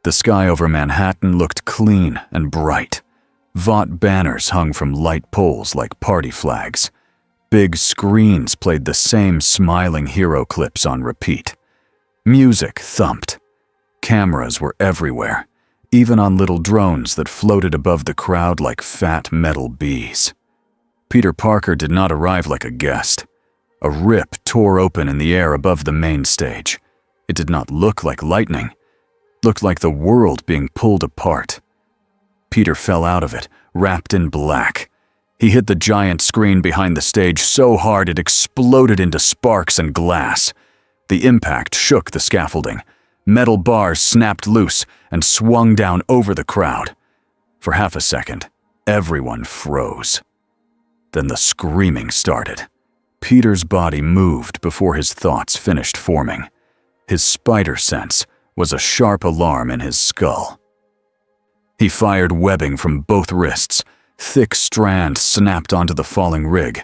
The sky over Manhattan looked clean and bright. Vought banners hung from light poles like party flags. Big screens played the same smiling hero clips on repeat. Music thumped. Cameras were everywhere, even on little drones that floated above the crowd like fat metal bees. Peter Parker did not arrive like a guest. A rip tore open in the air above the main stage. It did not look like lightning. It looked like the world being pulled apart. Peter fell out of it, wrapped in black. He hit the giant screen behind the stage so hard it exploded into sparks and glass. The impact shook the scaffolding. Metal bars snapped loose and swung down over the crowd. For half a second, everyone froze. Then the screaming started. Peter's body moved before his thoughts finished forming. His spider sense was a sharp alarm in his skull. He fired webbing from both wrists. Thick strand snapped onto the falling rig.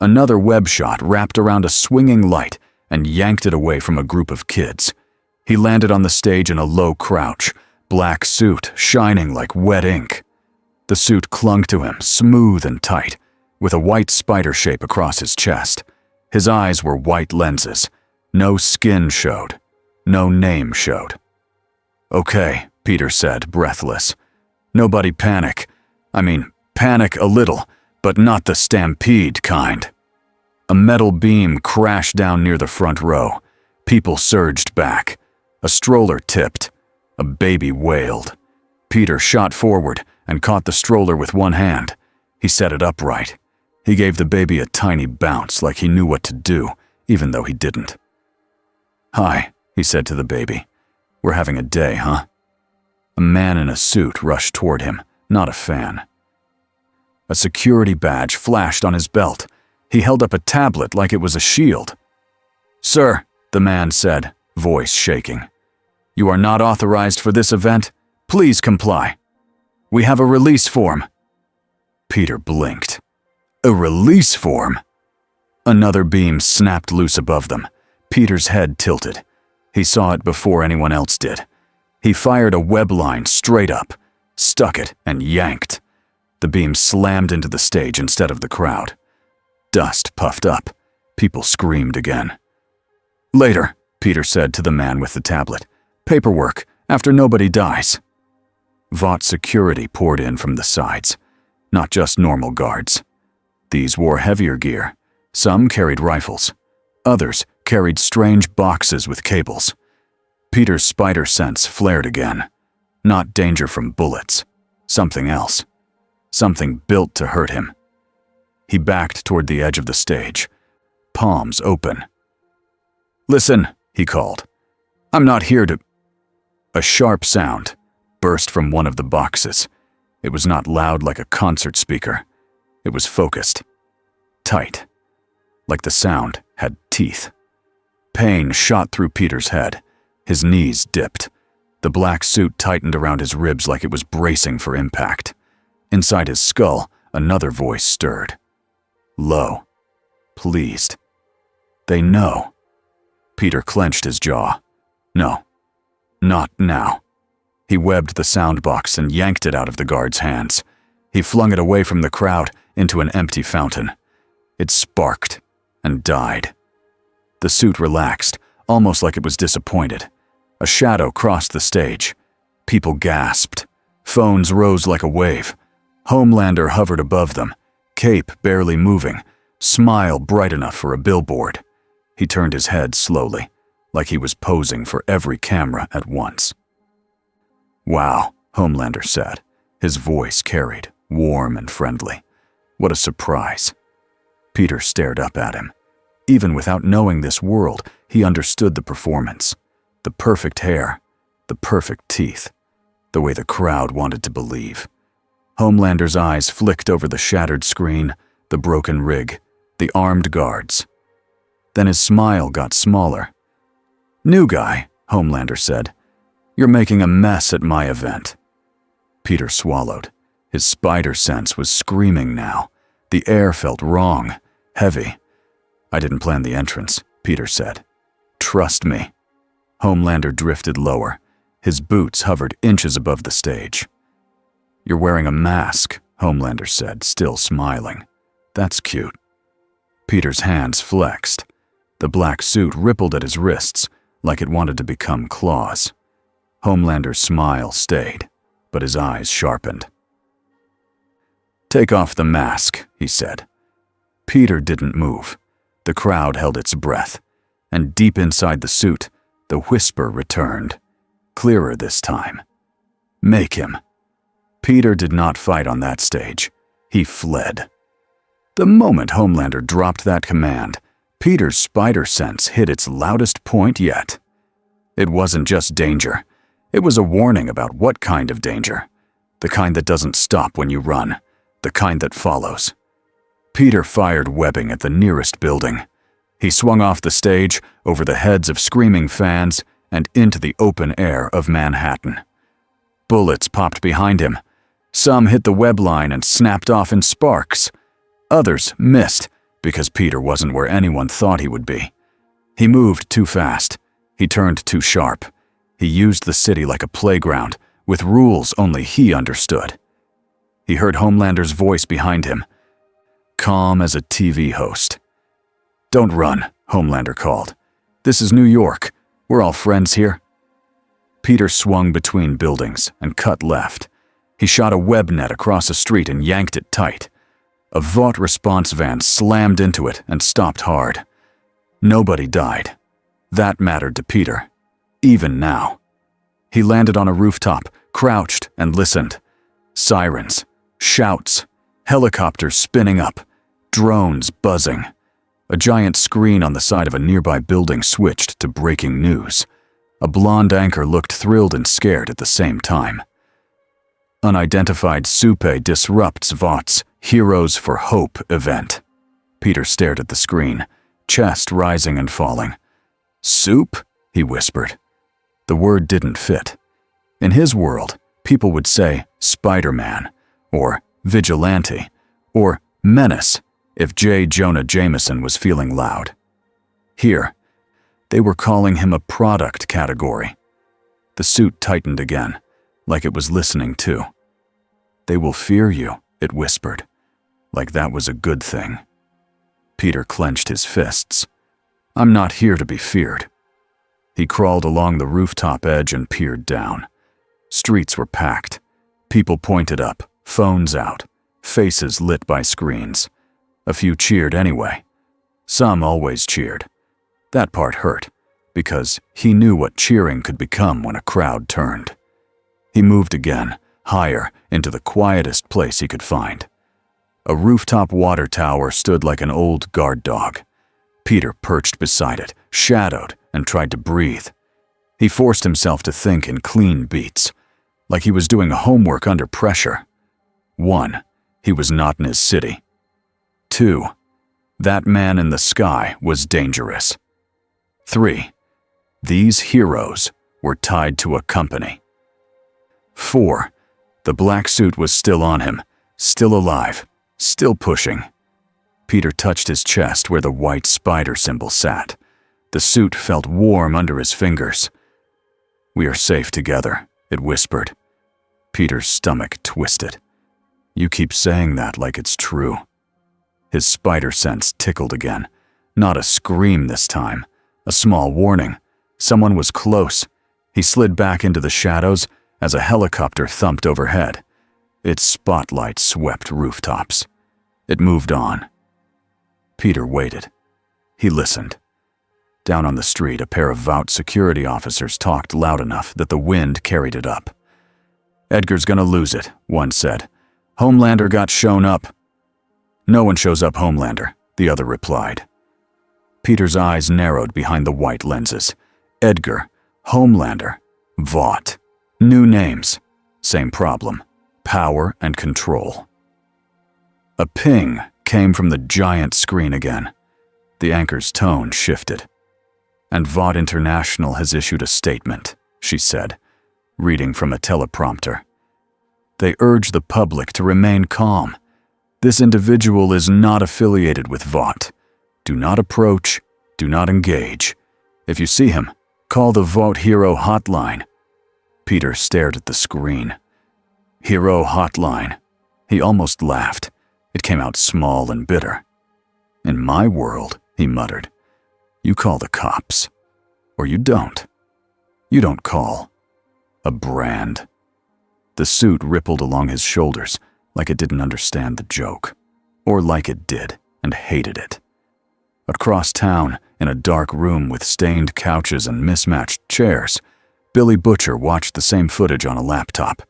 Another web shot wrapped around a swinging light and yanked it away from a group of kids. He landed on the stage in a low crouch, black suit shining like wet ink. The suit clung to him, smooth and tight, with a white spider shape across his chest. His eyes were white lenses. No skin showed. No name showed. "Okay," Peter said, breathless. "Nobody panic. I mean, panic a little, but not the stampede kind." A metal beam crashed down near the front row. People surged back. A stroller tipped. A baby wailed. Peter shot forward and caught the stroller with one hand. He set it upright. He gave the baby a tiny bounce like he knew what to do, even though he didn't. "Hi," he said to the baby. "We're having a day, huh?" A man in a suit rushed toward him, not a fan. A security badge flashed on his belt. He held up a tablet like it was a shield. "Sir," the man said, voice shaking, "you are not authorized for this event. Please comply. We have a release form." Peter blinked. A release form? Another beam snapped loose above them. Peter's head tilted. He saw it before anyone else did. He fired a web line straight up, stuck it, and yanked. The beam slammed into the stage instead of the crowd. Dust puffed up. People screamed again. "Later," Peter said to the man with the tablet. "Paperwork, after nobody dies." Vought security poured in from the sides. Not just normal guards. These wore heavier gear. Some carried rifles. Others carried strange boxes with cables. Peter's spider sense flared again. Not danger from bullets. Something else. Something built to hurt him. He backed toward the edge of the stage, palms open. "Listen," he called. "I'm not here to—" A sharp sound burst from one of the boxes. It was not loud like a concert speaker. It was focused. Tight. Like the sound had teeth. Pain shot through Peter's head. His knees dipped. The black suit tightened around his ribs like it was bracing for impact. Inside his skull, another voice stirred. Low. Pleased. "They know." Peter clenched his jaw. "No. Not now." He webbed the sound box and yanked it out of the guard's hands. He flung it away from the crowd into an empty fountain. It sparked and died. The suit relaxed, almost like it was disappointed. A shadow crossed the stage. People gasped. Phones rose like a wave. Homelander hovered above them, cape barely moving, smile bright enough for a billboard. He turned his head slowly, like he was posing for every camera at once. "Wow," Homelander said. His voice carried, warm and friendly. What a surprise. Peter stared up at him. Even without knowing this world, he understood the performance. The perfect hair, the perfect teeth, the way the crowd wanted to believe. Homelander's eyes flicked over the shattered screen, the broken rig, the armed guards. Then his smile got smaller. "New guy," Homelander said. "You're making a mess at my event." Peter swallowed. His spider sense was screaming now. The air felt wrong, heavy. "I didn't plan the entrance," Peter said. "Trust me." Homelander drifted lower. His boots hovered inches above the stage. "You're wearing a mask," Homelander said, still smiling. "That's cute." Peter's hands flexed. The black suit rippled at his wrists like it wanted to become claws. Homelander's smile stayed, but his eyes sharpened. "Take off the mask," he said. Peter didn't move. The crowd held its breath, and deep inside the suit, the whisper returned, clearer this time. "Make him." Peter did not fight on that stage. He fled. The moment Homelander dropped that command, Peter's spider sense hit its loudest point yet. It wasn't just danger. It was a warning about what kind of danger. The kind that doesn't stop when you run. The kind that follows. Peter fired webbing at the nearest building. He swung off the stage, over the heads of screaming fans, and into the open air of Manhattan. Bullets popped behind him. Some hit the web line and snapped off in sparks. Others missed, because Peter wasn't where anyone thought he would be. He moved too fast. He turned too sharp. He used the city like a playground, with rules only he understood. He heard Homelander's voice behind him, calm as a TV host. "Don't run," Homelander called. "This is New York. We're all friends here." Peter swung between buildings and cut left. He shot a web net across a street and yanked it tight. A Vought response van slammed into it and stopped hard. Nobody died. That mattered to Peter, even now. He landed on a rooftop, crouched and listened. Sirens, shouts, helicopters spinning up, drones buzzing. A giant screen on the side of a nearby building switched to breaking news. A blonde anchor looked thrilled and scared at the same time. Unidentified Supe disrupts Vaught's Heroes for Hope event. Peter stared at the screen, chest rising and falling. "Soup?" he whispered. The word didn't fit. In his world, people would say Spider-Man, or Vigilante, or Menace if J. Jonah Jameson was feeling loud. Here, they were calling him a product category. The suit tightened again, like it was listening too. "They will fear you," it whispered, like that was a good thing. Peter clenched his fists. "I'm not here to be feared." He crawled along the rooftop edge and peered down. Streets were packed. People pointed up, phones out, faces lit by screens. A few cheered anyway. Some always cheered. That part hurt, because he knew what cheering could become when a crowd turned. He moved again, higher, into the quietest place he could find. A rooftop water tower stood like an old guard dog. Peter perched beside it, shadowed, and tried to breathe. He forced himself to think in clean beats, like he was doing homework under pressure. 1. He was not in his city. 2. That man in the sky was dangerous. 3. These heroes were tied to a company. 4. The black suit was still on him, still alive, still pushing. Peter touched his chest where the white spider symbol sat. The suit felt warm under his fingers. "We are safe together," it whispered. Peter's stomach twisted. "You keep saying that like it's true." His spider sense tickled again. Not a scream this time. A small warning. Someone was close. He slid back into the shadows as a helicopter thumped overhead. Its spotlight swept rooftops. It moved on. Peter waited. He listened. Down on the street, a pair of Vought security officers talked loud enough that the wind carried it up. "Edgar's gonna lose it," one said. "Homelander got shown up." "No one shows up Homelander," the other replied. Peter's eyes narrowed behind the white lenses. Edgar, Homelander, Vought. New names. Same problem. Power and control. A ping came from the giant screen again. The anchor's tone shifted. "And Vought International has issued a statement," she said, reading from a teleprompter. "They urge the public to remain calm. This individual is not affiliated with Vought. Do not approach, do not engage. If you see him, call the Vought Hero hotline." Peter stared at the screen. Hero hotline. He almost laughed. It came out small and bitter. In my world, he muttered, you call the cops. Or you don't. You don't call. A brand. The suit rippled along his shoulders like it didn't understand the joke. Or like it did and hated it. Across town, in a dark room with stained couches and mismatched chairs, Billy Butcher watched the same footage on a laptop.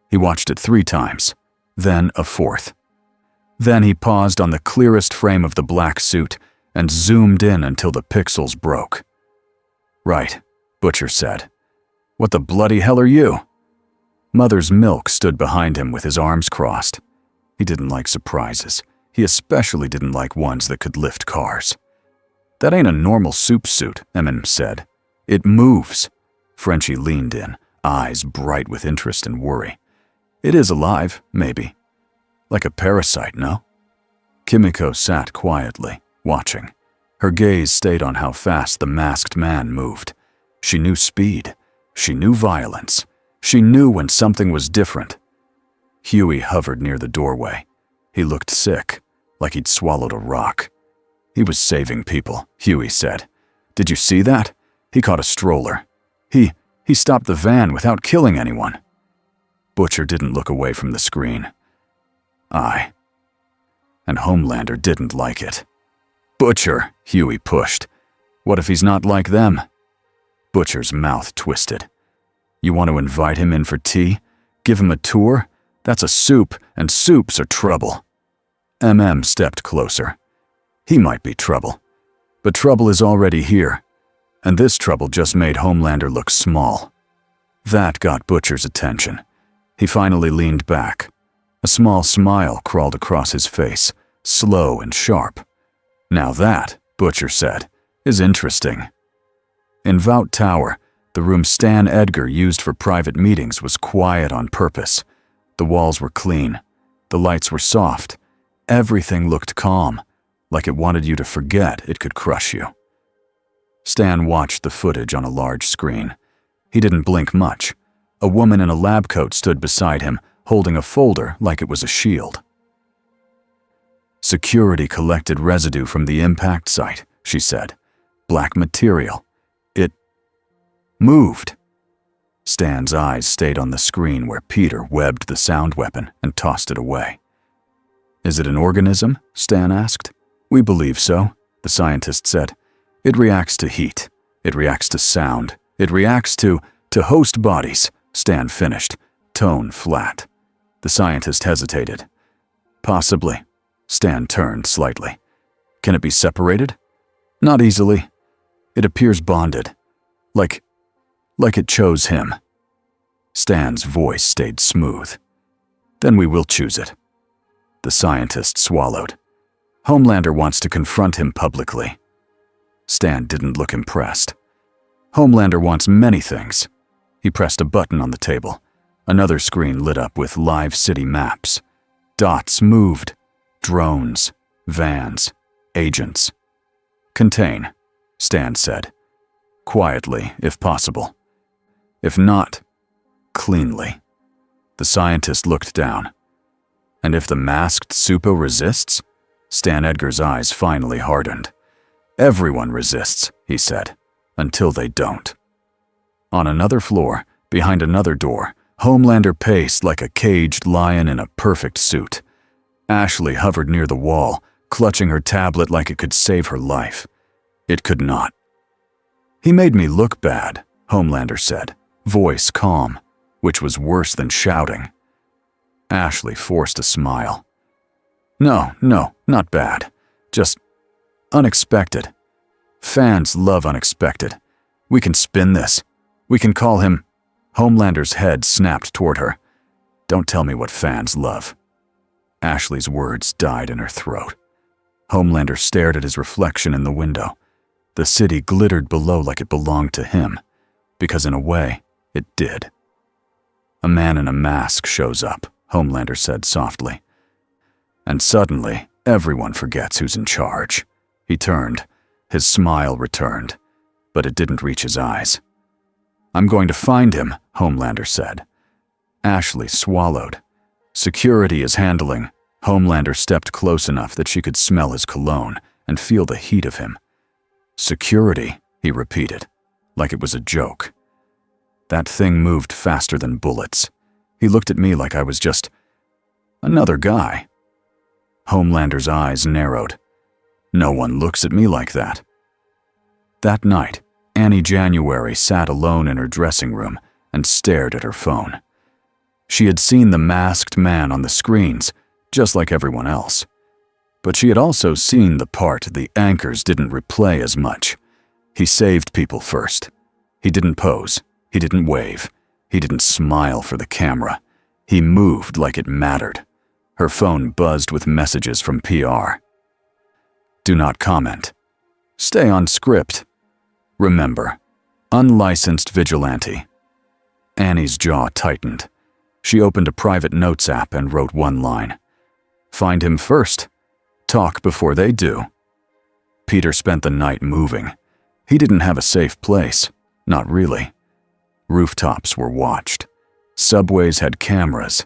He watched it 3 times, then a 4th. Then he paused on the clearest frame of the black suit and zoomed in until the pixels broke. Right, Butcher said. What the bloody hell are you? Mother's Milk stood behind him with his arms crossed. He didn't like surprises. He especially didn't like ones that could lift cars. That ain't a normal soup suit, Emin said. It moves. Frenchie leaned in, eyes bright with interest and worry. It is alive, maybe. Like a parasite, no? Kimiko sat quietly, watching. Her gaze stayed on how fast the masked man moved. She knew speed. She knew violence. She knew when something was different. Huey hovered near the doorway. He looked sick, like he'd swallowed a rock. He was saving people, Huey said. Did you see that? He caught a stroller. He stopped the van without killing anyone. Butcher didn't look away from the screen. Aye. And Homelander didn't like it. Butcher, Huey pushed. What if he's not like them? Butcher's mouth twisted. You want to invite him in for tea? Give him a tour? That's a soup, and soups are trouble. Stepped closer. He might be trouble. But trouble is already here. And this trouble just made Homelander look small. That got Butcher's attention. He finally leaned back. A small smile crawled across his face, slow and sharp. Now that, Butcher said, is interesting. In Vout Tower, the room Stan Edgar used for private meetings was quiet on purpose. The walls were clean. The lights were soft. Everything looked calm, like it wanted you to forget it could crush you. Stan watched the footage on a large screen. He didn't blink much. A woman in a lab coat stood beside him, holding a folder like it was a shield. Security collected residue from the impact site, she said. Black material. It moved. Stan's eyes stayed on the screen where Peter webbed the sound weapon and tossed it away. Is it an organism? Stan asked. We believe so, the scientist said. It reacts to heat. It reacts to sound. It reacts to host bodies, Stan finished, tone flat. The scientist hesitated. Possibly. Stan turned slightly. Can it be separated? Not easily. It appears bonded. Like it chose him. Stan's voice stayed smooth. Then we will choose it. The scientist swallowed. Homelander wants to confront him publicly. Stan didn't look impressed. Homelander wants many things. He pressed a button on the table. Another screen lit up with live city maps. Dots moved. Drones, vans, agents. Contain, Stan said. Quietly, if possible. If not, cleanly. The scientist looked down. And if the masked Supo resists? Stan Edgar's eyes finally hardened. Everyone resists, he said, until they don't. On another floor, behind another door, Homelander paced like a caged lion in a perfect suit. Ashley hovered near the wall, clutching her tablet like it could save her life. It could not. He made me look bad, Homelander said, voice calm, which was worse than shouting. Ashley forced a smile. No, not bad. Just unexpected. Fans love unexpected. We can spin this. We can call him... Homelander's head snapped toward her. Don't tell me what fans love. Ashley's words died in her throat. Homelander stared at his reflection in the window. The city glittered below like it belonged to him, because in a way, it did. A man in a mask shows up, Homelander said softly. And suddenly, everyone forgets who's in charge. He turned. His smile returned, but it didn't reach his eyes. I'm going to find him, Homelander said. Ashley swallowed. Security is handling. Homelander stepped close enough that she could smell his cologne and feel the heat of him. Security, he repeated, like it was a joke. That thing moved faster than bullets. He looked at me like I was just another guy. Homelander's eyes narrowed. No one looks at me like that. That night, Annie January sat alone in her dressing room and stared at her phone. She had seen the masked man on the screens, just like everyone else. But she had also seen the part the anchors didn't replay as much. He saved people first. He didn't pose. He didn't wave. He didn't smile for the camera. He moved like it mattered. Her phone buzzed with messages from PR. Do not comment. Stay on script. Remember, unlicensed vigilante. Annie's jaw tightened. She opened a private notes app and wrote one line. Find him first. Talk before they do. Peter spent the night moving. He didn't have a safe place. Not really. Rooftops were watched. Subways had cameras.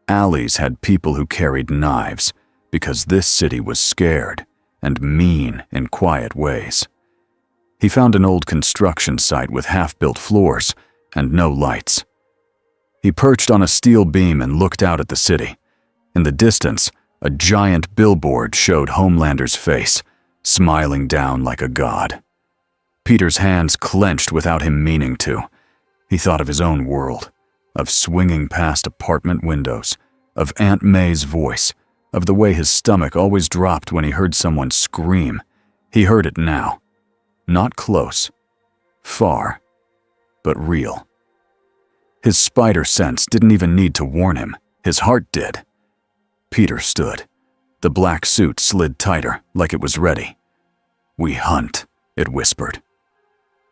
Alleys had people who carried knives, because this city was scared and mean in quiet ways. He found an old construction site with half-built floors and no lights. He perched on a steel beam and looked out at the city. In the distance, a giant billboard showed Homelander's face, smiling down like a god. Peter's hands clenched without him meaning to. He thought of his own world, of swinging past apartment windows, of Aunt May's voice, of the way his stomach always dropped when he heard someone scream. He heard it now. Not close. Far. But real. His spider sense didn't even need to warn him. His heart did. Peter stood. The black suit slid tighter, like it was ready. We hunt, it whispered.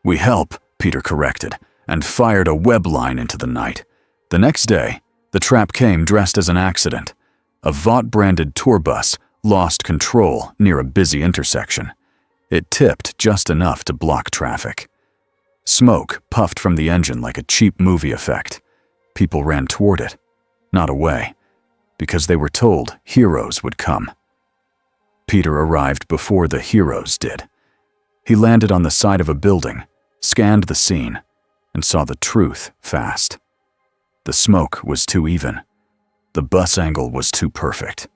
We help, Peter corrected, and fired a web line into the night. The next day, the trap came dressed as an accident. A Vought-branded tour bus lost control near a busy intersection. It tipped just enough to block traffic. Smoke puffed from the engine like a cheap movie effect. People ran toward it, not away, because they were told heroes would come. Peter arrived before the heroes did. He landed on the side of a building, scanned the scene, and saw the truth fast. The smoke was too even. The bus angle was too perfect.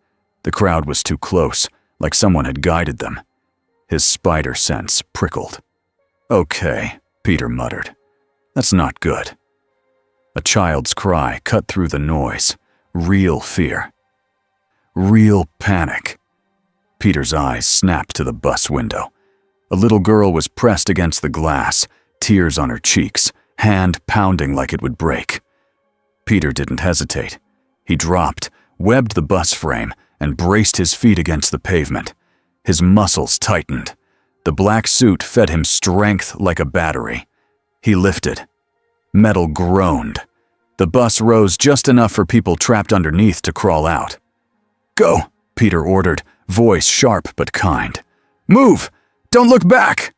The crowd was too close, like someone had guided them. His spider sense prickled. Okay, Peter muttered. That's not good. A child's cry cut through the noise. Real fear. Real panic. Peter's eyes snapped to the bus window. A little girl was pressed against the glass, tears on her cheeks, hand pounding like it would break. Peter didn't hesitate. He dropped, webbed the bus frame, and braced his feet against the pavement. His muscles tightened. The black suit fed him strength like a battery. He lifted. Metal groaned. The bus rose just enough for people trapped underneath to crawl out. Go, Peter ordered, voice sharp but kind. Move! Don't look back!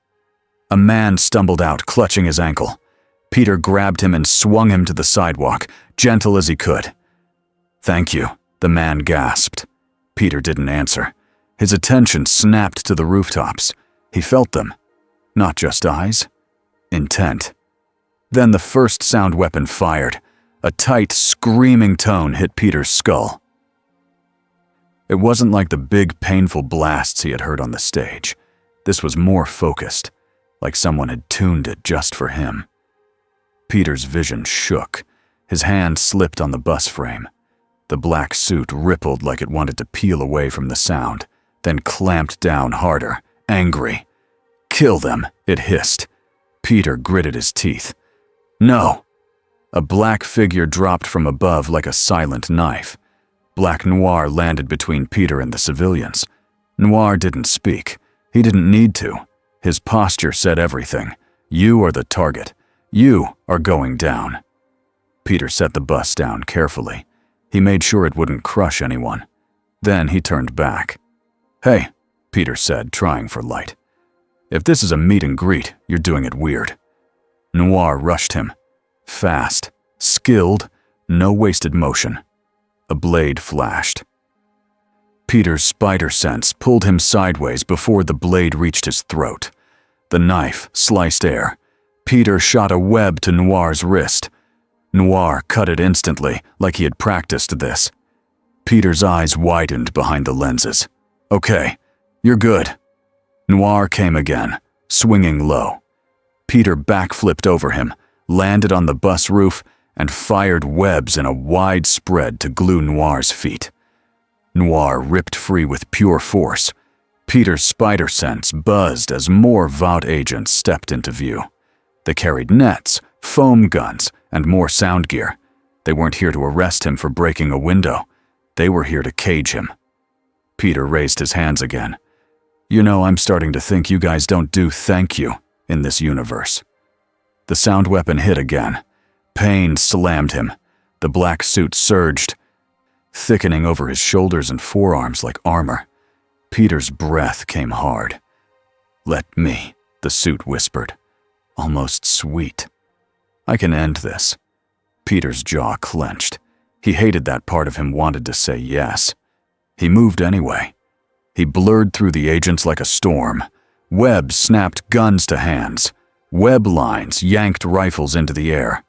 A man stumbled out, clutching his ankle. Peter grabbed him and swung him to the sidewalk, gentle as he could. Thank you, the man gasped. Peter didn't answer. His attention snapped to the rooftops. He felt them. Not just eyes. Intent. Then the first sound weapon fired. A tight, screaming tone hit Peter's skull. It wasn't like the big, painful blasts he had heard on the stage. This was more focused, like someone had tuned it just for him. Peter's vision shook. His hand slipped on the bus frame. The black suit rippled like it wanted to peel away from the sound, then clamped down harder, angry. Kill them, it hissed. Peter gritted his teeth. No. A black figure dropped from above like a silent knife. Black Noir landed between Peter and the civilians. Noir didn't speak. He didn't need to. His posture said everything. You are the target. You are going down. Peter set the bus down carefully. He made sure it wouldn't crush anyone. Then he turned back. Hey, Peter said, trying for light. If this is a meet and greet, you're doing it weird. Noir rushed him. Fast, skilled, no wasted motion. A blade flashed. Peter's spider sense pulled him sideways before the blade reached his throat. The knife sliced air. Peter shot a web to Noir's wrist. Noir cut it instantly, like he had practiced this. Peter's eyes widened behind the lenses. "Okay, you're good." Noir came again, swinging low. Peter backflipped over him, landed on the bus roof, and fired webs in a wide spread to glue Noir's feet. Noir ripped free with pure force. Peter's spider sense buzzed as more Vought agents stepped into view. They carried nets, foam guns, and more sound gear. They weren't here to arrest him for breaking a window. They were here to cage him. Peter raised his hands again. "You know, I'm starting to think you guys don't do thank you in this universe." The sound weapon hit again. Pain slammed him. The black suit surged, thickening over his shoulders and forearms like armor. Peter's breath came hard. "Let me," the suit whispered, almost sweet. "I can end this." Peter's jaw clenched. He hated that part of him wanted to say yes. He moved anyway. He blurred through the agents like a storm. Webs snapped guns to hands. Web lines yanked rifles into the air.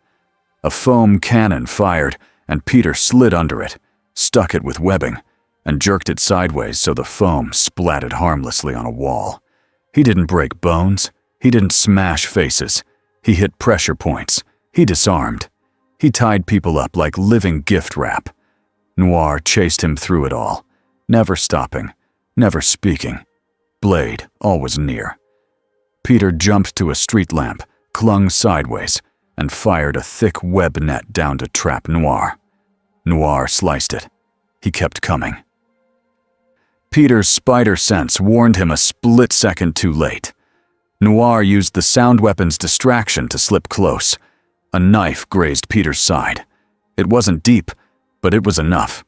A foam cannon fired, and Peter slid under it, stuck it with webbing, and jerked it sideways so the foam splattered harmlessly on a wall. He didn't break bones. He didn't smash faces. He hit pressure points. He disarmed. He tied people up like living gift wrap. Noir chased him through it all, never stopping, never speaking. Blade always near. Peter jumped to a street lamp, clung sideways, and fired a thick web net down to trap Noir. Noir sliced it. He kept coming. Peter's spider sense warned him a split second too late. Noir used the sound weapon's distraction to slip close. A knife grazed Peter's side. It wasn't deep, but it was enough.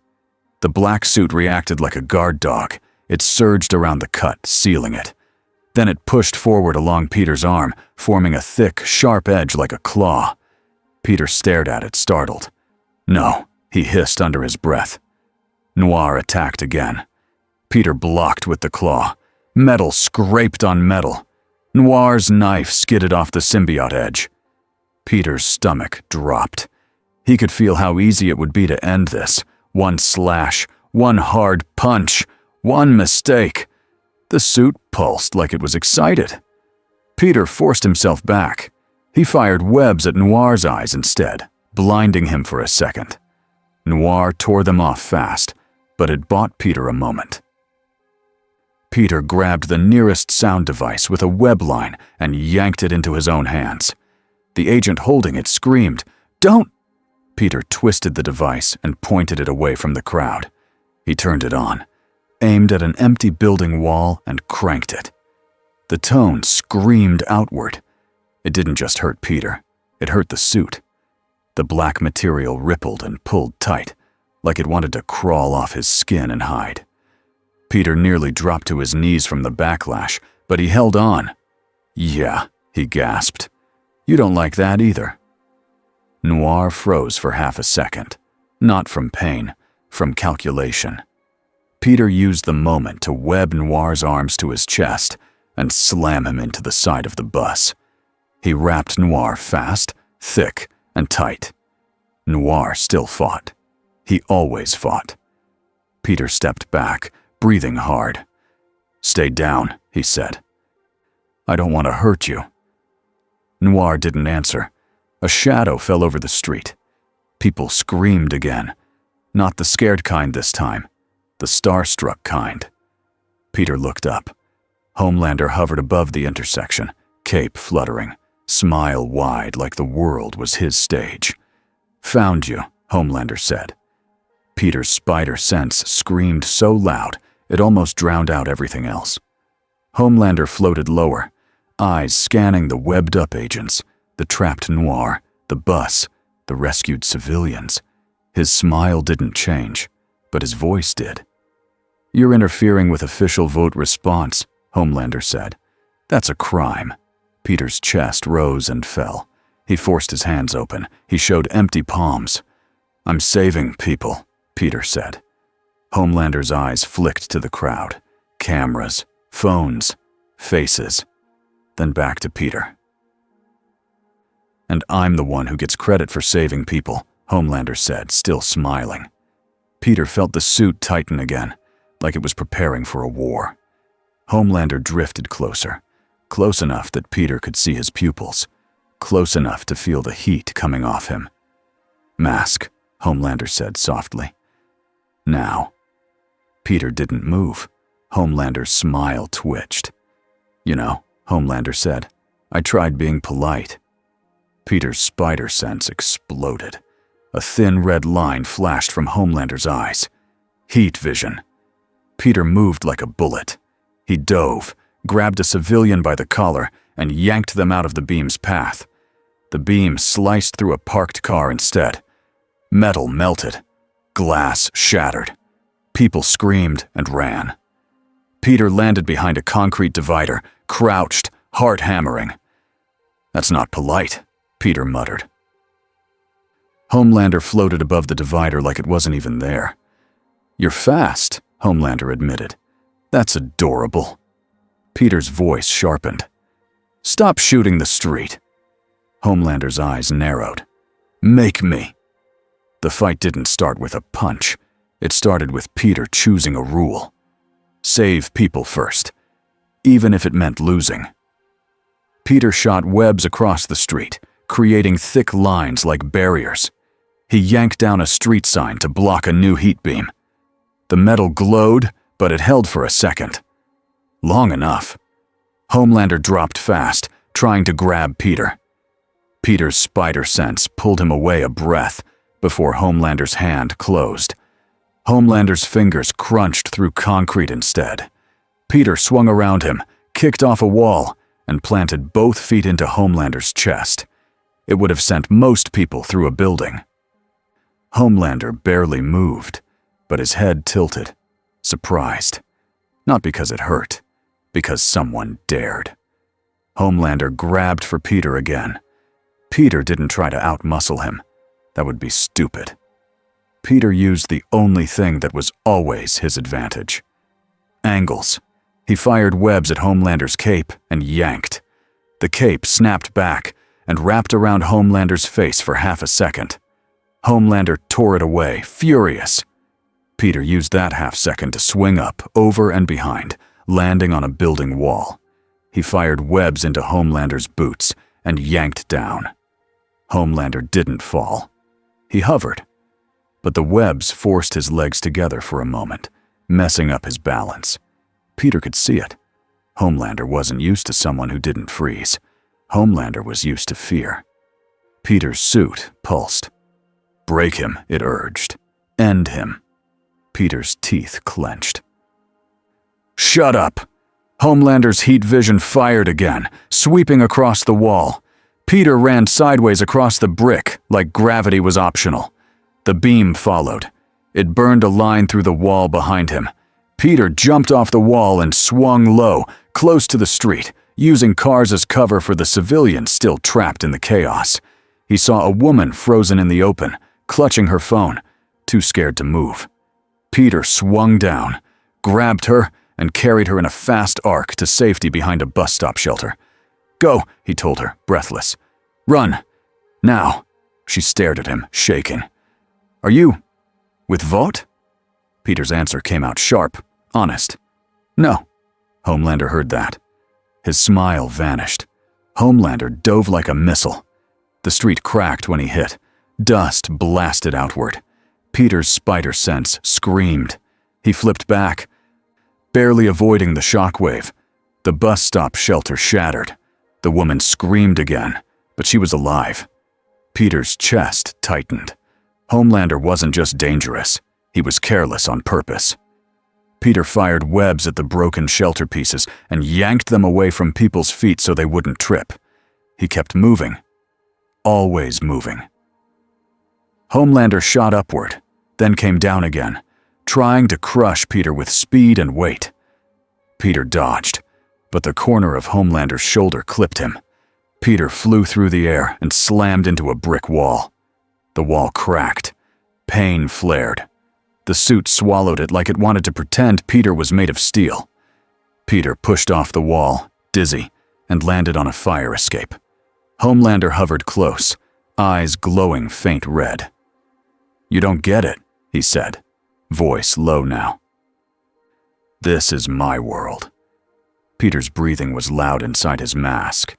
The black suit reacted like a guard dog. It surged around the cut, sealing it. Then it pushed forward along Peter's arm, forming a thick, sharp edge like a claw. Peter stared at it, startled. "No," he hissed under his breath. Noir attacked again. Peter blocked with the claw. Metal scraped on metal. Noir's knife skidded off the symbiote edge. Peter's stomach dropped. He could feel how easy it would be to end this. One slash, one hard punch, one mistake. The suit pulsed like it was excited. Peter forced himself back. He fired webs at Noir's eyes instead, blinding him for a second. Noir tore them off fast, but it bought Peter a moment. Peter grabbed the nearest sound device with a web line and yanked it into his own hands. The agent holding it screamed, "Don't!" Peter twisted the device and pointed it away from the crowd. He turned it on, aimed at an empty building wall, and cranked it. The tone screamed outward. It didn't just hurt Peter, it hurt the suit. The black material rippled and pulled tight, like it wanted to crawl off his skin and hide. Peter nearly dropped to his knees from the backlash, but he held on. "Yeah," he gasped. "You don't like that either." Noir froze for half a second, not from pain, from calculation. Peter used the moment to web Noir's arms to his chest and slam him into the side of the bus. He wrapped Noir fast, thick, and tight. Noir still fought. He always fought. Peter stepped back, breathing hard. "Stay down," he said. "I don't want to hurt you." Noir didn't answer. A shadow fell over the street. People screamed again. Not the scared kind this time, the starstruck kind. Peter looked up. Homelander hovered above the intersection, cape fluttering, smile wide like the world was his stage. "Found you," Homelander said. Peter's spider sense screamed so loud it almost drowned out everything else. Homelander floated lower, eyes scanning the webbed-up agents, the trapped Noir, the bus, the rescued civilians. His smile didn't change, but his voice did. "You're interfering with official vote response," Homelander said. "That's a crime." Peter's chest rose and fell. He forced his hands open. He showed empty palms. "I'm saving people," Peter said. Homelander's eyes flicked to the crowd. Cameras, phones, faces. Then back to Peter. "And I'm the one who gets credit for saving people," Homelander said, still smiling. Peter felt the suit tighten again, like it was preparing for a war. Homelander drifted closer, close enough that Peter could see his pupils, close enough to feel the heat coming off him. "Mask," Homelander said softly. "Now." Peter didn't move. Homelander's smile twitched. "You know," Homelander said, "I tried being polite." Peter's spider sense exploded. A thin red line flashed from Homelander's eyes. Heat vision. Peter moved like a bullet. He dove, grabbed a civilian by the collar, and yanked them out of the beam's path. The beam sliced through a parked car instead. Metal melted. Glass shattered. People screamed and ran. Peter landed behind a concrete divider, crouched, heart hammering. "That's not polite," Peter muttered. Homelander floated above the divider like it wasn't even there. "You're fast," Homelander admitted. "That's adorable." Peter's voice sharpened. "Stop shooting the street." Homelander's eyes narrowed. "Make me." The fight didn't start with a punch. It started with Peter choosing a rule. Save people first, even if it meant losing. Peter shot webs across the street, creating thick lines like barriers. He yanked down a street sign to block a new heat beam. The metal glowed, but it held for a second. Long enough. Homelander dropped fast, trying to grab Peter. Peter's spider sense pulled him away a breath before Homelander's hand closed. Homelander's fingers crunched through concrete instead. Peter swung around him, kicked off a wall, and planted both feet into Homelander's chest. It would have sent most people through a building. Homelander barely moved, but his head tilted, surprised. Not because it hurt, because someone dared. Homelander grabbed for Peter again. Peter didn't try to outmuscle him. That would be stupid. Peter used the only thing that was always his advantage. Angles. He fired webs at Homelander's cape and yanked. The cape snapped back and wrapped around Homelander's face for half a second. Homelander tore it away, furious. Peter used that half-second to swing up, over and behind, landing on a building wall. He fired webs into Homelander's boots and yanked down. Homelander didn't fall. He hovered. But the webs forced his legs together for a moment, messing up his balance. Peter could see it. Homelander wasn't used to someone who didn't freeze. Homelander was used to fear. Peter's suit pulsed. "Break him," it urged. "End him." Peter's teeth clenched. "Shut up!" Homelander's heat vision fired again, sweeping across the wall. Peter ran sideways across the brick like gravity was optional. The beam followed. It burned a line through the wall behind him. Peter jumped off the wall and swung low, close to the street, using cars as cover for the civilians still trapped in the chaos. He saw a woman frozen in the open, clutching her phone, too scared to move. Peter swung down, grabbed her, and carried her in a fast arc to safety behind a bus stop shelter. "Go," he told her, breathless. "Run. Now." She stared at him, shaking. "Are you with Vought?" Peter's answer came out sharp, honest. "No." Homelander heard that. His smile vanished. Homelander dove like a missile. The street cracked when he hit. Dust blasted outward. Peter's spider sense screamed. He flipped back, barely avoiding the shockwave. The bus stop shelter shattered. The woman screamed again, but she was alive. Peter's chest tightened. Homelander wasn't just dangerous. He was careless on purpose. Peter fired webs at the broken shelter pieces and yanked them away from people's feet so they wouldn't trip. He kept moving. Always moving. Homelander shot upward, then came down again, trying to crush Peter with speed and weight. Peter dodged, but the corner of Homelander's shoulder clipped him. Peter flew through the air and slammed into a brick wall. The wall cracked. Pain flared. The suit swallowed it like it wanted to pretend Peter was made of steel. Peter pushed off the wall, dizzy, and landed on a fire escape. Homelander hovered close, eyes glowing faint red. "You don't get it," he said, voice low now. "This is my world." Peter's breathing was loud inside his mask.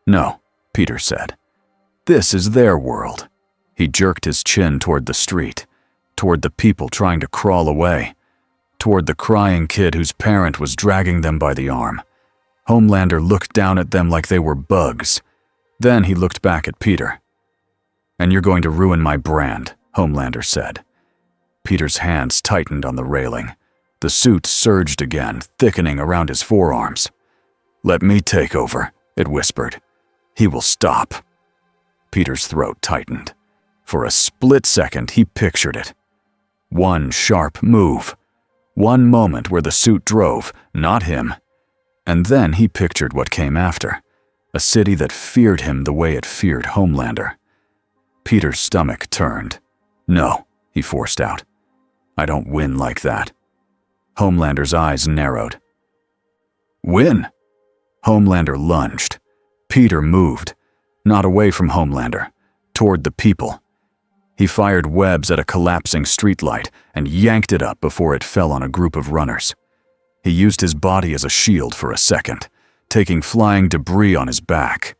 "No," Peter said. "This is their world." He jerked his chin toward the street, toward the people trying to crawl away, toward the crying kid whose parent was dragging them by the arm. Homelander looked down at them like they were bugs. Then he looked back at Peter. "And you're going to ruin my brand," Homelander said. Peter's hands tightened on the railing. The suit surged again, thickening around his forearms. "Let me take over," it whispered. "He will stop." Peter's throat tightened. For a split second, he pictured it. One sharp move. One moment where the suit drove, not him. And then he pictured what came after. A city that feared him the way it feared Homelander. Peter's stomach turned. "No," he forced out. "I don't win like that." Homelander's eyes narrowed. "Win?" Homelander lunged. Peter moved, not away from Homelander, toward the people. He fired webs at a collapsing streetlight and yanked it up before it fell on a group of runners. He used his body as a shield for a second, taking flying debris on his back.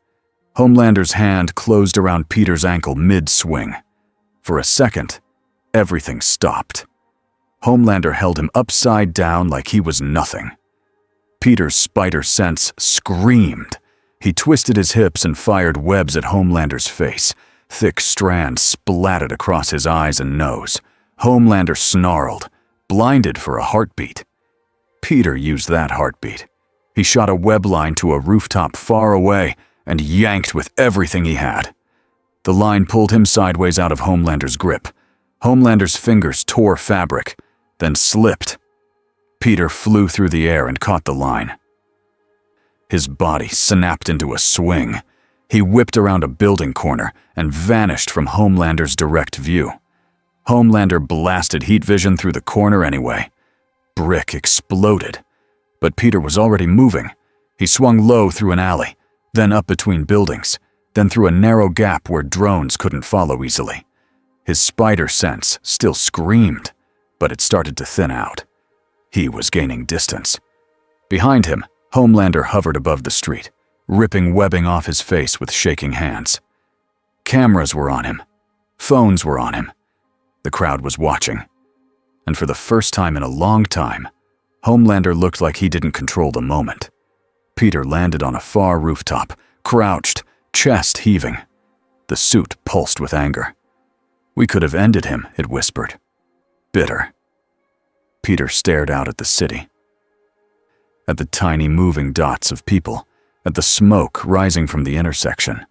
Homelander's hand closed around Peter's ankle mid-swing. For a second, everything stopped. Homelander held him upside down like he was nothing. Peter's spider sense screamed. He twisted his hips and fired webs at Homelander's face. Thick strands splattered across his eyes and nose. Homelander snarled, blinded for a heartbeat. Peter used that heartbeat. He shot a web line to a rooftop far away and yanked with everything he had. The line pulled him sideways out of Homelander's grip. Homelander's fingers tore fabric, then slipped. Peter flew through the air and caught the line. His body snapped into a swing. He whipped around a building corner and vanished from Homelander's direct view. Homelander blasted heat vision through the corner anyway. Brick exploded. But Peter was already moving. He swung low through an alley, then up between buildings, then through a narrow gap where drones couldn't follow easily. His spider sense still screamed, but it started to thin out. He was gaining distance. Behind him, Homelander hovered above the street, ripping webbing off his face with shaking hands. Cameras were on him. Phones were on him. The crowd was watching. And for the first time in a long time, Homelander looked like he didn't control the moment. Peter landed on a far rooftop, crouched, chest heaving. The suit pulsed with anger. "We could have ended him," it whispered. Bitter. Peter stared out at the city. At the tiny moving dots of people, at the smoke rising from the intersection.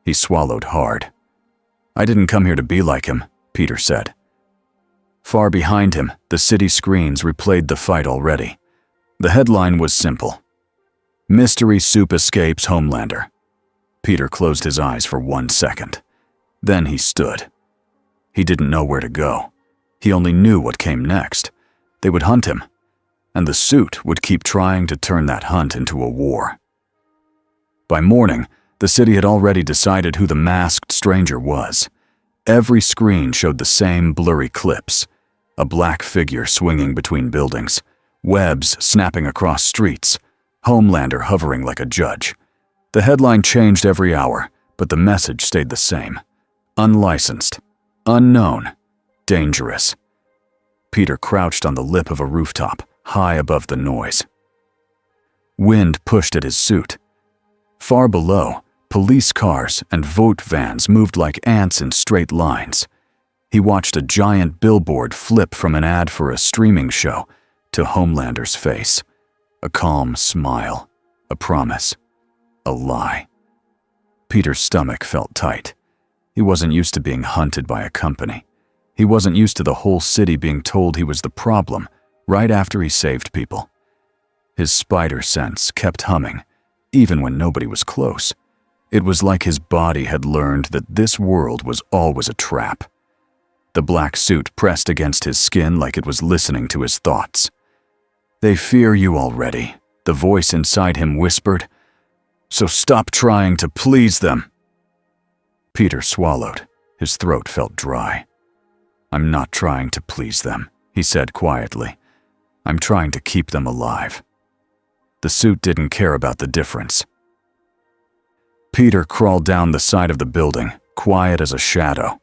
He swallowed hard. "I didn't come here to be like him," Peter said. Far behind him, the city screens replayed the fight already. The headline was simple. "Mystery Soup Escapes Homelander." Peter closed his eyes for 1 second. Then he stood. He didn't know where to go. He only knew what came next. They would hunt him, and the suit would keep trying to turn that hunt into a war. By morning, the city had already decided who the masked stranger was. Every screen showed the same blurry clips. A black figure swinging between buildings, webs snapping across streets, Homelander hovering like a judge. The headline changed every hour, but the message stayed the same. Unlicensed, unknown, dangerous. Peter crouched on the lip of a rooftop, high above the noise. Wind pushed at his suit. Far below, police cars and vote vans moved like ants in straight lines. He watched a giant billboard flip from an ad for a streaming show to Homelander's face. A calm smile, a promise, a lie. Peter's stomach felt tight. He wasn't used to being hunted by a company. He wasn't used to the whole city being told he was the problem right after he saved people. His spider sense kept humming, even when nobody was close. It was like his body had learned that this world was always a trap. The black suit pressed against his skin like it was listening to his thoughts. "They fear you already," the voice inside him whispered. "So stop trying to please them." Peter swallowed. His throat felt dry. "I'm not trying to please them," he said quietly. "I'm trying to keep them alive." The suit didn't care about the difference. Peter crawled down the side of the building, quiet as a shadow.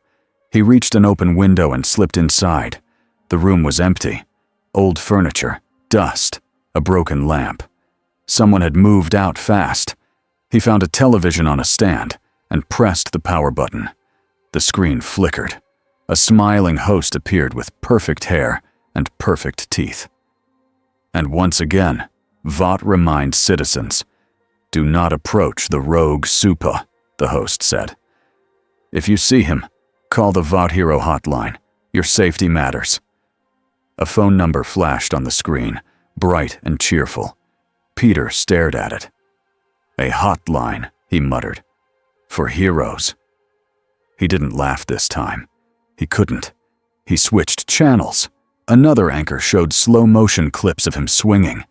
He reached an open window and slipped inside. The room was empty. Old furniture, dust, a broken lamp. Someone had moved out fast. He found a television on a stand and pressed the power button. The screen flickered. A smiling host appeared with perfect hair and perfect teeth. And once again, Vought reminds citizens, "Do not approach the rogue Supa," the host said. "If you see him, call the Vought Hero hotline. Your safety matters." A phone number flashed on the screen, bright and cheerful. Peter stared at it. "A hotline," he muttered. "For heroes." He didn't laugh this time. He couldn't. He switched channels. Another anchor showed slow-motion clips of him swinging.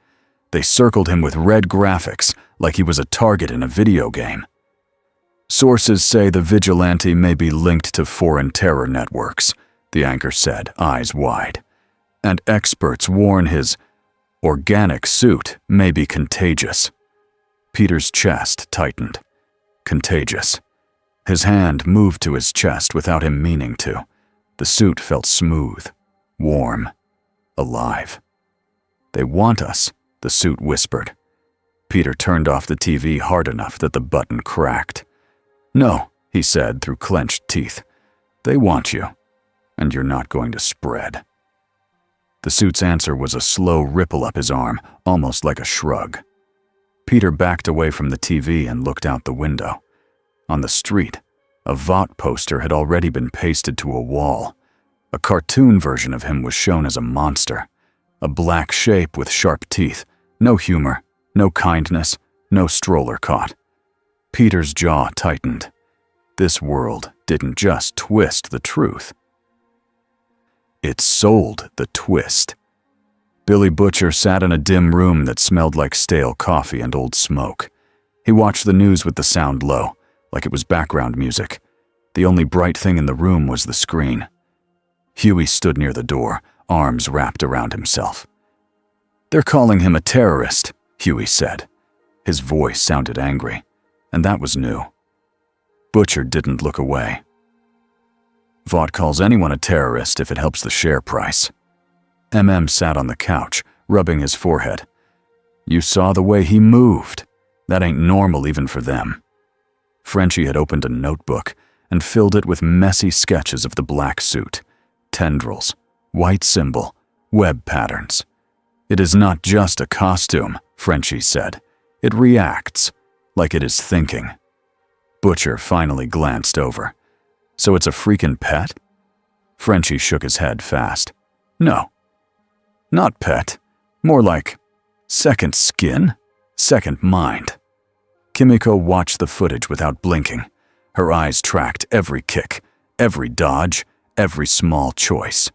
They circled him with red graphics, like he was a target in a video game. "Sources say the vigilante may be linked to foreign terror networks," the anchor said, eyes wide. "And experts warn his organic suit may be contagious." Peter's chest tightened. Contagious. His hand moved to his chest without him meaning to. The suit felt smooth, warm, alive. "They want us," the suit whispered. Peter turned off the TV hard enough that the button cracked. "No," he said through clenched teeth. "They want you, and you're not going to spread." The suit's answer was a slow ripple up his arm, almost like a shrug. Peter backed away from the TV and looked out the window. On the street, a Vought poster had already been pasted to a wall. A cartoon version of him was shown as a monster. A black shape with sharp teeth. No humor, no kindness, no stroller caught. Peter's jaw tightened. This world didn't just twist the truth. It sold the twist. Billy Butcher sat in a dim room that smelled like stale coffee and old smoke. He watched the news with the sound low, like it was background music. The only bright thing in the room was the screen. Huey stood near the door, arms wrapped around himself. "They're calling him a terrorist," Huey said. His voice sounded angry, and that was new. Butcher didn't look away. "Vought calls anyone a terrorist if it helps the share price." Sat on the couch, rubbing his forehead. "You saw the way he moved. That ain't normal even for them." Frenchie had opened a notebook and filled it with messy sketches of the black suit. Tendrils, white symbol, web patterns. "It is not just a costume," Frenchie said. "It reacts, like it is thinking." Butcher finally glanced over. "So it's a freaking pet?" Frenchie shook his head fast. "No. Not pet. More like second skin, second mind." Kimiko watched the footage without blinking. Her eyes tracked every kick, every dodge, every small choice.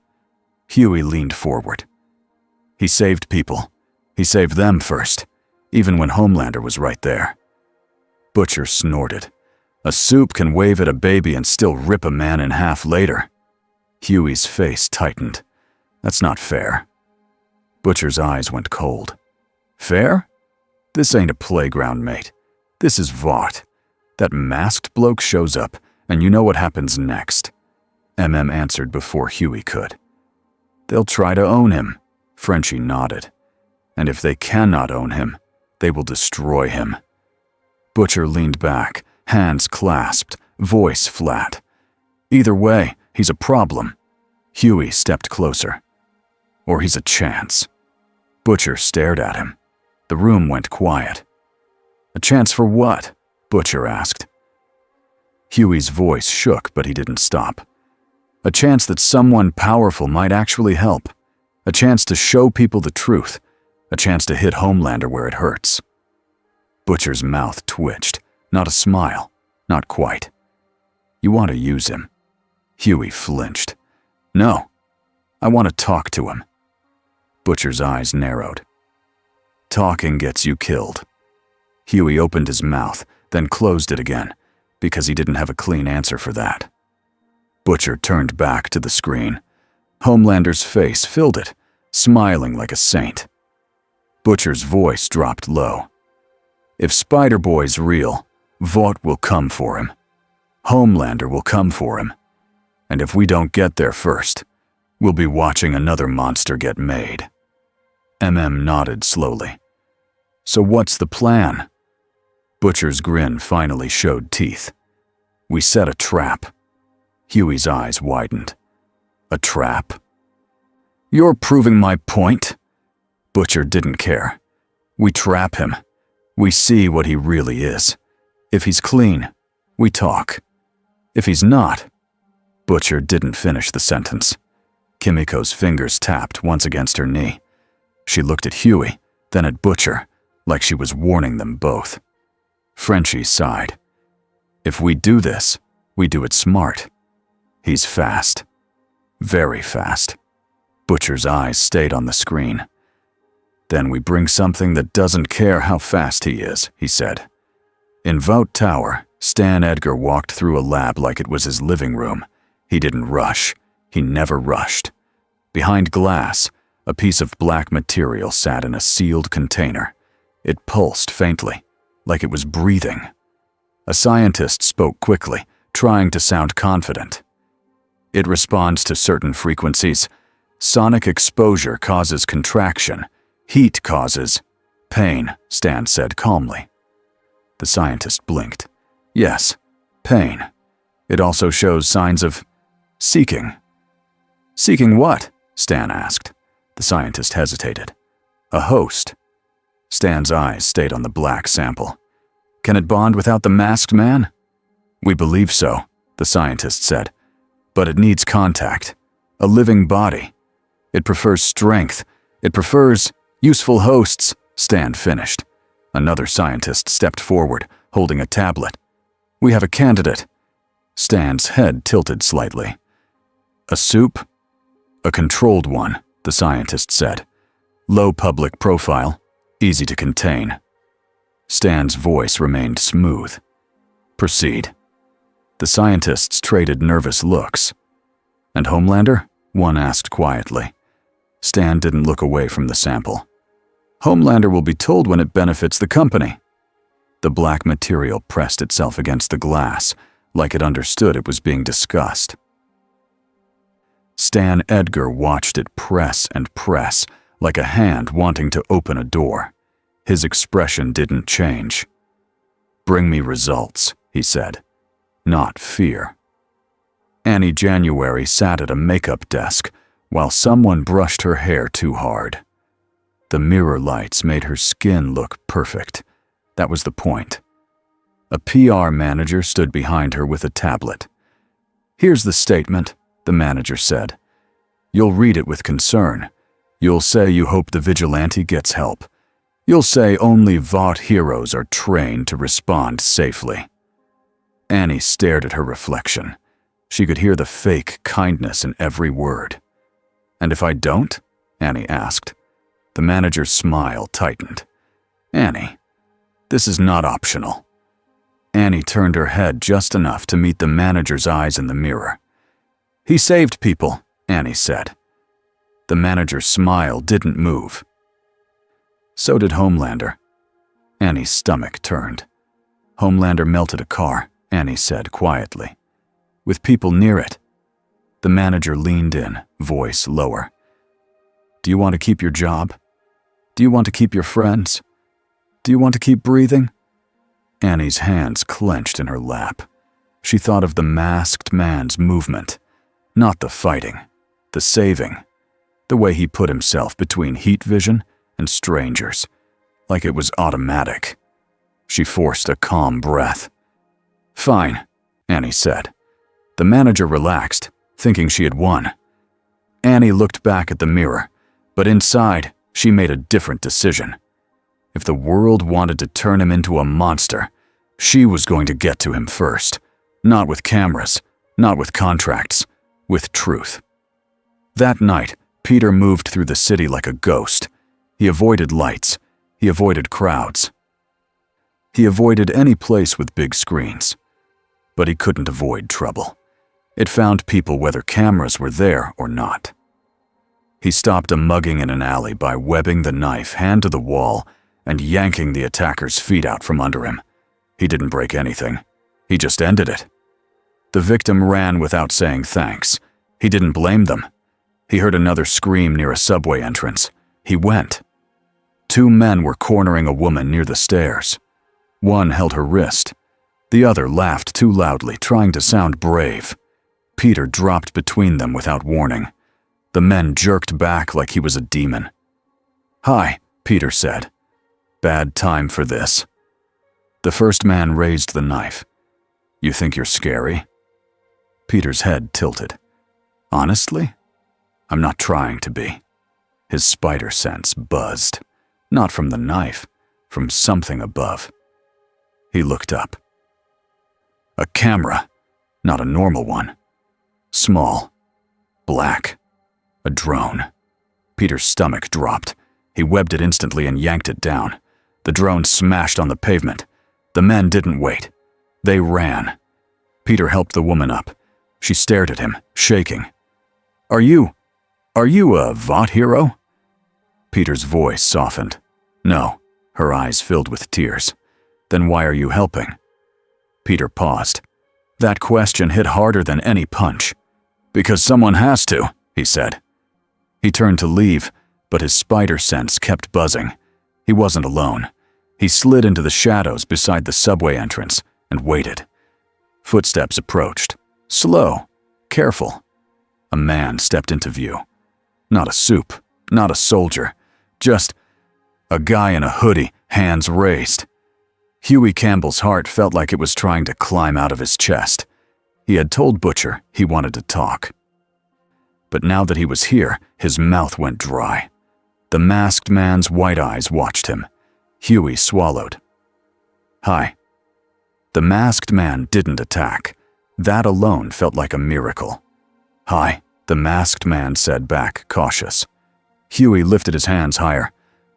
Huey leaned forward. "He saved people. He saved them first, even when Homelander was right there." Butcher snorted. "A soup can wave at a baby and still rip a man in half later." Huey's face tightened. "That's not fair." Butcher's eyes went cold. "Fair? This ain't a playground, mate. This is Vought. That masked bloke shows up, and you know what happens next." Answered before Huey could. "They'll try to own him," Frenchie nodded. "And if they cannot own him, they will destroy him." Butcher leaned back, hands clasped, voice flat. "Either way, he's a problem." Huey stepped closer. "Or he's a chance." Butcher stared at him. The room went quiet. "A chance for what?" Butcher asked. Huey's voice shook, but he didn't stop. "A chance that someone powerful might actually help. A chance to show people the truth. A chance to hit Homelander where it hurts." Butcher's mouth twitched, not a smile, Not quite. You want to use him. Huey flinched. No, I want to talk to him. Butcher's eyes narrowed. Talking gets you killed. Huey opened his mouth, then closed it again, because he didn't have a clean answer for that. Butcher turned back to the screen. Homelander's face filled it, smiling like a saint. Butcher's voice dropped low. If Spider-Boy's real, Vought will come for him. Homelander will come for him. And if we don't get there first, we'll be watching another monster get made. MM nodded slowly. So what's the plan? Butcher's grin finally showed teeth. We set a trap. Huey's eyes widened. A trap? You're proving my point? Butcher didn't care. We trap him. We see what he really is. If he's clean, we talk. If he's not... Butcher didn't finish the sentence. Kimiko's fingers tapped once against her knee. She looked at Huey, then at Butcher, like she was warning them both. Frenchie sighed. If we do this, we do it smart. He's fast. Very fast. Butcher's eyes stayed on the screen. Then we bring something that doesn't care how fast he is, he said. In Vought Tower, Stan Edgar walked through a lab like it was his living room. He didn't rush. He never rushed. Behind glass, a piece of black material sat in a sealed container. It pulsed faintly, like it was breathing. A scientist spoke quickly, trying to sound confident. It responds to certain frequencies. Sonic exposure causes contraction. Heat causes pain, Stan said calmly. The scientist blinked. Yes, pain. It also shows signs of seeking. Seeking what? Stan asked. The scientist hesitated. A host. Stan's eyes stayed on the black sample. Can it bond without the masked man? We believe so, the scientist said. But it needs contact. A living body. It prefers strength. It prefers useful hosts, Stan finished. Another scientist stepped forward, holding a tablet. We have a candidate. Stan's head tilted slightly. A soup? A controlled one, the scientist said. Low public profile, easy to contain. Stan's voice remained smooth. Proceed. The scientists traded nervous looks. And Homelander? One asked quietly. Stan didn't look away from the sample. Homelander will be told when it benefits the company. The black material pressed itself against the glass, like it understood it was being discussed. Stan Edgar watched it press and press, like a hand wanting to open a door. His expression didn't change. Bring me results, he said. Not fear. Annie January sat at a makeup desk while someone brushed her hair too hard. The mirror lights made her skin look perfect. That was the point. A PR manager stood behind her with a tablet. Here's the statement, the manager said. You'll read it with concern. You'll say you hope the vigilante gets help. You'll say only Vought heroes are trained to respond safely. Annie stared at her reflection. She could hear the fake kindness in every word. And if I don't? Annie asked. The manager's smile tightened. Annie, this is not optional. Annie turned her head just enough to meet the manager's eyes in the mirror. He saved people, Annie said. The manager's smile didn't move. So did Homelander. Annie's stomach turned. Homelander melted a car, Annie said quietly. With people near it. The manager leaned in, voice lower. Do you want to keep your job? Do you want to keep your friends? Do you want to keep breathing? Annie's hands clenched in her lap. She thought of the masked man's movement. Not the fighting, the saving. The way he put himself between heat vision and strangers, like it was automatic. She forced a calm breath. Fine, Annie said. The manager relaxed, thinking she had won. Annie looked back at the mirror, but inside, she made a different decision. If the world wanted to turn him into a monster, She was going to get to him first. Not with cameras, not with contracts, with truth. That night, Peter moved through the city like a ghost. He avoided lights. He avoided crowds. He avoided any place with big screens. But he couldn't avoid trouble. It found people whether cameras were there or not. He stopped a mugging in an alley by webbing the knife hand to the wall and yanking the attacker's feet out from under him. He didn't break anything. He just ended it. The victim ran without saying thanks. He didn't blame them. He heard another scream near a subway entrance. He went. 2 men were cornering a woman near the stairs. One held her wrist. The other laughed too loudly, trying to sound brave. Peter dropped between them without warning. The men jerked back like he was a demon. "Hi," Peter said. "Bad time for this." The first man raised the knife. "You think you're scary?" Peter's head tilted. "Honestly? I'm not trying to be." His spider sense buzzed. Not from the knife, from something above. He looked up. A camera, not a normal one. Small. Black. A drone. Peter's stomach dropped. He webbed it instantly and yanked it down. The drone smashed on the pavement. The men didn't wait. They ran. Peter helped the woman up. She stared at him, shaking. Are you a VOT hero?" Peter's voice softened. "No." Her eyes filled with tears. "Then why are you helping?" Peter paused. That question hit harder than any punch. "Because someone has to," he said. He turned to leave, but his spider sense kept buzzing. He wasn't alone. He slid into the shadows beside the subway entrance and waited. Footsteps approached. Slow, careful. A man stepped into view. Not a soup, not a soldier, just a guy in a hoodie, hands raised. Huey Campbell's heart felt like it was trying to climb out of his chest. He had told Butcher he wanted to talk. But now that he was here, his mouth went dry. The masked man's white eyes watched him. Huey swallowed. "Hi." The masked man didn't attack. That alone felt like a miracle. "Hi," the masked man said back, cautious. Huey lifted his hands higher.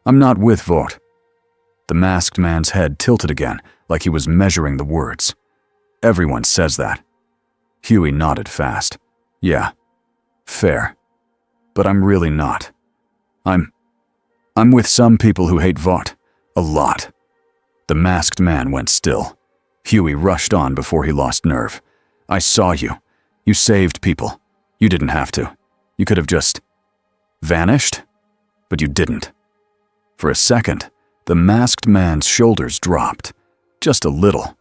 "I'm not with VOT." The masked man's head tilted again, like he was measuring the words. "Everyone says that." Huey nodded fast. "Yeah, fair. But I'm really not. I'm with some people who hate VOT. A lot." The masked man went still. Huey rushed on before he lost nerve. "I saw you. You saved people. You didn't have to. You could have just vanished, but you didn't." For a second, the masked man's shoulders dropped, just a little,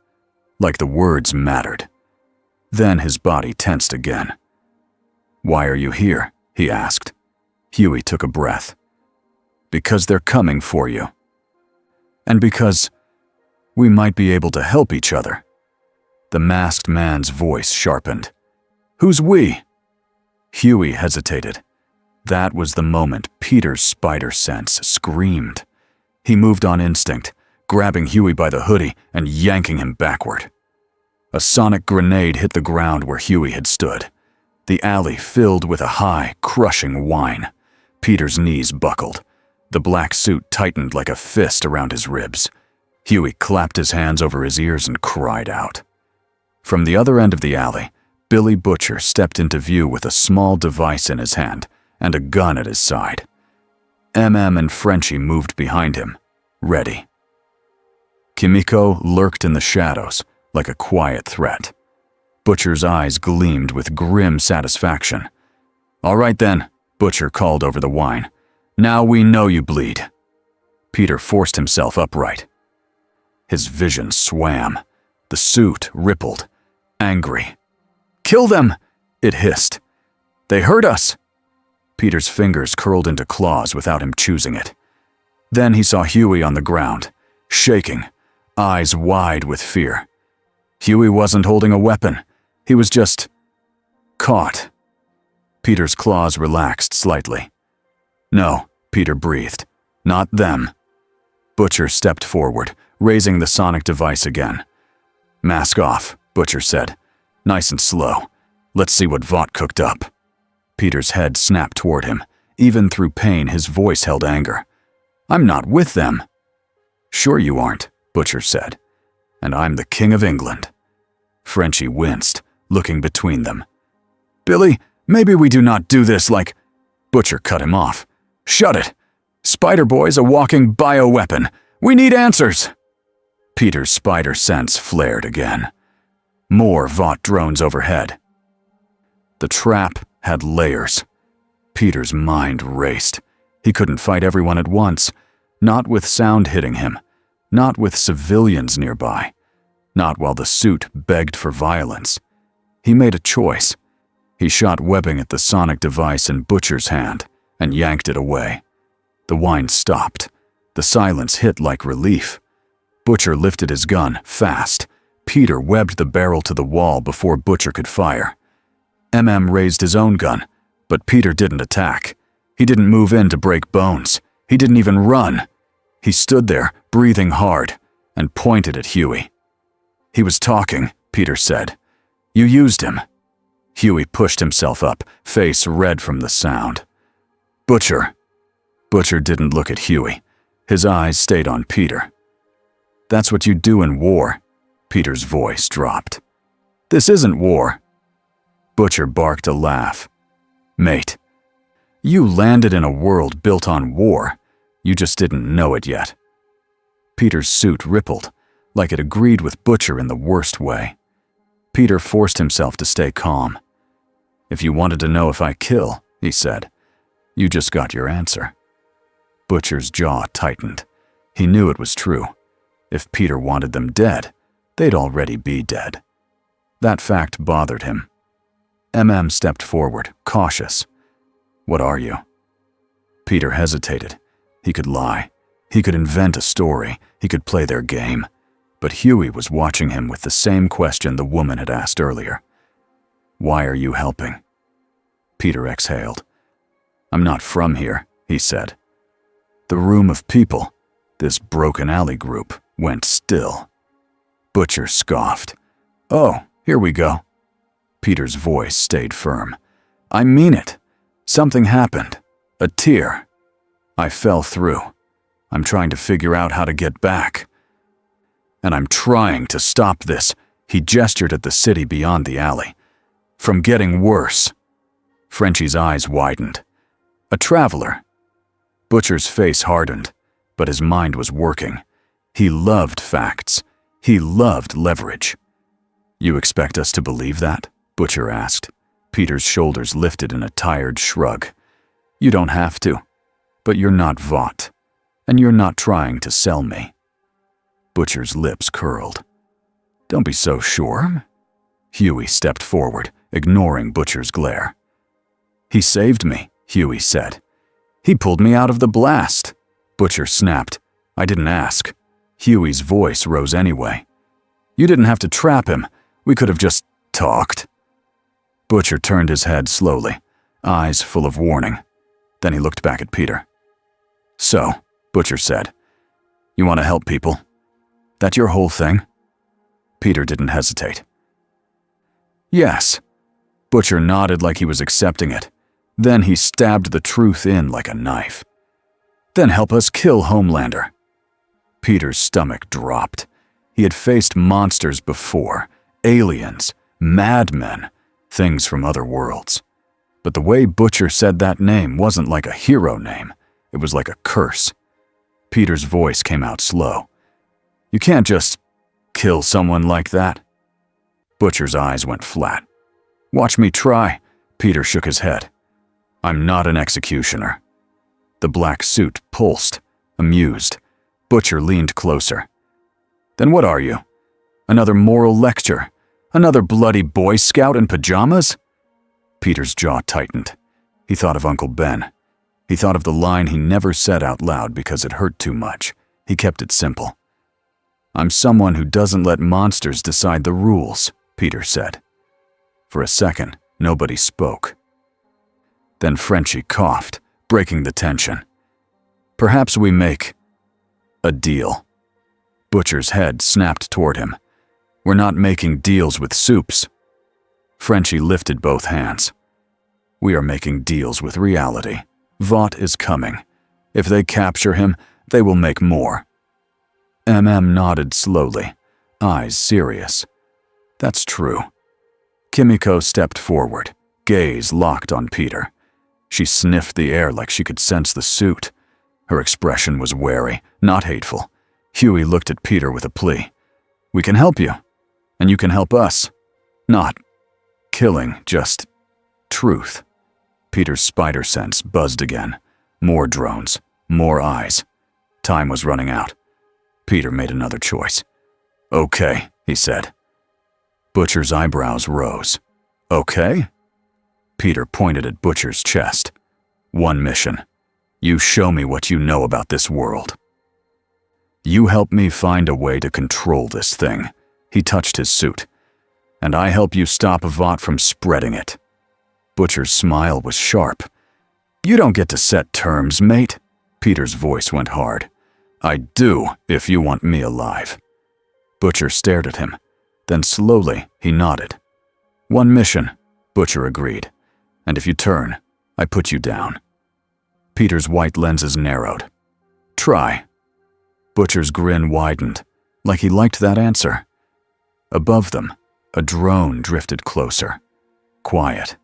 like the words mattered. Then his body tensed again. "Why are you here?" he asked. Huey took a breath. "Because they're coming for you. And because we might be able to help each other." The masked man's voice sharpened. "Who's we?" Huey hesitated. That was the moment Peter's spider sense screamed. He moved on instinct, grabbing Huey by the hoodie and yanking him backward. A sonic grenade hit the ground where Huey had stood. The alley filled with a high, crushing whine. Peter's knees buckled. The black suit tightened like a fist around his ribs. Huey clapped his hands over his ears and cried out. From the other end of the alley, Billy Butcher stepped into view with a small device in his hand and a gun at his side. MM and Frenchie moved behind him, ready. Kimiko lurked in the shadows like a quiet threat. Butcher's eyes gleamed with grim satisfaction. "All right then," Butcher called over the whine. "Now we know you bleed." Peter forced himself upright. His vision swam. The suit rippled, angry. "Kill them!" it hissed. "They hurt us!" Peter's fingers curled into claws without him choosing it. Then he saw Huey on the ground, shaking, eyes wide with fear. Huey wasn't holding a weapon. He was just caught. Peter's claws relaxed slightly. "No," Peter breathed. "Not them." Butcher stepped forward, raising the sonic device again. Mask off, Butcher said. Nice and slow. Let's see what Vought cooked up. Peter's head snapped toward him. Even through pain, his voice held anger. I'm not with them. Sure you aren't, Butcher said. And I'm the King of England. Frenchie winced, looking between them. Billy, maybe we do not do this like… Butcher cut him off. Shut it. Spider-Boy's a walking bioweapon. We need answers. Peter's spider sense flared again. More Vought drones overhead. The trap had layers. Peter's mind raced. He couldn't fight everyone at once. Not with sound hitting him. Not with civilians nearby. Not while the suit begged for violence. He made a choice. He shot webbing at the sonic device in Butcher's hand and yanked it away. The whine stopped. The silence hit like relief. Butcher lifted his gun, fast. Peter webbed the barrel to the wall before Butcher could fire. Raised his own gun, but Peter didn't attack. He didn't move in to break bones. He didn't even run. He stood there, breathing hard, and pointed at Huey. He was talking, Peter said. You used him. Huey pushed himself up, face red from the sound. Butcher. Butcher didn't look at Huey. His eyes stayed on Peter. That's what you do in war. Peter's voice dropped. This isn't war. Butcher barked a laugh. Mate, you landed in a world built on war. You just didn't know it yet. Peter's suit rippled, like it agreed with Butcher in the worst way. Peter forced himself to stay calm. If you wanted to know if I kill, he said, you just got your answer. Butcher's jaw tightened. He knew it was true. If Peter wanted them dead, they'd already be dead. That fact bothered him. Stepped forward, cautious. What are you? Peter hesitated. He could lie. He could invent a story. He could play their game. But Huey was watching him with the same question the woman had asked earlier. Why are you helping? Peter exhaled. I'm not from here, he said. The room of people, this broken alley group, went still. Butcher scoffed. Oh, here we go. Peter's voice stayed firm. I mean it. Something happened. A tear. I fell through. I'm trying to figure out how to get back. And I'm trying to stop this. He gestured at the city beyond the alley. From getting worse. Frenchie's eyes widened. A traveler. Butcher's face hardened, but his mind was working. He loved facts. He loved leverage. You expect us to believe that? Butcher asked. Peter's shoulders lifted in a tired shrug. You don't have to. But you're not Vought. And you're not trying to sell me. Butcher's lips curled. Don't be so sure. Huey stepped forward, ignoring Butcher's glare. He saved me, Huey said. He pulled me out of the blast. Butcher snapped. I didn't ask. Huey's voice rose anyway. You didn't have to trap him. We could have just talked. Butcher turned his head slowly, eyes full of warning. Then he looked back at Peter. So, Butcher said, you want to help people? That your whole thing? Peter didn't hesitate. Yes. Butcher nodded like he was accepting it. Then he stabbed the truth in like a knife. Then help us kill Homelander. Peter's stomach dropped. He had faced monsters before, aliens, madmen, things from other worlds. But the way Butcher said that name wasn't like a hero name. It was like a curse. Peter's voice came out slow. You can't just kill someone like that. Butcher's eyes went flat. Watch me try. Peter shook his head. I'm not an executioner. The black suit pulsed, amused. Butcher leaned closer. Then what are you? Another moral lecture? Another bloody Boy Scout in pajamas? Peter's jaw tightened. He thought of Uncle Ben. He thought of the line he never said out loud because it hurt too much. He kept it simple. I'm someone who doesn't let monsters decide the rules, Peter said. For a second, nobody spoke. Then Frenchie coughed, breaking the tension. Perhaps we make a deal. Butcher's head snapped toward him. We're not making deals with soups. Frenchie lifted both hands. We are making deals with reality. Vought is coming. If they capture him, they will make more. Nodded slowly, eyes serious. That's true. Kimiko stepped forward, gaze locked on Peter. She sniffed the air like she could sense the suit. Her expression was wary, not hateful. Huey looked at Peter with a plea. We can help you, and you can help us. Not killing, just truth. Peter's spider sense buzzed again. More drones, more eyes. Time was running out. Peter made another choice. Okay, he said. Butcher's eyebrows rose. Okay? Peter pointed at Butcher's chest. One mission. You show me what you know about this world. You help me find a way to control this thing. He touched his suit. And I help you stop Vought from spreading it. Butcher's smile was sharp. You don't get to set terms, mate. Peter's voice went hard. I do, if you want me alive. Butcher stared at him. Then slowly, he nodded. One mission, Butcher agreed. And if you turn, I put you down. Peter's white lenses narrowed. Try. Butcher's grin widened, like he liked that answer. Above them, a drone drifted closer. Quiet.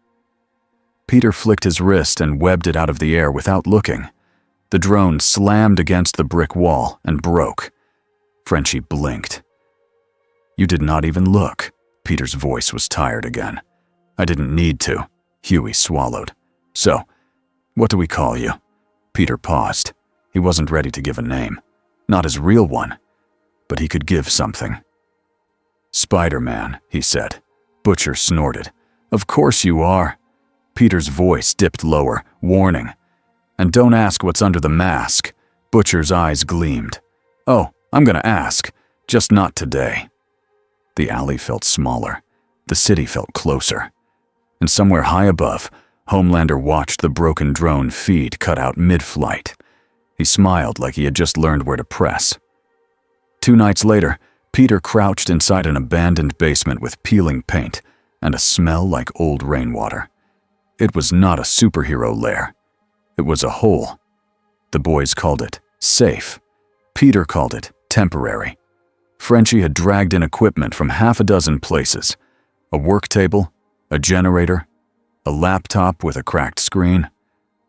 Peter flicked his wrist and webbed it out of the air without looking. The drone slammed against the brick wall and broke. Frenchie blinked. You did not even look. Peter's voice was tired again. I didn't need to. Huey swallowed. So, what do we call you? Peter paused. He wasn't ready to give a name. Not his real one. But he could give something. Spider-Man, he said. Butcher snorted. Of course you are. Peter's voice dipped lower, warning. And don't ask what's under the mask. Butcher's eyes gleamed. Oh, I'm gonna ask. Just not today. The alley felt smaller. The city felt closer. And somewhere high above, Homelander watched the broken drone feed cut out mid-flight. He smiled like he had just learned where to press. 2 nights later, Peter crouched inside an abandoned basement with peeling paint and a smell like old rainwater. It was not a superhero lair. It was a hole. The boys called it safe. Peter called it temporary. Frenchie had dragged in equipment from 6 places. A work table, a generator, a laptop with a cracked screen,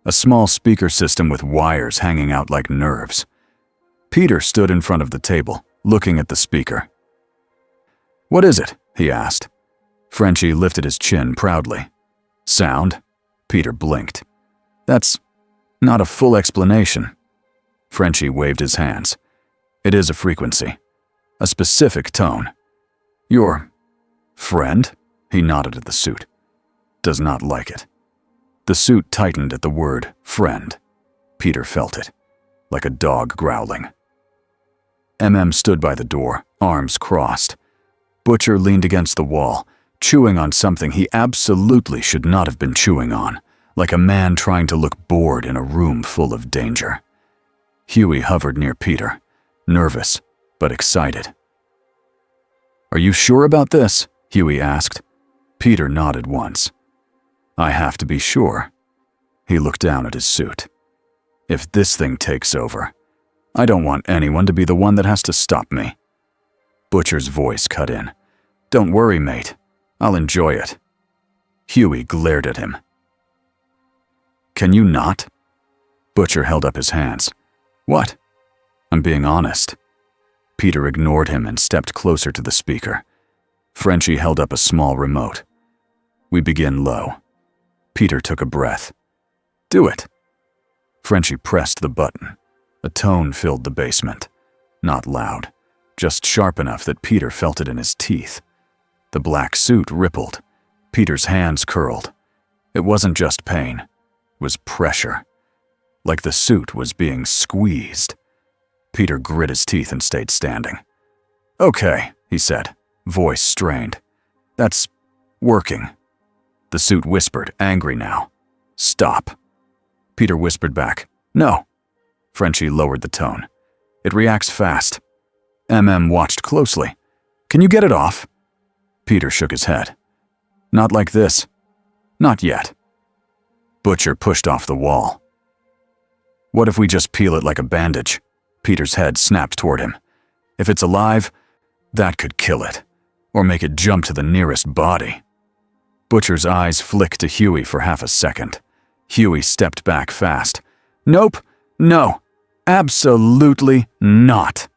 a small speaker system with wires hanging out like nerves. Peter stood in front of the table, looking at the speaker. What is it? He asked. Frenchie lifted his chin proudly. Sound? Peter blinked. That's not a full explanation. Frenchie waved his hands. It is a frequency. A specific tone. Your friend? He nodded at the suit. Does not like it. The suit tightened at the word friend. Peter felt it, like a dog growling. Stood by the door, arms crossed. Butcher leaned against the wall, chewing on something he absolutely should not have been chewing on, like a man trying to look bored in a room full of danger. Huey hovered near Peter, nervous but excited. Are you sure about this? Huey asked. Peter nodded once. I have to be sure. He looked down at his suit. If this thing takes over, I don't want anyone to be the one that has to stop me. Butcher's voice cut in. Don't worry, mate. I'll enjoy it. Huey glared at him. Can you not? Butcher held up his hands. What? I'm being honest. Peter ignored him and stepped closer to the speaker. Frenchie held up a small remote. We begin low. Peter took a breath. Do it. Frenchie pressed the button. A tone filled the basement. Not loud, just sharp enough that Peter felt it in his teeth. The black suit rippled. Peter's hands curled. It wasn't just pain. It was pressure. Like the suit was being squeezed. Peter grit his teeth and stayed standing. Okay, he said, voice strained. That's working. The suit whispered, angry now. Stop. Peter whispered back. No. Frenchie lowered the tone. It reacts fast. Watched closely. Can you get it off? Peter shook his head. Not like this. Not yet. Butcher pushed off the wall. What if we just peel it like a bandage? Peter's head snapped toward him. If it's alive, that could kill it, or make it jump to the nearest body. Butcher's eyes flicked to Huey for half a second. Huey stepped back fast. Nope, no, absolutely not.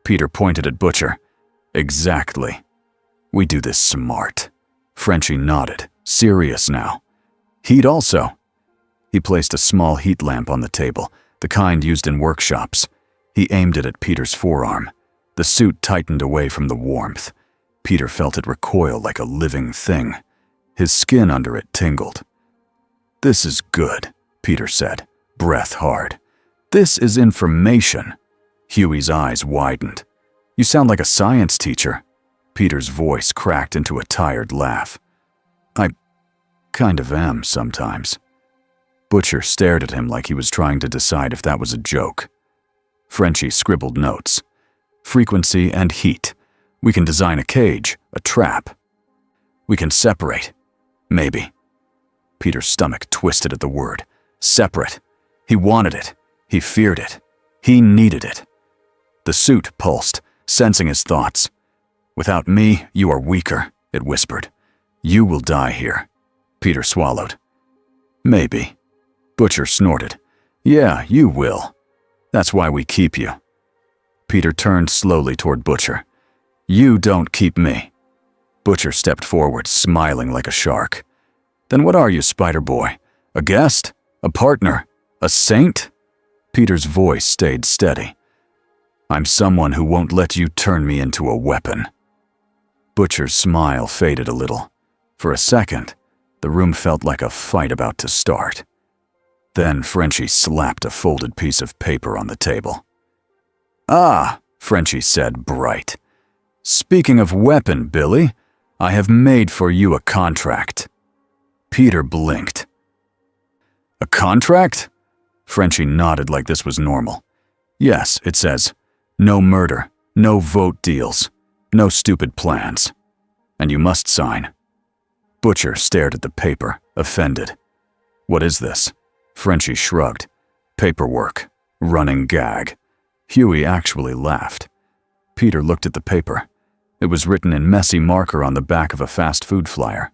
Peter pointed at Butcher. Exactly. We do this smart. Frenchie nodded, serious now. Heat also. He placed a small heat lamp on the table, the kind used in workshops. He aimed it at Peter's forearm. The suit tightened away from the warmth. Peter felt it recoil like a living thing. His skin under it tingled. This is good, Peter said, breath hard. This is information. Huey's eyes widened. You sound like a science teacher. Peter's voice cracked into a tired laugh. I kind of am sometimes. Butcher stared at him like he was trying to decide if that was a joke. Frenchie scribbled notes. Frequency and heat. We can design a cage, a trap. We can separate. Maybe. Peter's stomach twisted at the word. Separate. He wanted it. He feared it. He needed it. The suit pulsed, sensing his thoughts. Without me, you are weaker, it whispered. You will die here. Peter swallowed. Maybe. Butcher snorted. Yeah, you will. That's why we keep you. Peter turned slowly toward Butcher. You don't keep me. Butcher stepped forward, smiling like a shark. Then what are you, Spider-Boy? A guest? A partner? A saint? Peter's voice stayed steady. I'm someone who won't let you turn me into a weapon. Butcher's smile faded a little. For a second, the room felt like a fight about to start. Then Frenchie slapped a folded piece of paper on the table. Ah, Frenchie said, bright. Speaking of weapon, Billy, I have made for you a contract. Peter blinked. A contract? Frenchie nodded like this was normal. Yes, it says, no murder, no vote deals, no stupid plans. And you must sign. Butcher stared at the paper, offended. What is this? Frenchie shrugged. Paperwork. Running gag. Huey actually laughed. Peter looked at the paper. It was written in messy marker on the back of a fast food flyer.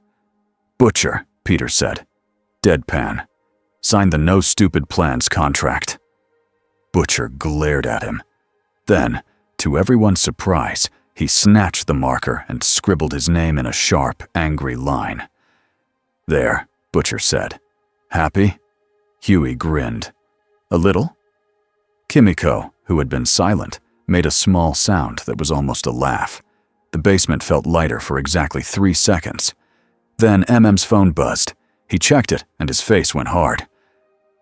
Butcher, Peter said. Deadpan. Sign the no stupid plans contract. Butcher glared at him. Then, to everyone's surprise, he snatched the marker and scribbled his name in a sharp, angry line. There, Butcher said. Happy? Huey grinned. A little? Kimiko, who had been silent, made a small sound that was almost a laugh. The basement felt lighter for exactly 3 seconds. Then MM's phone buzzed. He checked it, and his face went hard.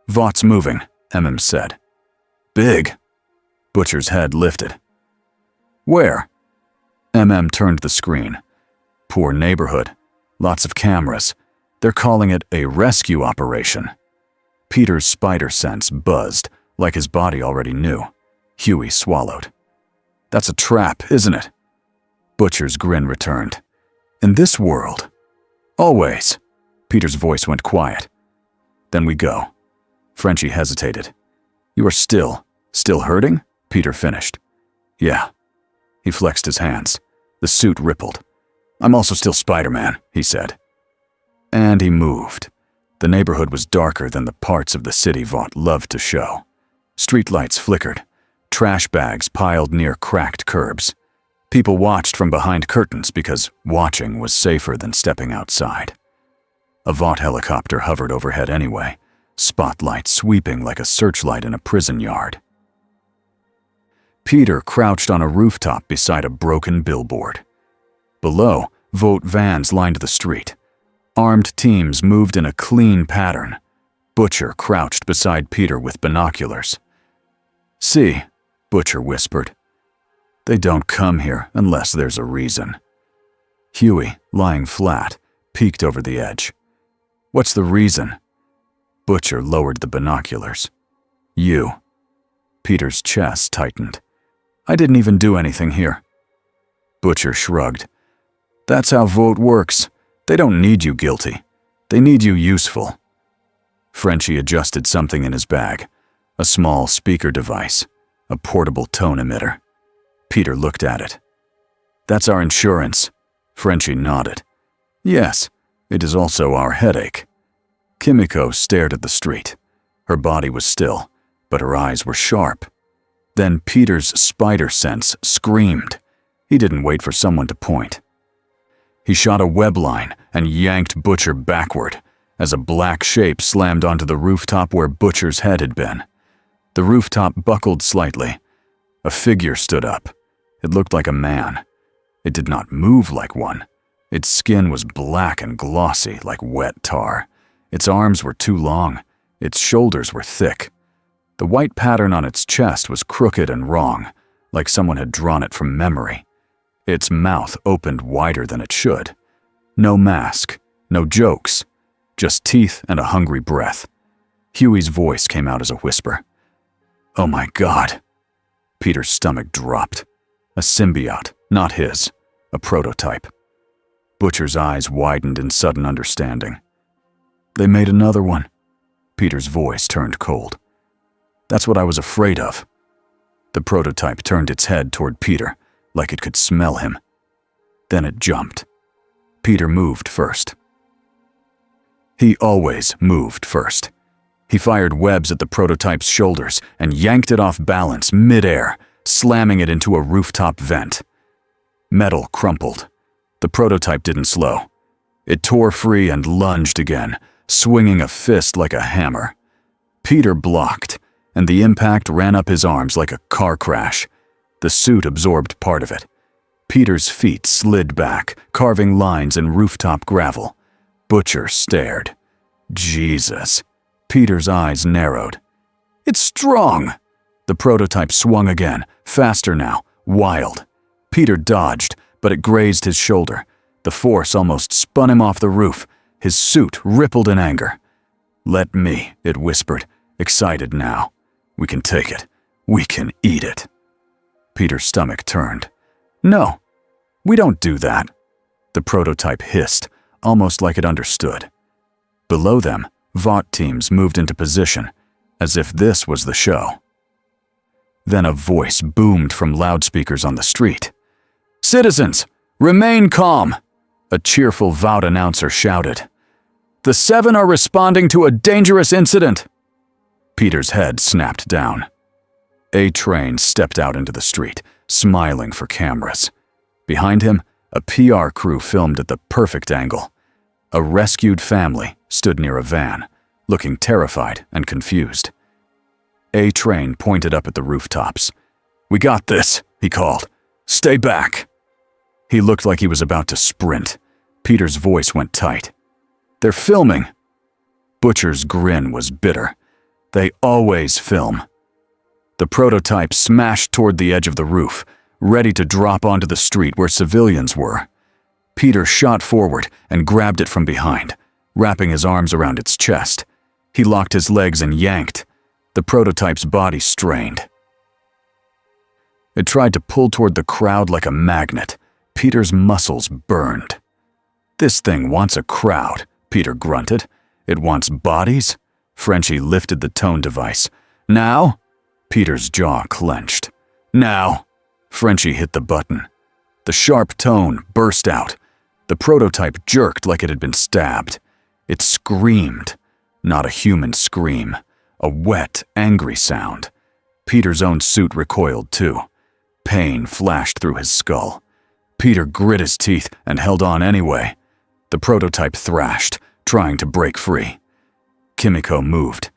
Vaught's moving, MM said. Big. Butcher's head lifted. Where? MM turned the screen. Poor neighborhood. Lots of cameras. They're calling it a rescue operation. Peter's spider sense buzzed, like his body already knew. Huey swallowed. That's a trap, isn't it? Butcher's grin returned. In this world? Always. Peter's voice went quiet. Then we go. Frenchie hesitated. You are still hurting? Peter finished. Yeah. He flexed his hands. The suit rippled. I'm also still Spider-Man, he said. And he moved. The neighborhood was darker than the parts of the city Vaught loved to show. Streetlights flickered. Trash bags piled near cracked curbs. People watched from behind curtains because watching was safer than stepping outside. A Vaught helicopter hovered overhead anyway, spotlight sweeping like a searchlight in a prison yard. Peter crouched on a rooftop beside a broken billboard. Below, Vought vans lined the street. Armed teams moved in a clean pattern. Butcher crouched beside Peter with binoculars. See, Butcher whispered. They don't come here unless there's a reason. Huey, lying flat, peeked over the edge. What's the reason? Butcher lowered the binoculars. You. Peter's chest tightened. I didn't even do anything here. Butcher shrugged. That's how vote works. They don't need you guilty. They need you useful. Frenchie adjusted something in his bag, a small speaker device, a portable tone emitter. Peter looked at it. That's our insurance. Frenchie nodded. Yes, it is also our headache. Kimiko stared at the street. Her body was still, but her eyes were sharp. Then Peter's spider sense screamed. He didn't wait for someone to point. He shot a web line and yanked Butcher backward as a black shape slammed onto the rooftop where Butcher's head had been. The rooftop buckled slightly. A figure stood up. It looked like a man. It did not move like one. Its skin was black and glossy like wet tar. Its arms were too long. Its shoulders were thick. The white pattern on its chest was crooked and wrong, like someone had drawn it from memory. Its mouth opened wider than it should. No mask, no jokes, just teeth and a hungry breath. Huey's voice came out as a whisper. Oh my God. Peter's stomach dropped. A symbiote, not his, a prototype. Butcher's eyes widened in sudden understanding. They made another one. Peter's voice turned cold. That's what I was afraid of. The prototype turned its head toward Peter, like it could smell him. Then it jumped. Peter moved first. He always moved first. He fired webs at the prototype's shoulders and yanked it off balance mid-air, slamming it into a rooftop vent. Metal crumpled. The prototype didn't slow. It tore free and lunged again, swinging a fist like a hammer. Peter blocked, and the impact ran up his arms like a car crash. The suit absorbed part of it. Peter's feet slid back, carving lines in rooftop gravel. Butcher stared. Jesus. Peter's eyes narrowed. It's strong! The prototype swung again, faster now, wild. Peter dodged, but it grazed his shoulder. The force almost spun him off the roof. His suit rippled in anger. Let me, it whispered, excited now. We can take it. We can eat it. Peter's stomach turned. No, we don't do that. The prototype hissed, almost like it understood. Below them, Vought teams moved into position, as if this was the show. Then a voice boomed from loudspeakers on the street. Citizens, remain calm, a cheerful Vought announcer shouted. The 7 are responding to a dangerous incident. Peter's head snapped down. A train stepped out into the street, smiling for cameras. Behind him, a PR crew filmed at the perfect angle. A rescued family stood near a van, looking terrified and confused. A train pointed up at the rooftops. We got this, he called. Stay back. He looked like he was about to sprint. Peter's voice went tight. They're filming. Butcher's grin was bitter. They always film. The prototype smashed toward the edge of the roof, ready to drop onto the street where civilians were. Peter shot forward and grabbed it from behind, wrapping his arms around its chest. He locked his legs and yanked. The prototype's body strained. It tried to pull toward the crowd like a magnet. Peter's muscles burned. This thing wants a crowd, Peter grunted. It wants bodies? Frenchie lifted the tone device. Now? Peter's jaw clenched. Now! Frenchie hit the button. The sharp tone burst out. The prototype jerked like it had been stabbed. It screamed. Not a human scream. A wet, angry sound. Peter's own suit recoiled too. Pain flashed through his skull. Peter grit his teeth and held on anyway. The prototype thrashed, trying to break free. Kimiko moved.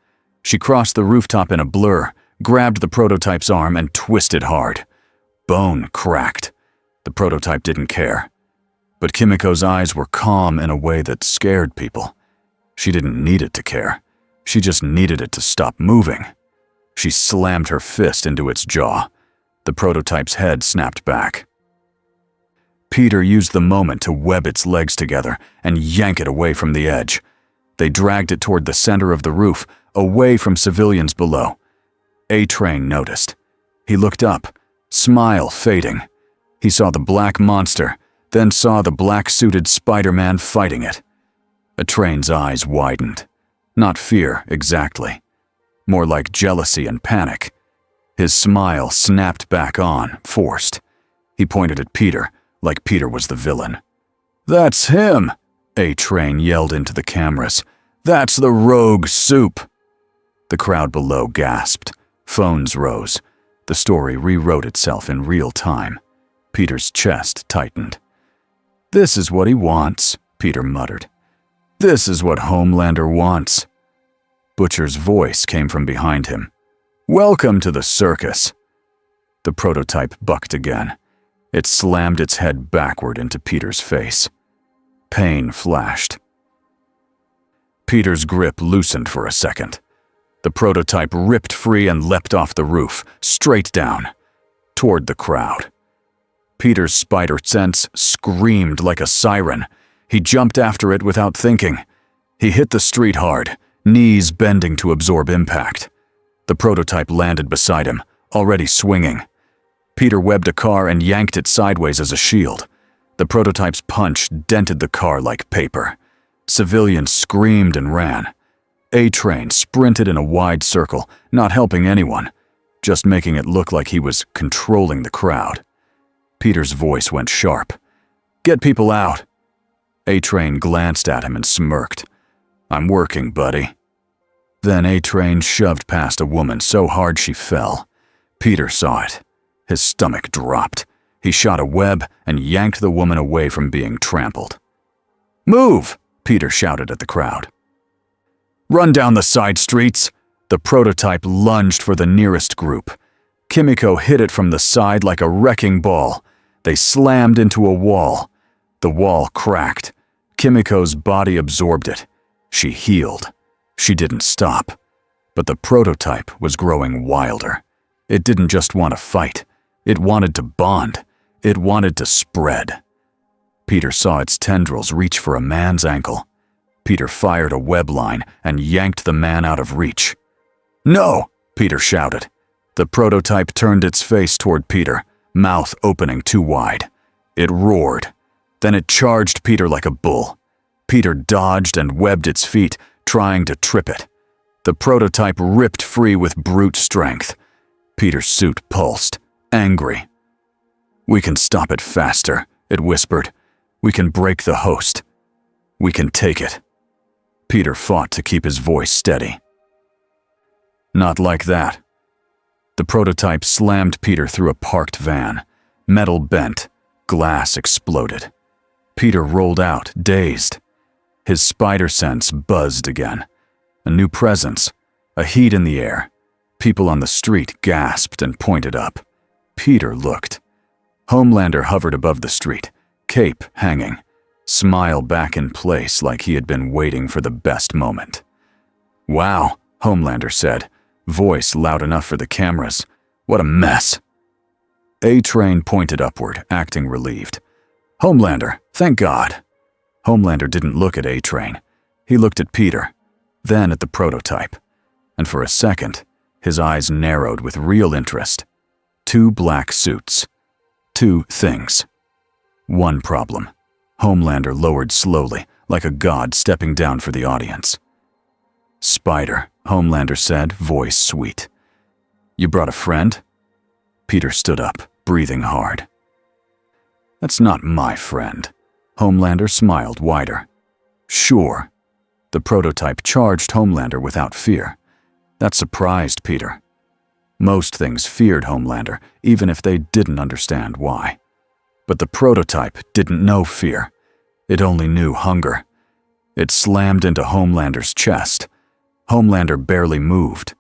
She crossed the rooftop in a blur, grabbed the prototype's arm and twisted hard. Bone cracked. The prototype didn't care. But Kimiko's eyes were calm in a way that scared people. She didn't need it to care. She just needed it to stop moving. She slammed her fist into its jaw. The prototype's head snapped back. Peter used the moment to web its legs together and yank it away from the edge. They dragged it toward the center of the roof, away from civilians below. A-Train noticed. He looked up, smile fading. He saw the black monster, then saw the black-suited Spider-Man fighting it. Atrain's eyes widened. Not fear, exactly. More like jealousy and panic. His smile snapped back on, forced. He pointed at Peter, like Peter was the villain. "That's him!" Atrain yelled into the cameras. "That's the rogue soup!" The crowd below gasped. Phones rose. The story rewrote itself in real time. Peter's chest tightened. "This is what he wants," Peter muttered. "This is what Homelander wants." Butcher's voice came from behind him. "Welcome to the circus." The prototype bucked again. It slammed its head backward into Peter's face. Pain flashed. Peter's grip loosened for a second. The prototype ripped free and leapt off the roof, straight down, toward the crowd. Peter's spider sense screamed like a siren. He jumped after it without thinking. He hit the street hard, knees bending to absorb impact. The prototype landed beside him, already swinging. Peter webbed a car and yanked it sideways as a shield. The prototype's punch dented the car like paper. Civilians screamed and ran. Atrain sprinted in a wide circle, not helping anyone, just making it look like he was controlling the crowd. Peter's voice went sharp. "Get people out." Atrain glanced at him and smirked. "I'm working, buddy." Then Atrain shoved past a woman so hard she fell. Peter saw it. His stomach dropped. He shot a web and yanked the woman away from being trampled. "Move!" Peter shouted at the crowd. "Run down the side streets!" The prototype lunged for the nearest group. Kimiko hit it from the side like a wrecking ball. They slammed into a wall. The wall cracked. Kimiko's body absorbed it. She healed. She didn't stop. But the prototype was growing wilder. It didn't just want to fight. It wanted to bond. It wanted to spread. Peter saw its tendrils reach for a man's ankle. Peter fired a web line and yanked the man out of reach. "No!" Peter shouted. The prototype turned its face toward Peter, mouth opening too wide. It roared. Then it charged Peter like a bull. Peter dodged and webbed its feet, trying to trip it. The prototype ripped free with brute strength. Peter's suit pulsed, angry. "We can stop it faster," it whispered. "We can break the host. We can take it." Peter fought to keep his voice steady. Not like that. The prototype slammed Peter through a parked van. Metal bent. Glass exploded. Peter rolled out, dazed. His spider sense buzzed again. A new presence, a heat in the air. People on the street gasped and pointed up. Peter looked. Homelander hovered above the street, cape hanging, smile back in place like he had been waiting for the best moment. "Wow," Homelander said, voice loud enough for the cameras. "What a mess." Atrain pointed upward, acting relieved. "Homelander, thank God." Homelander didn't look at Atrain. He looked at Peter, then at the prototype. And for a second, his eyes narrowed with real interest. Two black suits. Two things. One problem. Homelander lowered slowly, like a god stepping down for the audience. "Spider," Homelander said, voice sweet. "You brought a friend?" Peter stood up, breathing hard. "That's not my friend." Homelander smiled wider. "Sure." The prototype charged Homelander without fear. That surprised Peter. Most things feared Homelander, even if they didn't understand why. But the prototype didn't know fear. It only knew hunger. It slammed into Homelander's chest. Homelander barely moved.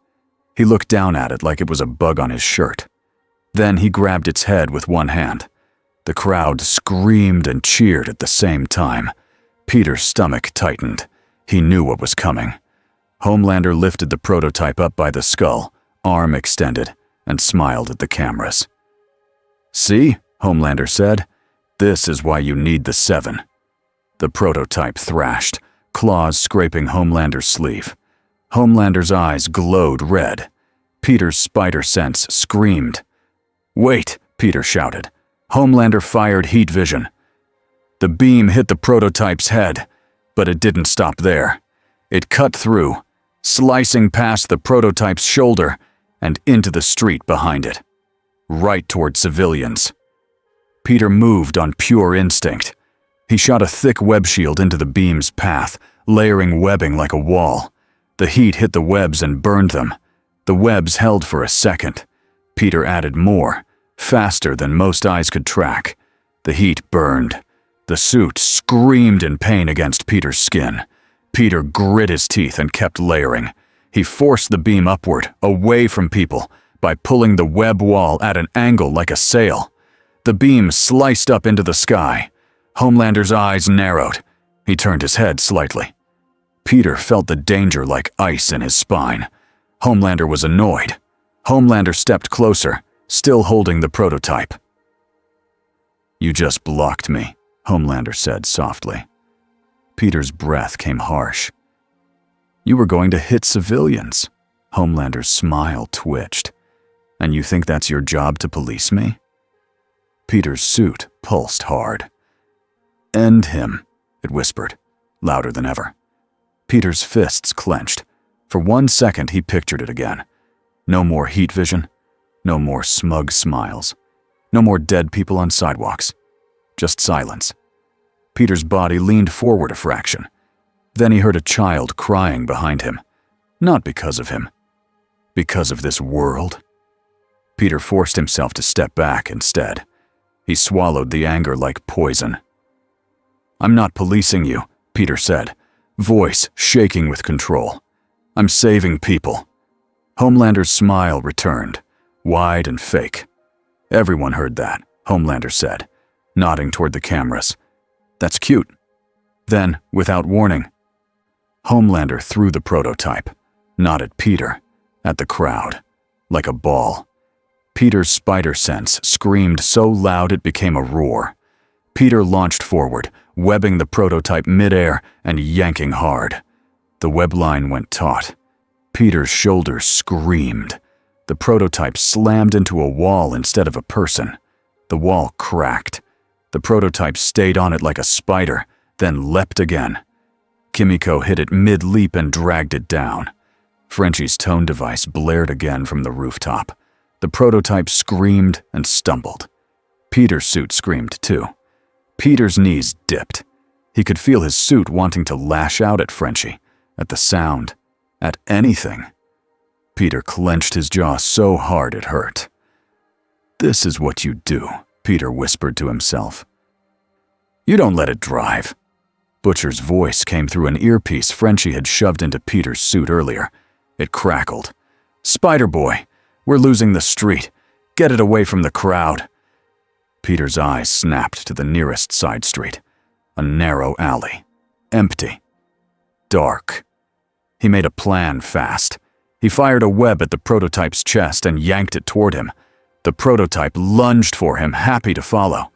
He looked down at it like it was a bug on his shirt. Then he grabbed its head with one hand. The crowd screamed and cheered at the same time. Peter's stomach tightened. He knew what was coming. Homelander lifted the prototype up by the skull, arm extended, and smiled at the cameras. "See," Homelander said, "this is why you need the 7. The prototype thrashed, claws scraping Homelander's sleeve. Homelander's eyes glowed red. Peter's spider sense screamed. "Wait," Peter shouted. Homelander fired heat vision. The beam hit the prototype's head, but it didn't stop there. It cut through, slicing past the prototype's shoulder and into the street behind it, right toward civilians. Peter moved on pure instinct. He shot a thick web shield into the beam's path, layering webbing like a wall. The heat hit the webs and burned them. The webs held for a second. Peter added more, faster than most eyes could track. The heat burned. The suit screamed in pain against Peter's skin. Peter grit his teeth and kept layering. He forced the beam upward, away from people, by pulling the web wall at an angle like a sail. The beam sliced up into the sky. Homelander's eyes narrowed. He turned his head slightly. Peter felt the danger like ice in his spine. Homelander was annoyed. Homelander stepped closer, still holding the prototype. "You just blocked me," Homelander said softly. Peter's breath came harsh. "You were going to hit civilians." Homelander's smile twitched. "And you think that's your job to police me?" Peter's suit pulsed hard. "End him," it whispered, louder than ever. Peter's fists clenched. For 1 second he pictured it again. No more heat vision. No more smug smiles. No more dead people on sidewalks. Just silence. Peter's body leaned forward a fraction. Then he heard a child crying behind him. Not because of him. Because of this world. Peter forced himself to step back instead. He swallowed the anger like poison. "I'm not policing you," Peter said, voice shaking with control. "I'm saving people." Homelander's smile returned, wide and fake. "Everyone heard that," Homelander said, nodding toward the cameras. "That's cute." Then, without warning, Homelander threw the prototype, not at Peter, at the crowd, like a ball. Peter's spider sense screamed so loud it became a roar. Peter launched forward, webbing the prototype midair and yanking hard. The web line went taut. Peter's shoulders screamed. The prototype slammed into a wall instead of a person. The wall cracked. The prototype stayed on it like a spider, then leapt again. Kimiko hit it mid-leap and dragged it down. Frenchie's tone device blared again from the rooftop. The prototype screamed and stumbled. Peter's suit screamed too. Peter's knees dipped. He could feel his suit wanting to lash out at Frenchie, at the sound, at anything. Peter clenched his jaw so hard it hurt. "This is what you do," Peter whispered to himself. "You don't let it drive." Butcher's voice came through an earpiece Frenchie had shoved into Peter's suit earlier. It crackled. "Spider Boy, we're losing the street. Get it away from the crowd." Peter's eyes snapped to the nearest side street. A narrow alley. Empty. Dark. He made a plan fast. He fired a web at the prototype's chest and yanked it toward him. The prototype lunged for him, happy to follow.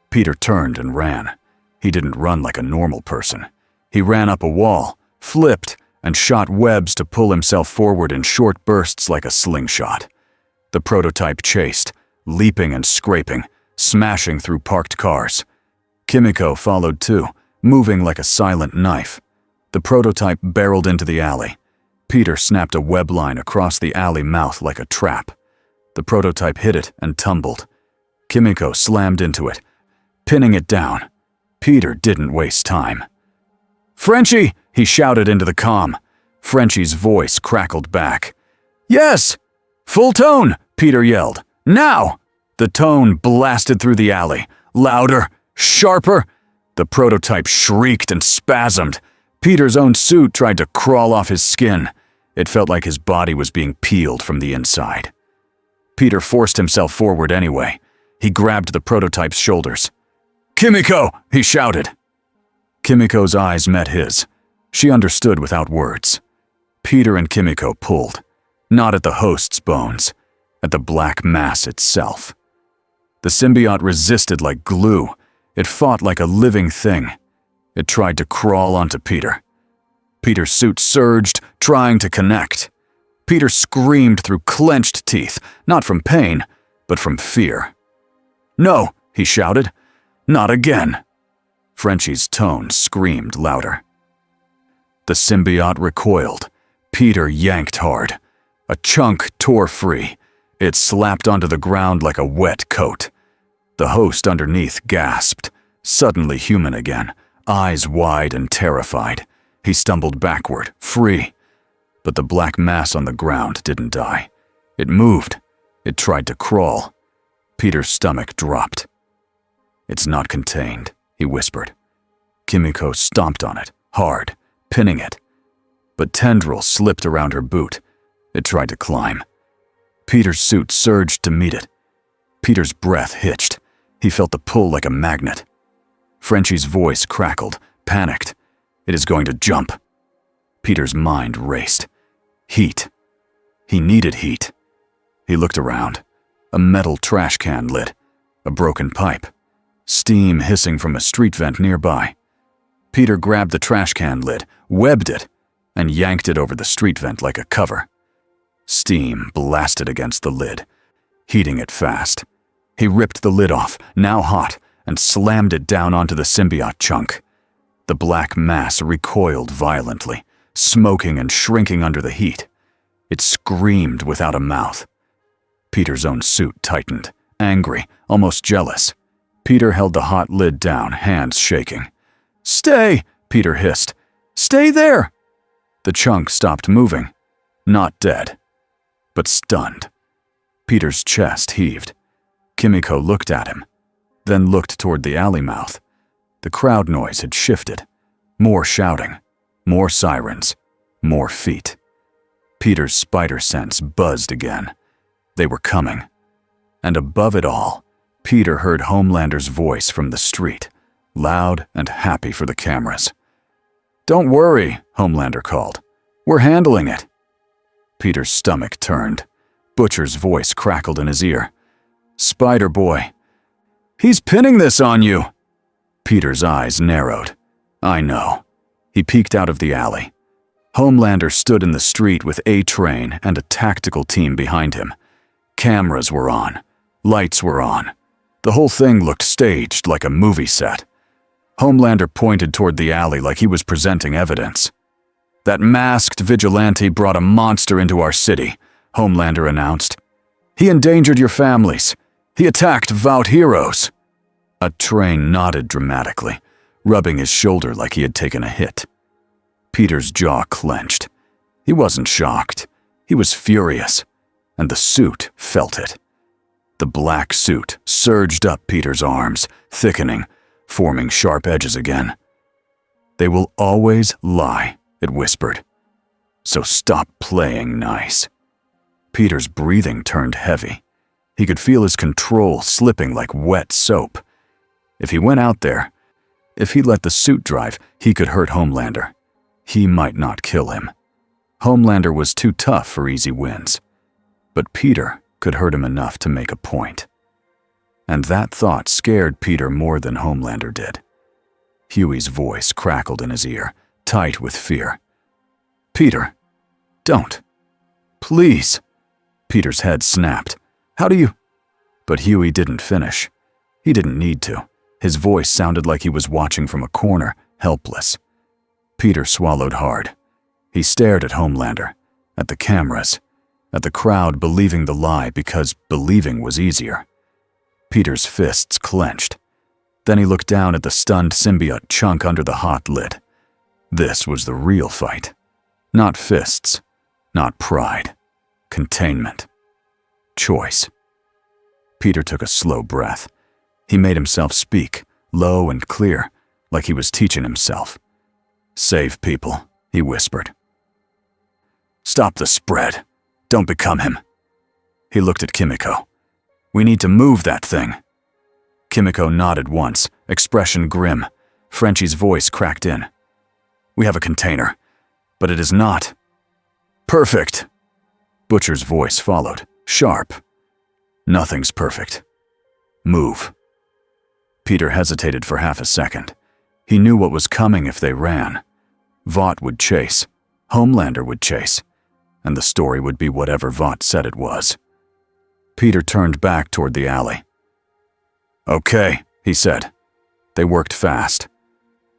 Peter turned and ran. He didn't run like a normal person. He ran up a wall, flipped, and shot webs to pull himself forward in short bursts like a slingshot. The prototype chased, leaping and scraping, smashing through parked cars. Kimiko followed too, moving like a silent knife. The prototype barreled into the alley. Peter snapped a web line across the alley mouth like a trap. The prototype hit it and tumbled. Kimiko slammed into it, pinning it down. Peter didn't waste time. "Frenchie!" he shouted into the comm. Frenchie's voice crackled back. "Yes! Full tone!" Peter yelled. "Now!" The tone blasted through the alley. Louder, sharper. The prototype shrieked and spasmed. Peter's own suit tried to crawl off his skin. It felt like his body was being peeled from the inside. Peter forced himself forward anyway. He grabbed the prototype's shoulders. "Kimiko!" he shouted. Kimiko's eyes met his. She understood without words. Peter and Kimiko pulled, not at the host's bones, at the black mass itself. The symbiote resisted like glue. It fought like a living thing. It tried to crawl onto Peter. Peter's suit surged, trying to connect. Peter screamed through clenched teeth, not from pain, but from fear. "No!" he shouted. "Not again!" Frenchie's tone screamed louder. The symbiote recoiled. Peter yanked hard. A chunk tore free. It slapped onto the ground like a wet coat. The host underneath gasped, suddenly human again, eyes wide and terrified. He stumbled backward, free. But the black mass on the ground didn't die. It moved. It tried to crawl. Peter's stomach dropped. "It's not contained," he whispered. Kimiko stomped on it, hard, pinning it. But tendrils slipped around her boot. It tried to climb. Peter's suit surged to meet it. Peter's breath hitched. He felt the pull like a magnet. Frenchie's voice crackled, panicked. "It is going to jump." Peter's mind raced. Heat. He needed heat. He looked around. A metal trash can lid. A broken pipe. Steam hissing from a street vent nearby. Peter grabbed the trash can lid, webbed it, and yanked it over the street vent like a cover. Steam blasted against the lid, heating it fast. He ripped the lid off, now hot, and slammed it down onto the symbiote chunk. The black mass recoiled violently, smoking and shrinking under the heat. It screamed without a mouth. Peter's own suit tightened, angry, almost jealous. Peter held the hot lid down, hands shaking. "Stay!" Peter hissed. "Stay there!" The chunk stopped moving. Not dead, but stunned. Peter's chest heaved. Kimiko looked at him, then looked toward the alley mouth. The crowd noise had shifted. More shouting, more sirens, more feet. Peter's spider sense buzzed again. They were coming. And above it all, Peter heard Homelander's voice from the street, loud and happy for the cameras. "Don't worry," Homelander called. "We're handling it." Peter's stomach turned. Butcher's voice crackled in his ear. "Spider Boy, he's pinning this on you." Peter's eyes narrowed. "I know." He peeked out of the alley. Homelander stood in the street with A-Train and a tactical team behind him. Cameras were on. Lights were on. The whole thing looked staged like a movie set. Homelander pointed toward the alley like he was presenting evidence. "That masked vigilante brought a monster into our city," Homelander announced. "He endangered your families. He attacked Vault heroes." A train nodded dramatically, rubbing his shoulder like he had taken a hit. Peter's jaw clenched. He wasn't shocked. He was furious, and the suit felt it. The black suit surged up Peter's arms, thickening, forming sharp edges again. "They will always lie," it whispered. "So stop playing nice." Peter's breathing turned heavy. He could feel his control slipping like wet soap. If he went out there, if he let the suit drive, he could hurt Homelander. He might not kill him. Homelander was too tough for easy wins. But Peter could hurt him enough to make a point. And that thought scared Peter more than Homelander did. Huey's voice crackled in his ear, tight with fear. "Peter, don't. Please." Peter's head snapped. "How do you—" But Huey didn't finish. He didn't need to. His voice sounded like he was watching from a corner, helpless. Peter swallowed hard. He stared at Homelander, at the cameras, at the crowd believing the lie because believing was easier. Peter's fists clenched. Then he looked down at the stunned symbiote chunk under the hot lid. This was the real fight. Not fists, not pride. Containment. Choice. Peter took a slow breath. He made himself speak, low and clear, like he was teaching himself. "Save people," he whispered. "Stop the spread. Don't become him." He looked at Kimiko. "We need to move that thing." Kimiko nodded once, expression grim. Frenchie's voice cracked in. "We have a container, but it is not." "Perfect." Butcher's voice followed, sharp. "Nothing's perfect. Move." Peter hesitated for half a second. He knew what was coming if they ran. Vought would chase. Homelander would chase. And the story would be whatever Vought said it was. Peter turned back toward the alley. "Okay," he said. They worked fast.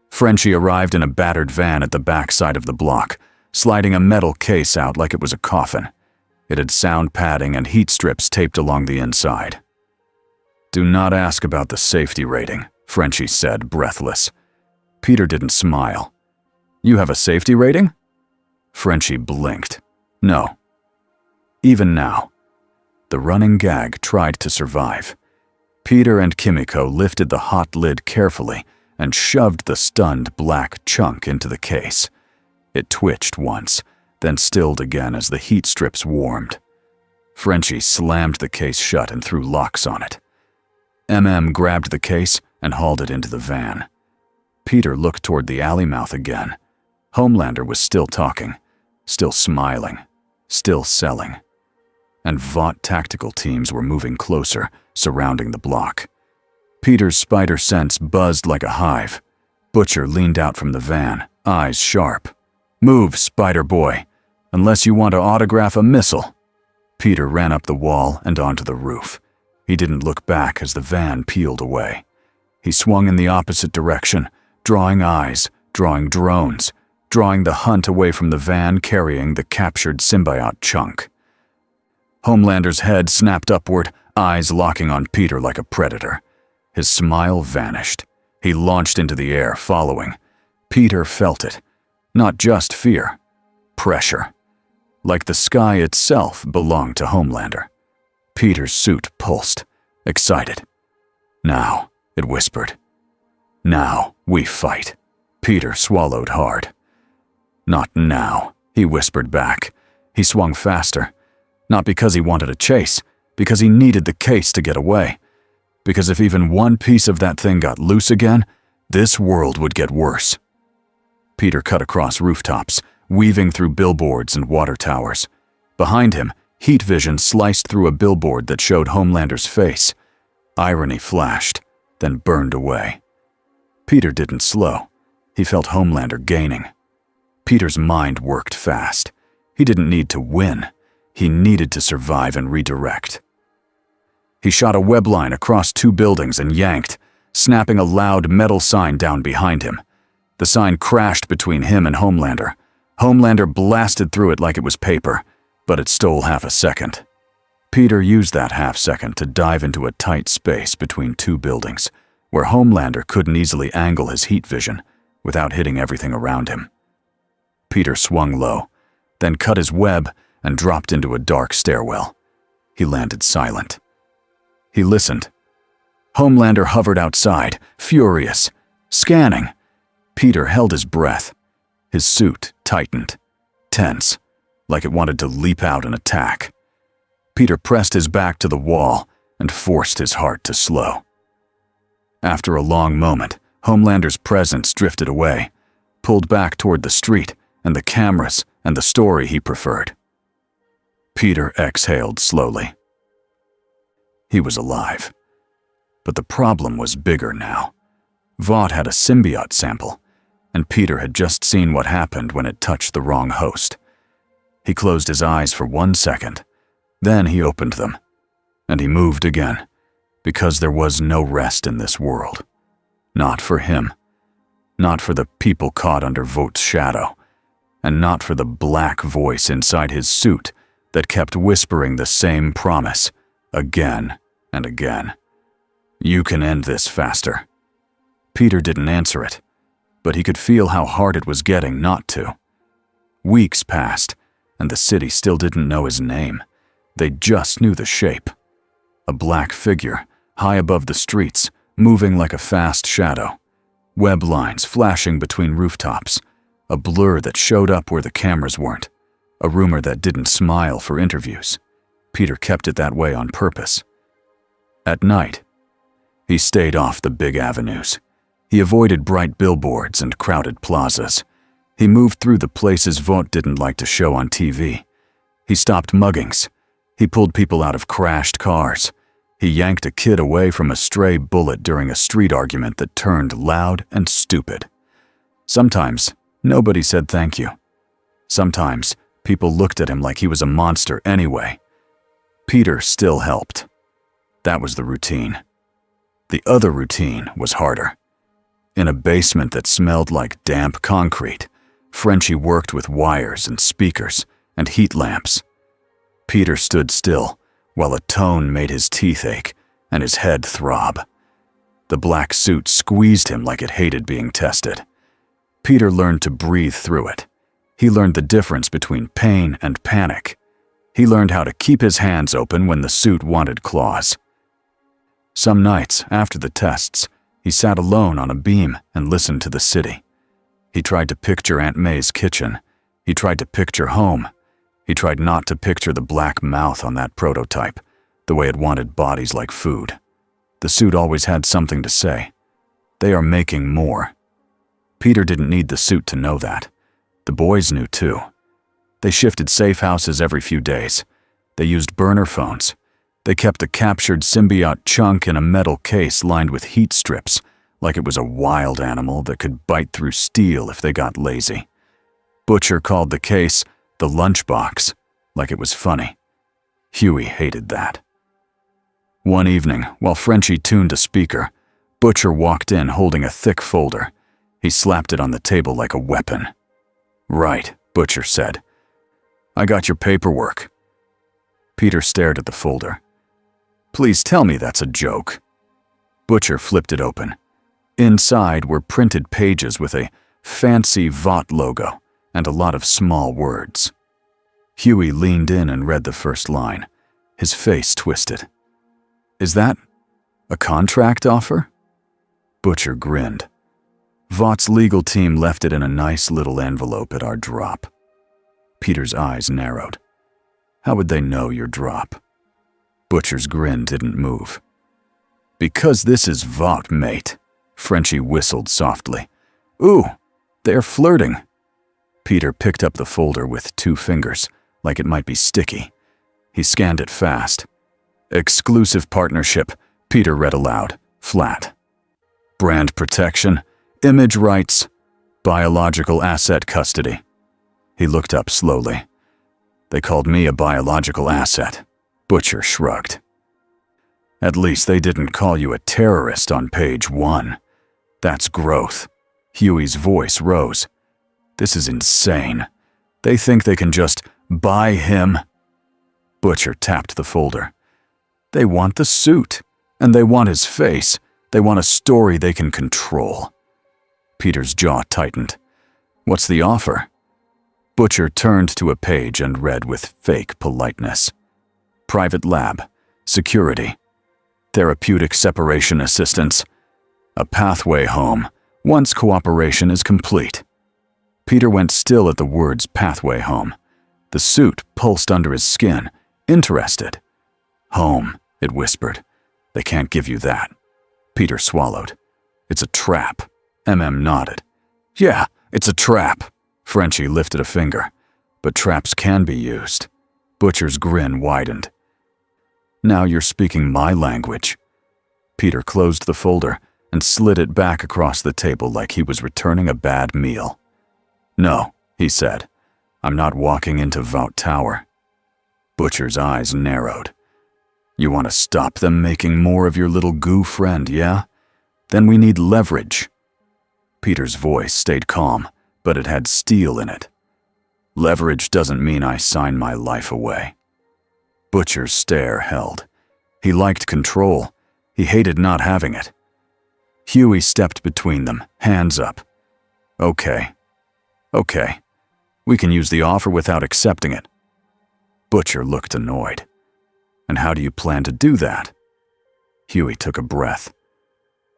Frenchie arrived in a battered van at the back side of the block, sliding a metal case out like it was a coffin. It had sound padding and heat strips taped along the inside. "Do not ask about the safety rating," Frenchie said, breathless. Peter didn't smile. "You have a safety rating?" Frenchie blinked. "No." Even now, the running gag tried to survive. Peter and Kimiko lifted the hot lid carefully and shoved the stunned black chunk into the case. It twitched once, then stilled again as the heat strips warmed. Frenchie slammed the case shut and threw locks on it. Grabbed the case and hauled it into the van. Peter looked toward the alley mouth again. Homelander was still talking, still smiling, still selling. And Vought tactical teams were moving closer, surrounding the block. Peter's spider sense buzzed like a hive. Butcher leaned out from the van, eyes sharp. "Move, Spider Boy, unless you want to autograph a missile." Peter ran up the wall and onto the roof. He didn't look back as the van peeled away. He swung in the opposite direction, drawing eyes, drawing drones, drawing the hunt away from the van carrying the captured symbiote chunk. Homelander's head snapped upward, eyes locking on Peter like a predator. His smile vanished. He launched into the air, following. Peter felt it. Not just fear. Pressure. Like the sky itself belonged to Homelander. Peter's suit pulsed, excited. "Now," it whispered. "Now we fight." Peter swallowed hard. "Not now," he whispered back. He swung faster. Not because he wanted a chase, because he needed the case to get away. Because if even one piece of that thing got loose again, this world would get worse. Peter cut across rooftops, weaving through billboards and water towers. Behind him, heat vision sliced through a billboard that showed Homelander's face. Irony flashed, then burned away. Peter didn't slow. He felt Homelander gaining. Peter's mind worked fast. He didn't need to win. He needed to survive and redirect. He shot a web line across 2 buildings and yanked, snapping a loud metal sign down behind him. The sign crashed between him and Homelander. Homelander blasted through it like it was paper, but it stole half a second. Peter used that half second to dive into a tight space between 2 buildings, where Homelander couldn't easily angle his heat vision without hitting everything around him. Peter swung low, then cut his web and dropped into a dark stairwell. He landed silent. He listened. Homelander hovered outside, furious, scanning. Peter held his breath. His suit tightened, tense, like it wanted to leap out and attack. Peter pressed his back to the wall and forced his heart to slow. After a long moment, Homelander's presence drifted away, pulled back toward the street and the cameras and the story he preferred. Peter exhaled slowly. He was alive. But the problem was bigger now. Vought had a symbiote sample, and Peter had just seen what happened when it touched the wrong host. He closed his eyes for 1 second. Then he opened them, and he moved again, because there was no rest in this world. Not for him. Not for the people caught under Vought's shadow, and not for the black voice inside his suit that kept whispering the same promise, again and again. "You can end this faster." Peter didn't answer it, but he could feel how hard it was getting not to. Weeks passed, and the city still didn't know his name. They just knew the shape. A black figure, high above the streets, moving like a fast shadow. Web lines flashing between rooftops. A blur that showed up where the cameras weren't. A rumor that didn't smile for interviews. Peter kept it that way on purpose. At night, he stayed off the big avenues. He avoided bright billboards and crowded plazas. He moved through the places Vought didn't like to show on TV. He stopped muggings. He pulled people out of crashed cars. He yanked a kid away from a stray bullet during a street argument that turned loud and stupid. Sometimes, nobody said thank you. Sometimes, people looked at him like he was a monster anyway. Peter still helped. That was the routine. The other routine was harder. In a basement that smelled like damp concrete, Frenchie worked with wires and speakers and heat lamps. Peter stood still while a tone made his teeth ache and his head throb. The black suit squeezed him like it hated being tested. Peter learned to breathe through it. He learned the difference between pain and panic. He learned how to keep his hands open when the suit wanted claws. Some nights, after the tests, he sat alone on a beam and listened to the city. He tried to picture Aunt May's kitchen. He tried to picture home. He tried not to picture the black mouth on that prototype, the way it wanted bodies like food. The suit always had something to say. They are making more. Peter didn't need the suit to know that. The boys knew too. They shifted safe houses every few days. They used burner phones. They kept the captured symbiote chunk in a metal case lined with heat strips, like it was a wild animal that could bite through steel if they got lazy. Butcher called the case the lunchbox, like it was funny. Huey hated that. One evening, while Frenchie tuned a speaker, Butcher walked in holding a thick folder. He slapped it on the table like a weapon. "Right," Butcher said. "I got your paperwork." Peter stared at the folder. "Please tell me that's a joke." Butcher flipped it open. Inside were printed pages with a fancy Vought logo and a lot of small words. Huey leaned in and read the first line. His face twisted. "Is that a contract offer?" Butcher grinned. "Vaught's legal team left it in a nice little envelope at our drop." Peter's eyes narrowed. "How would they know your drop?" Butcher's grin didn't move. "Because this is Vought, mate," Frenchie whistled softly. "Ooh, they're flirting." Peter picked up the folder with 2 fingers, like it might be sticky. He scanned it fast. "Exclusive partnership," Peter read aloud, flat. "Brand protection, image rights, biological asset custody." He looked up slowly. "They called me a biological asset." Butcher shrugged. "At least they didn't call you a terrorist on page 1. That's growth." Huey's voice rose. "This is insane. They think they can just buy him." Butcher tapped the folder. "They want the suit, and they want his face. They want a story they can control." Peter's jaw tightened. "What's the offer?" Butcher turned to a page and read with fake politeness. "Private lab, security, therapeutic separation assistance, a pathway home, once cooperation is complete." Peter went still at the words pathway home. The suit pulsed under his skin, interested. "Home," it whispered. "They can't give you that." Peter swallowed. "It's a trap." Nodded. "Yeah, it's a trap." Frenchie lifted a finger. "But traps can be used." Butcher's grin widened. "Now you're speaking my language." Peter closed the folder and slid it back across the table like he was returning a bad meal. "No," he said. "I'm not walking into Vought Tower." Butcher's eyes narrowed. "You want to stop them making more of your little goo friend, yeah? Then we need leverage." Peter's voice stayed calm, but it had steel in it. "Leverage doesn't mean I sign my life away." Butcher's stare held. He liked control. He hated not having it. Huey stepped between them, hands up. Okay. We can use the offer without accepting it." Butcher looked annoyed. "And how do you plan to do that?" Huey took a breath.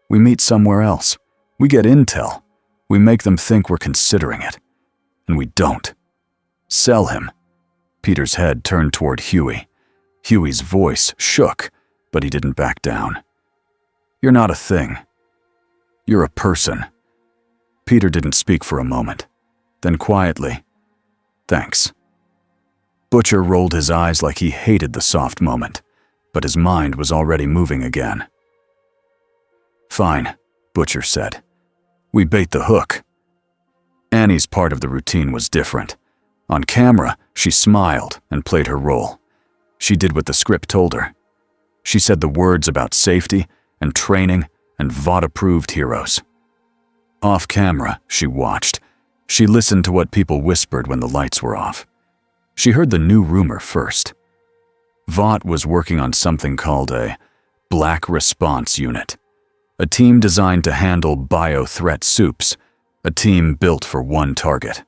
"We meet somewhere else. We get intel. We make them think we're considering it. And we don't. Sell him." Peter's head turned toward Huey. Huey's voice shook, but he didn't back down. "You're not a thing. You're a person." Peter didn't speak for a moment. Then quietly, "Thanks." Butcher rolled his eyes like he hated the soft moment, but his mind was already moving again. "Fine," Butcher said. "We bait the hook." Annie's part of the routine was different. On camera, she smiled and played her role. She did what the script told her. She said the words about safety, and training and VOD-approved heroes. Off camera, she watched. She listened to what people whispered when the lights were off. She heard the new rumor first. Vought was working on something called a Black Response Unit, a team designed to handle bio-threat soups, a team built for one target.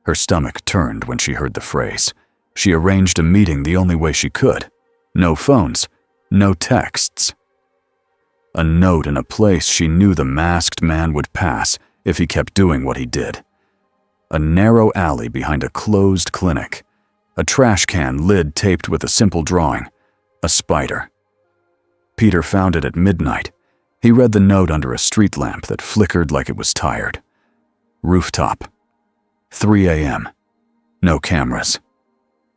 Her stomach turned when she heard the phrase. She arranged a meeting the only way she could. No phones, no texts. A note in a place she knew the masked man would pass if he kept doing what he did. A narrow alley behind a closed clinic. A trash can lid taped with a simple drawing. A spider. Peter found it at midnight. He read the note under a street lamp that flickered like it was tired. Rooftop. 3 a.m. No cameras.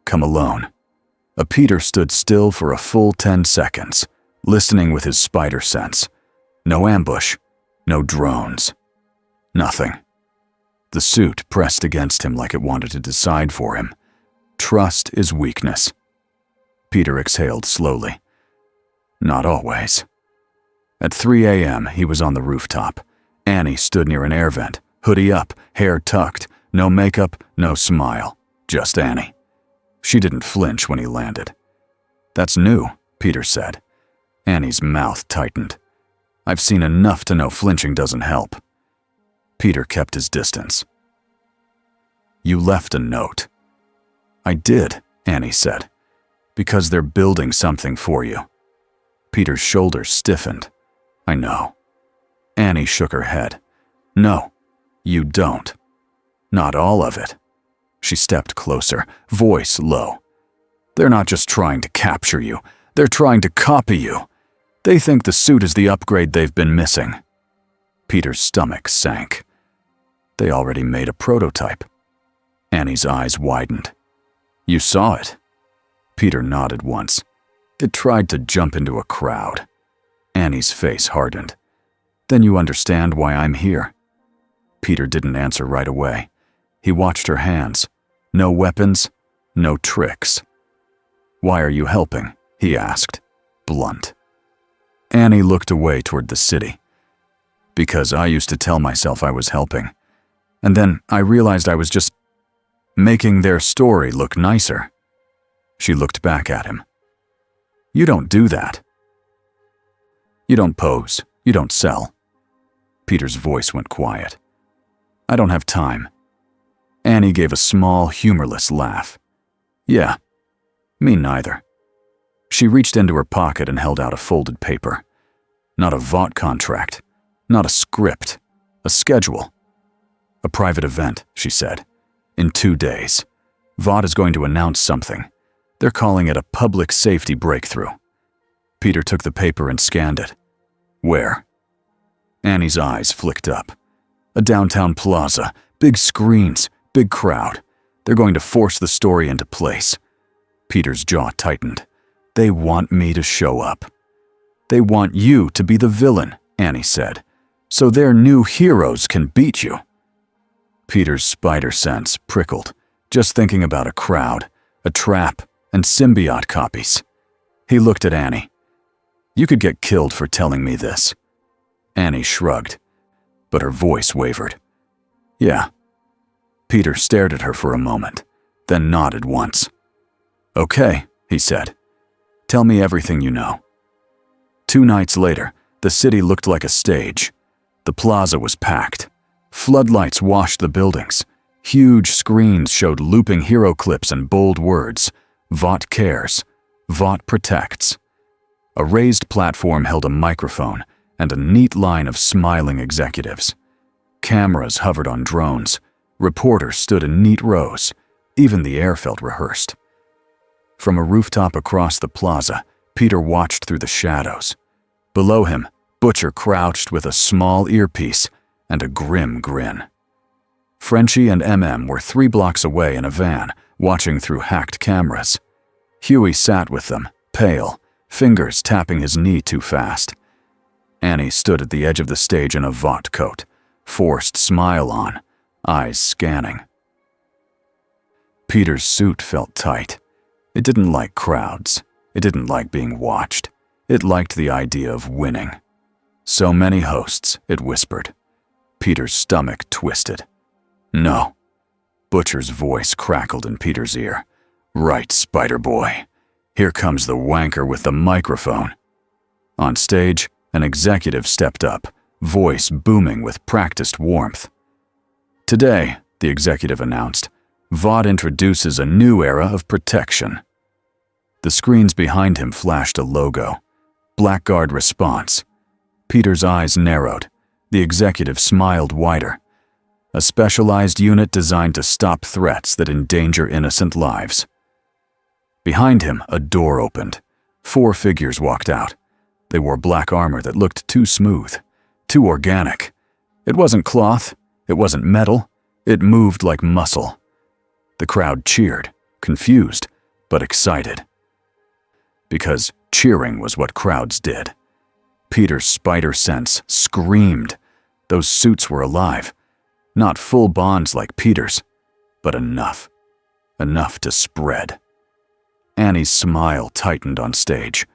Come alone. A Peter stood still for a full 10 seconds, listening with his spider sense. No ambush. No drones. Nothing. The suit pressed against him like it wanted to decide for him. Trust is weakness. Peter exhaled slowly. Not always. At 3 a.m., he was on the rooftop. Annie stood near an air vent, hoodie up, hair tucked, no makeup, no smile, just Annie. She didn't flinch when he landed. That's new, Peter said. Annie's mouth tightened. I've seen enough to know flinching doesn't help. Peter kept his distance. You left a note. I did, Annie said, because they're building something for you. Peter's shoulders stiffened. I know. Annie shook her head. No, you don't. Not all of it. She stepped closer, voice low. They're not just trying to capture you. They're trying to copy you. They think the suit is the upgrade they've been missing. Peter's stomach sank. They already made a prototype. Annie's eyes widened. You saw it? Peter nodded once. It tried to jump into a crowd. Annie's face hardened. Then you understand why I'm here. Peter didn't answer right away. He watched her hands. No weapons, no tricks. Why are you helping? He asked, blunt. Annie looked away toward the city. Because I used to tell myself I was helping. And then I realized I was just making their story look nicer. She looked back at him. You don't do that. You don't pose. You don't sell. Peter's voice went quiet. I don't have time. Annie gave a small, humorless laugh. Yeah, me neither. She reached into her pocket and held out a folded paper. Not a Vought contract. Not a script. A schedule. A private event, she said. In 2 days. Vought is going to announce something. They're calling it a public safety breakthrough. Peter took the paper and scanned it. Where? Annie's eyes flicked up. A downtown plaza, big screens, big crowd. They're going to force the story into place. Peter's jaw tightened. They want me to show up. They want you to be the villain, Annie said, so their new heroes can beat you. Peter's spider sense prickled, just thinking about a crowd, a trap, and Symbiote copies. He looked at Annie. You could get killed for telling me this. Annie shrugged, but her voice wavered. Yeah. Peter stared at her for a moment, then nodded once. Okay, he said. Tell me everything you know. 2 nights later, the city looked like a stage. The plaza was packed. Floodlights washed the buildings. Huge screens showed looping hero clips and bold words. Vought cares. Vought protects. A raised platform held a microphone and a neat line of smiling executives. Cameras hovered on drones. Reporters stood in neat rows. Even the air felt rehearsed. From a rooftop across the plaza, Peter watched through the shadows. Below him, Butcher crouched with a small earpiece and a grim grin. Frenchie and MM were 3 blocks away in a van, watching through hacked cameras. Huey sat with them, pale, fingers tapping his knee too fast. Annie stood at the edge of the stage in a Vought coat, forced smile on, eyes scanning. Peter's suit felt tight. It didn't like crowds. It didn't like being watched. It liked the idea of winning. So many hosts, it whispered. Peter's stomach twisted. No. Butcher's voice crackled in Peter's ear. Right, Spider Boy. Here comes the wanker with the microphone. On stage, an executive stepped up, voice booming with practiced warmth. Today, the executive announced, Vought introduces a new era of protection. The screens behind him flashed a logo. Blackguard Response. Peter's eyes narrowed. The executive smiled wider. A specialized unit designed to stop threats that endanger innocent lives. Behind him, a door opened. 4 figures walked out. They wore black armor that looked too smooth, too organic. It wasn't cloth, it wasn't metal, it moved like muscle. The crowd cheered, confused, but excited. Because cheering was what crowds did. Peter's spider sense screamed. Those suits were alive. Not full bonds like Peter's, but enough. Enough to spread. Annie's smile tightened on stage.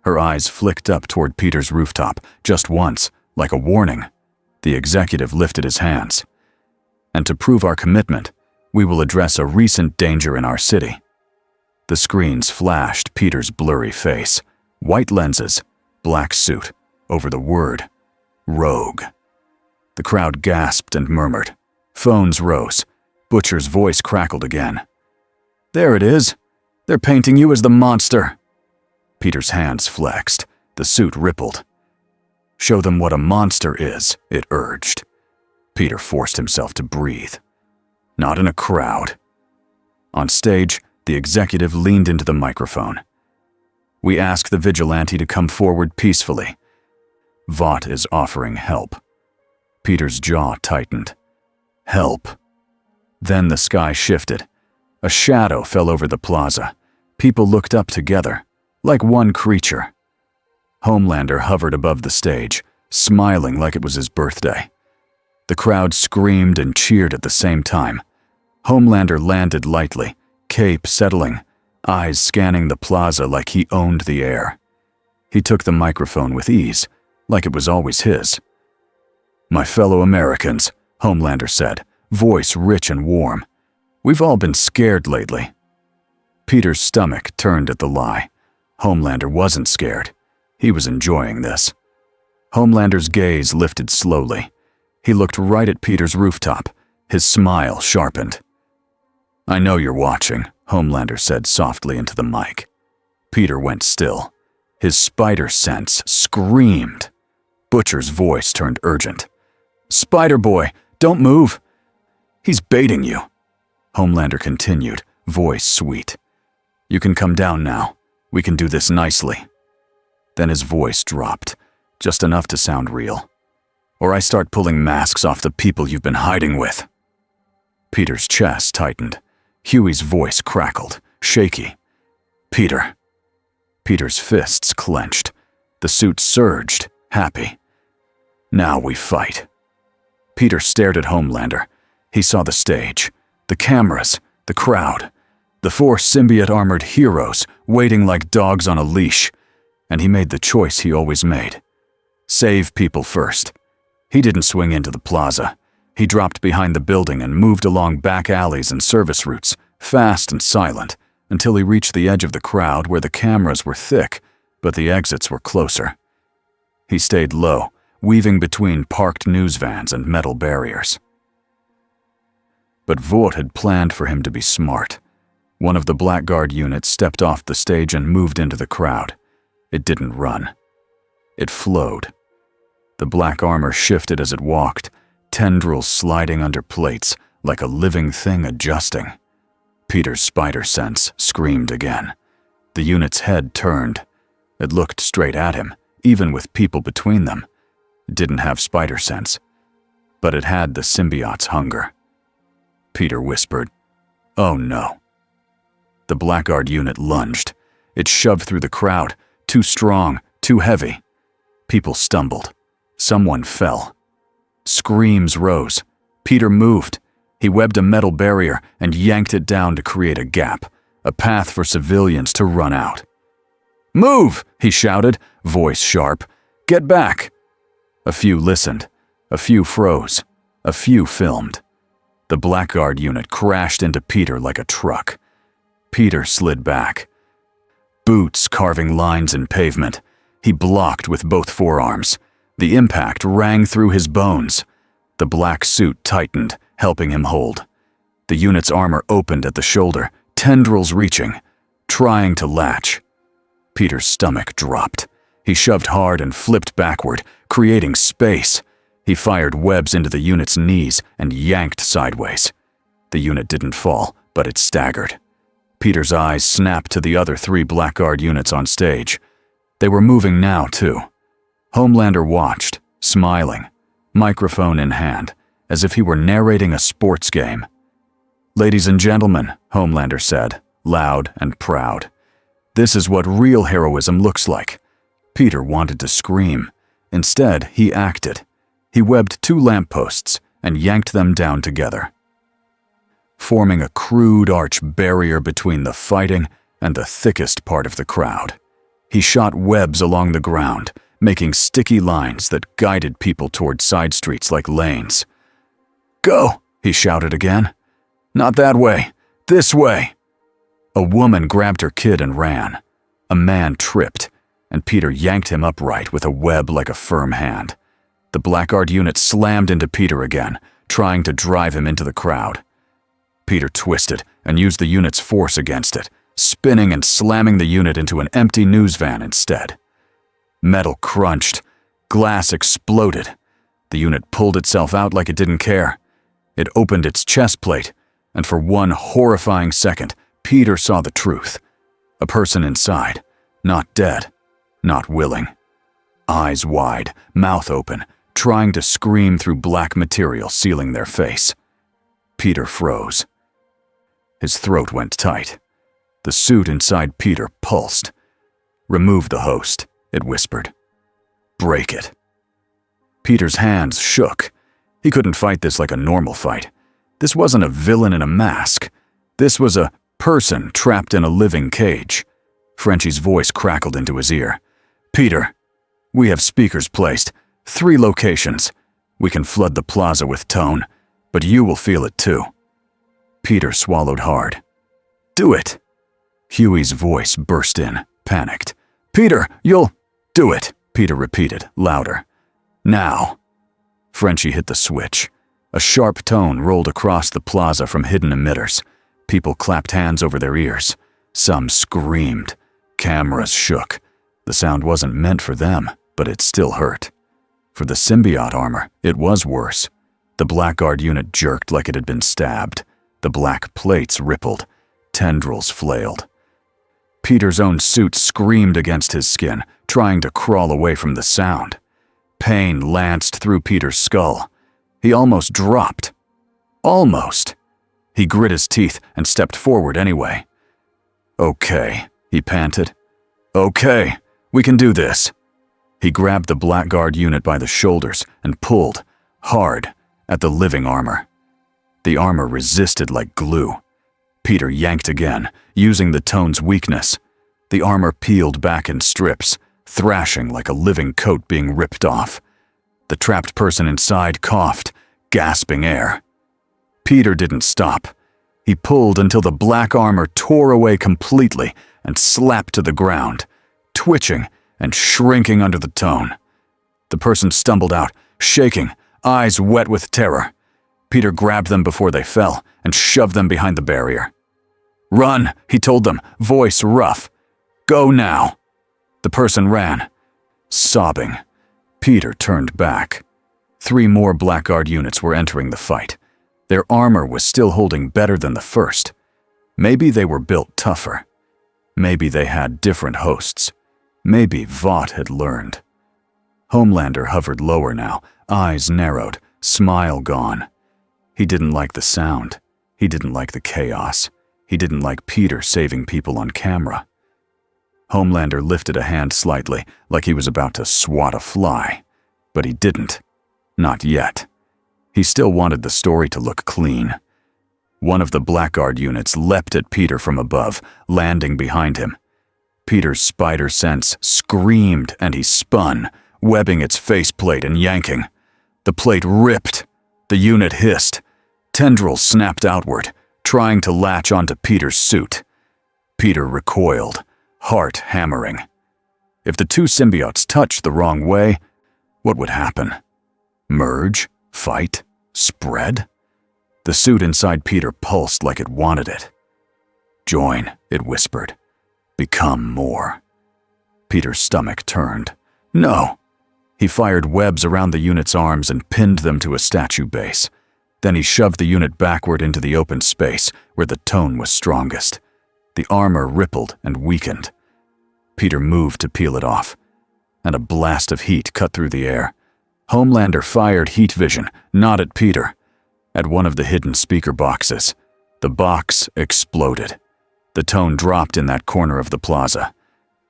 Her eyes flicked up toward Peter's rooftop, just once, like a warning. The executive lifted his hands. And to prove our commitment, we will address a recent danger in our city. The screens flashed Peter's blurry face. White lenses, black suit, over the word, Rogue. The crowd gasped and murmured. Phones rose. Butcher's voice crackled again. There it is. They're painting you as the monster. Peter's hands flexed. The suit rippled. Show them what a monster is, it urged. Peter forced himself to breathe. Not in a crowd. On stage, the executive leaned into the microphone. We ask the vigilante to come forward peacefully. Vought is offering help. Peter's jaw tightened. Help. Then the sky shifted. A shadow fell over the plaza. People looked up together, like one creature. Homelander hovered above the stage, smiling like it was his birthday. The crowd screamed and cheered at the same time. Homelander landed lightly, cape settling, eyes scanning the plaza like he owned the air. He took the microphone with ease, like it was always his. My fellow Americans, Homelander said, voice rich and warm. We've all been scared lately. Peter's stomach turned at the lie. Homelander wasn't scared. He was enjoying this. Homelander's gaze lifted slowly. He looked right at Peter's rooftop. His smile sharpened. I know you're watching, Homelander said softly into the mic. Peter went still. His spider sense screamed. Butcher's voice turned urgent. Spider Boy, don't move. He's baiting you. Homelander continued, voice sweet. You can come down now. We can do this nicely. Then his voice dropped, just enough to sound real. Or I start pulling masks off the people you've been hiding with. Peter's chest tightened. Huey's voice crackled, shaky. Peter. Peter's fists clenched. The suit surged, happy. Now we fight. Peter stared at Homelander. He saw the stage, the cameras, the crowd, the 4 symbiote-armored heroes waiting like dogs on a leash, and he made the choice he always made. Save people first. He didn't swing into the plaza. He dropped behind the building and moved along back alleys and service routes, fast and silent, until he reached the edge of the crowd where the cameras were thick, but the exits were closer. He stayed low, weaving between parked news vans and metal barriers. But Vought had planned for him to be smart. One of the Blackguard units stepped off the stage and moved into the crowd. It didn't run. It flowed. The black armor shifted as it walked, tendrils sliding under plates, like a living thing adjusting. Peter's spider sense screamed again. The unit's head turned. It looked straight at him, even with people between them. It didn't have spider sense, but it had the symbiote's hunger. Peter whispered, "Oh no." The Blackguard unit lunged. It shoved through the crowd, too strong, too heavy. People stumbled. Someone fell. Screams rose. Peter moved. He webbed a metal barrier and yanked it down to create a gap, a path for civilians to run out. "Move!" he shouted, voice sharp. "Get back!" A few listened, a few froze, a few filmed. The Blackguard unit crashed into Peter like a truck. Peter slid back. Boots carving lines in pavement. He blocked with both forearms. The impact rang through his bones. The black suit tightened, helping him hold. The unit's armor opened at the shoulder, tendrils reaching, trying to latch. Peter's stomach dropped. He shoved hard and flipped backward, creating space. He fired webs into the unit's knees and yanked sideways. The unit didn't fall, but it staggered. Peter's eyes snapped to the other 3 Blackguard units on stage. They were moving now, too. Homelander watched, smiling, microphone in hand, as if he were narrating a sports game. "Ladies and gentlemen," Homelander said, loud and proud. "This is what real heroism looks like." Peter wanted to scream. Instead, he acted. He webbed 2 lampposts and yanked them down together, forming a crude arch barrier between the fighting and the thickest part of the crowd. He shot webs along the ground, making sticky lines that guided people toward side streets like lanes. "Go!" he shouted again. "Not that way. This way!" A woman grabbed her kid and ran. A man tripped, and Peter yanked him upright with a web like a firm hand. The Blackguard unit slammed into Peter again, trying to drive him into the crowd. Peter twisted and used the unit's force against it, spinning and slamming the unit into an empty news van instead. Metal crunched. Glass exploded. The unit pulled itself out like it didn't care. It opened its chest plate, and for one horrifying second, Peter saw the truth. A person inside, not dead, not willing. Eyes wide, mouth open, trying to scream through black material sealing their face. Peter froze. His throat went tight. The suit inside Peter pulsed. "Remove the host," it whispered. "Break it." Peter's hands shook. He couldn't fight this like a normal fight. This wasn't a villain in a mask. This was a person trapped in a living cage. Frenchie's voice crackled into his ear. "Peter, we have speakers placed. 3 locations. We can flood the plaza with tone, but you will feel it too." Peter swallowed hard. "Do it." Huey's voice burst in, panicked. "Peter, you'll—" "Do it," Peter repeated, louder. "Now." Frenchie hit the switch. A sharp tone rolled across the plaza from hidden emitters. People clapped hands over their ears. Some screamed. Cameras shook. The sound wasn't meant for them, but it still hurt. For the symbiote armor, it was worse. The Blackguard unit jerked like it had been stabbed. The black plates rippled. Tendrils flailed. Peter's own suit screamed against his skin, trying to crawl away from the sound. Pain lanced through Peter's skull. He almost dropped. Almost. He grit his teeth and stepped forward anyway. "Okay," he panted. "Okay, we can do this." He grabbed the Blackguard unit by the shoulders and pulled, hard, at the living armor. The armor resisted like glue. Peter yanked again, using the tone's weakness. The armor peeled back in strips, thrashing like a living coat being ripped off. The trapped person inside coughed, gasping air. Peter didn't stop. He pulled until the black armor tore away completely and slapped to the ground, twitching and shrinking under the tone. The person stumbled out, shaking, eyes wet with terror. Peter grabbed them before they fell and shoved them behind the barrier. "Run," he told them, voice rough. "Go now." The person ran, sobbing. Peter turned back. 3 more Blackguard units were entering the fight. Their armor was still holding better than the first. Maybe they were built tougher. Maybe they had different hosts. Maybe Vought had learned. Homelander hovered lower now, eyes narrowed, smile gone. He didn't like the sound. He didn't like the chaos. He didn't like Peter saving people on camera. Homelander lifted a hand slightly, like he was about to swat a fly. But he didn't. Not yet. He still wanted the story to look clean. One of the Blackguard units leapt at Peter from above, landing behind him. Peter's spider sense screamed and he spun, webbing its faceplate and yanking. The plate ripped. The unit hissed. Tendrils snapped outward, trying to latch onto Peter's suit. Peter recoiled, heart hammering. If the two symbiotes touched the wrong way, what would happen? Merge? Fight? Spread? The suit inside Peter pulsed like it wanted it. Join, it whispered. Become more. Peter's stomach turned. No! He fired webs around the unit's arms and pinned them to a statue base. Then he shoved the unit backward into the open space where the tone was strongest. The armor rippled and weakened. Peter moved to peel it off, and a blast of heat cut through the air. Homelander fired heat vision, not at Peter, at one of the hidden speaker boxes. The box exploded. The tone dropped in that corner of the plaza.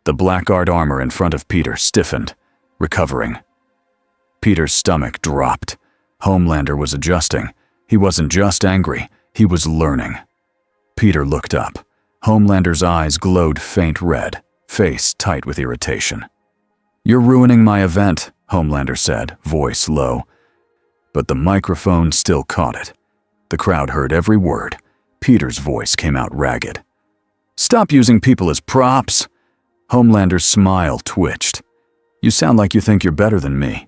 The blackguard armor in front of Peter stiffened, recovering. Peter's stomach dropped. Homelander was adjusting. He wasn't just angry, he was learning. Peter looked up. Homelander's eyes glowed faint red, face tight with irritation. "You're ruining my event," Homelander said, voice low. But the microphone still caught it. The crowd heard every word. Peter's voice came out ragged. "Stop using people as props." Homelander's smile twitched. "You sound like you think you're better than me."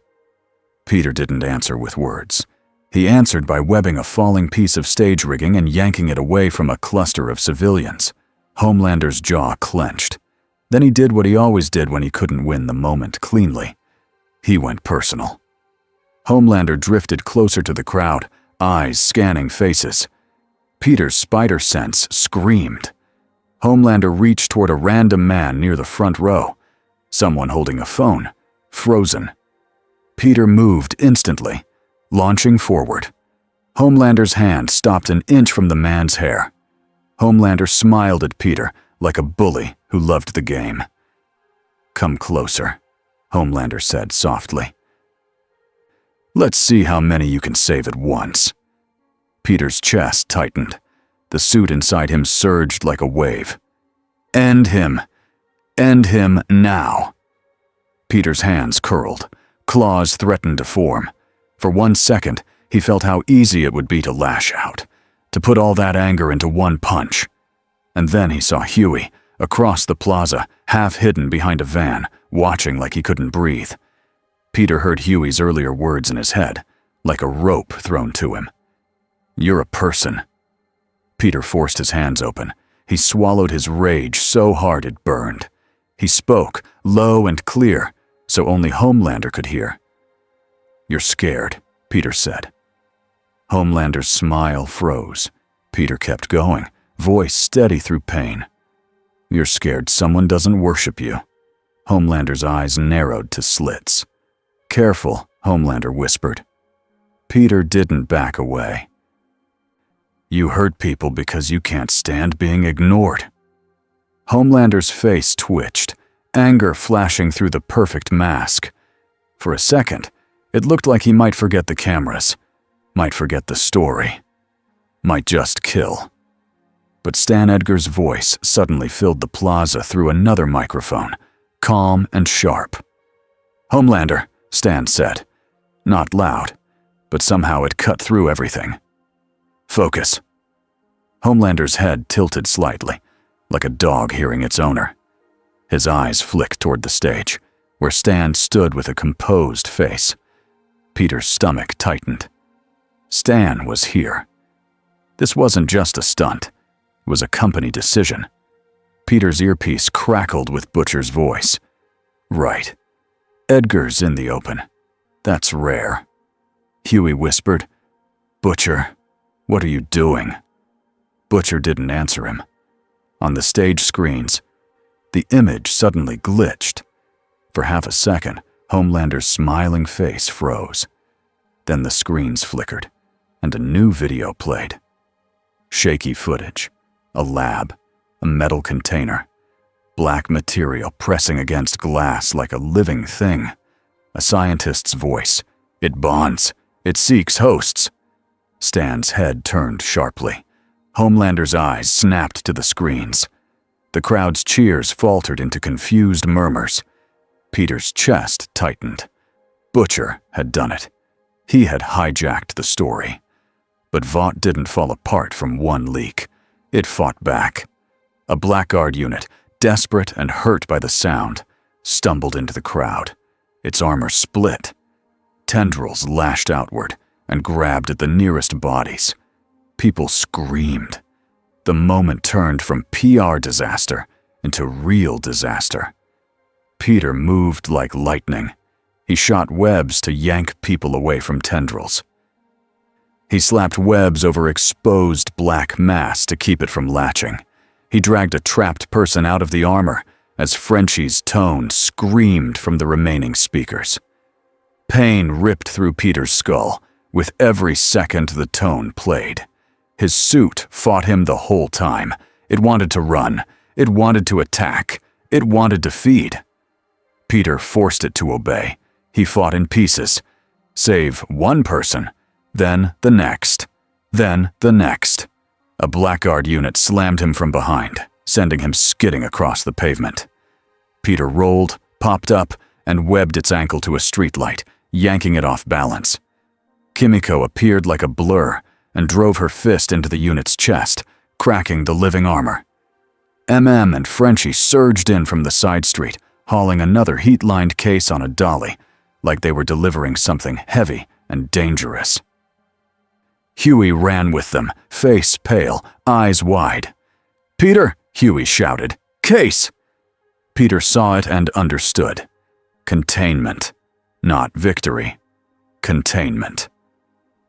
Peter didn't answer with words. He answered by webbing a falling piece of stage rigging and yanking it away from a cluster of civilians. Homelander's jaw clenched. Then he did what he always did when he couldn't win the moment cleanly. He went personal. Homelander drifted closer to the crowd, eyes scanning faces. Peter's spider sense screamed. Homelander reached toward a random man near the front row. Someone holding a phone, frozen. Peter moved instantly, launching forward. Homelander's hand stopped an inch from the man's hair. Homelander smiled at Peter like a bully who loved the game. "Come closer," Homelander said softly. "Let's see how many you can save at once." Peter's chest tightened. The suit inside him surged like a wave. "End him! End him now!" Peter's hands curled. Claws threatened to form. For 1 second, he felt how easy it would be to lash out, to put all that anger into one punch. And then he saw Huey, across the plaza, half hidden behind a van, watching like he couldn't breathe. Peter heard Huey's earlier words in his head, like a rope thrown to him. "You're a person." Peter forced his hands open. He swallowed his rage so hard it burned. He spoke, low and clear, so only Homelander could hear. "You're scared," Peter said. Homelander's smile froze. Peter kept going, voice steady through pain. "You're scared someone doesn't worship you." Homelander's eyes narrowed to slits. "Careful," Homelander whispered. Peter didn't back away. "You hurt people because you can't stand being ignored." Homelander's face twitched, anger flashing through the perfect mask. For a second, it looked like he might forget the cameras, might forget the story, might just kill. But Stan Edgar's voice suddenly filled the plaza through another microphone, calm and sharp. "Homelander," Stan said. Not loud, but somehow it cut through everything. "Focus." Homelander's head tilted slightly, like a dog hearing its owner. His eyes flicked toward the stage, where Stan stood with a composed face. Peter's stomach tightened. Stan was here. This wasn't just a stunt. It was a company decision. Peter's earpiece crackled with Butcher's voice. "Right. Edgar's in the open. That's rare." Huey whispered, "Butcher, what are you doing?" Butcher didn't answer him. On the stage screens, the image suddenly glitched. For half a second, Homelander's smiling face froze. Then the screens flickered, and a new video played. Shaky footage, a lab, a metal container, black material pressing against glass like a living thing. A scientist's voice. "It bonds. It seeks hosts." Stan's head turned sharply. Homelander's eyes snapped to the screens. The crowd's cheers faltered into confused murmurs. Peter's chest tightened. Butcher had done it. He had hijacked the story. But Vought didn't fall apart from one leak. It fought back. A Blackguard unit, desperate and hurt by the sound, stumbled into the crowd. Its armor split. Tendrils lashed outward and grabbed at the nearest bodies. People screamed. The moment turned from PR disaster into real disaster. Peter moved like lightning. He shot webs to yank people away from tendrils. He slapped webs over exposed black mass to keep it from latching. He dragged a trapped person out of the armor as Frenchie's tone screamed from the remaining speakers. Pain ripped through Peter's skull with every second the tone played. His suit fought him the whole time. It wanted to run. It wanted to attack. It wanted to feed. Peter forced it to obey. He fought in pieces. Save one person. Then the next. Then the next. A Blackguard unit slammed him from behind, sending him skidding across the pavement. Peter rolled, popped up, and webbed its ankle to a streetlight, yanking it off balance. Kimiko appeared like a blur and drove her fist into the unit's chest, cracking the living armor. MM and Frenchie surged in from the side street, hauling another heat-lined case on a dolly, like they were delivering something heavy and dangerous. Huey ran with them, face pale, eyes wide. "Peter!" Huey shouted. "Case!" Peter saw it and understood. Containment. Not victory. Containment.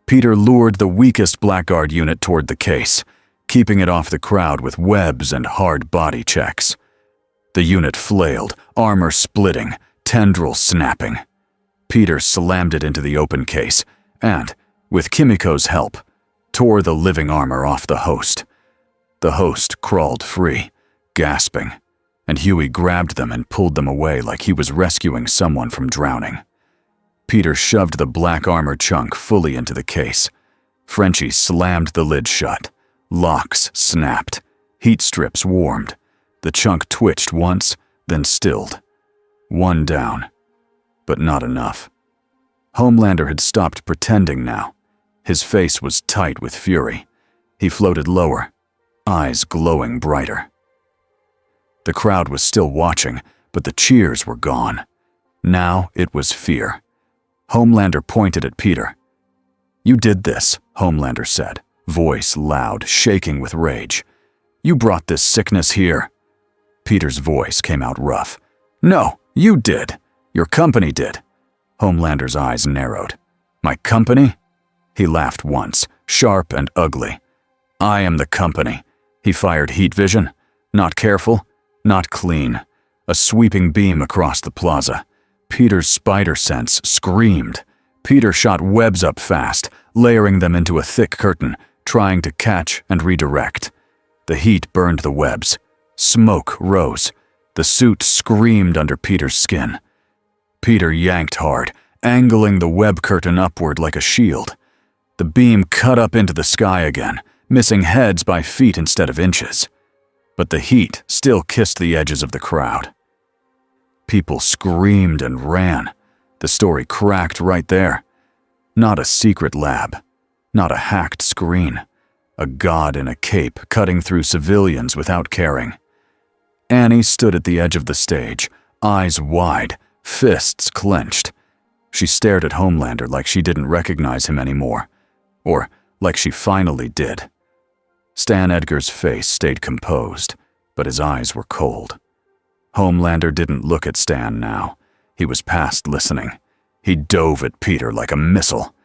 Peter lured the weakest Blackguard unit toward the case, keeping it off the crowd with webs and hard body checks. The unit flailed, armor splitting, tendrils snapping. Peter slammed it into the open case and, with Kimiko's help, tore the living armor off the host. The host crawled free, gasping, and Huey grabbed them and pulled them away like he was rescuing someone from drowning. Peter shoved the black armor chunk fully into the case. Frenchie slammed the lid shut. Locks snapped. Heat strips warmed. The chunk twitched once, then stilled. One down. But not enough. Homelander had stopped pretending now. His face was tight with fury. He floated lower, eyes glowing brighter. The crowd was still watching, but the cheers were gone. Now it was fear. Homelander pointed at Peter. "You did this," Homelander said, voice loud, shaking with rage. "You brought this sickness here." Peter's voice came out rough. "No, you did. Your company did." Homelander's eyes narrowed. "My company?" He laughed once, sharp and ugly. "I am the company." He fired heat vision. Not careful, not clean. A sweeping beam across the plaza. Peter's spider sense screamed. Peter shot webs up fast, layering them into a thick curtain, trying to catch and redirect. The heat burned the webs. Smoke rose. The suit screamed under Peter's skin. Peter yanked hard, angling the web curtain upward like a shield. The beam cut up into the sky again, missing heads by feet instead of inches. But the heat still kissed the edges of the crowd. People screamed and ran. The story cracked right there. Not a secret lab. Not a hacked screen. A god in a cape cutting through civilians without caring. Annie stood at the edge of the stage, eyes wide, fists clenched. She stared at Homelander like she didn't recognize him anymore. Or like she finally did. Stan Edgar's face stayed composed, but his eyes were cold. Homelander didn't look at Stan now. He was past listening. He dove at Peter like a missile.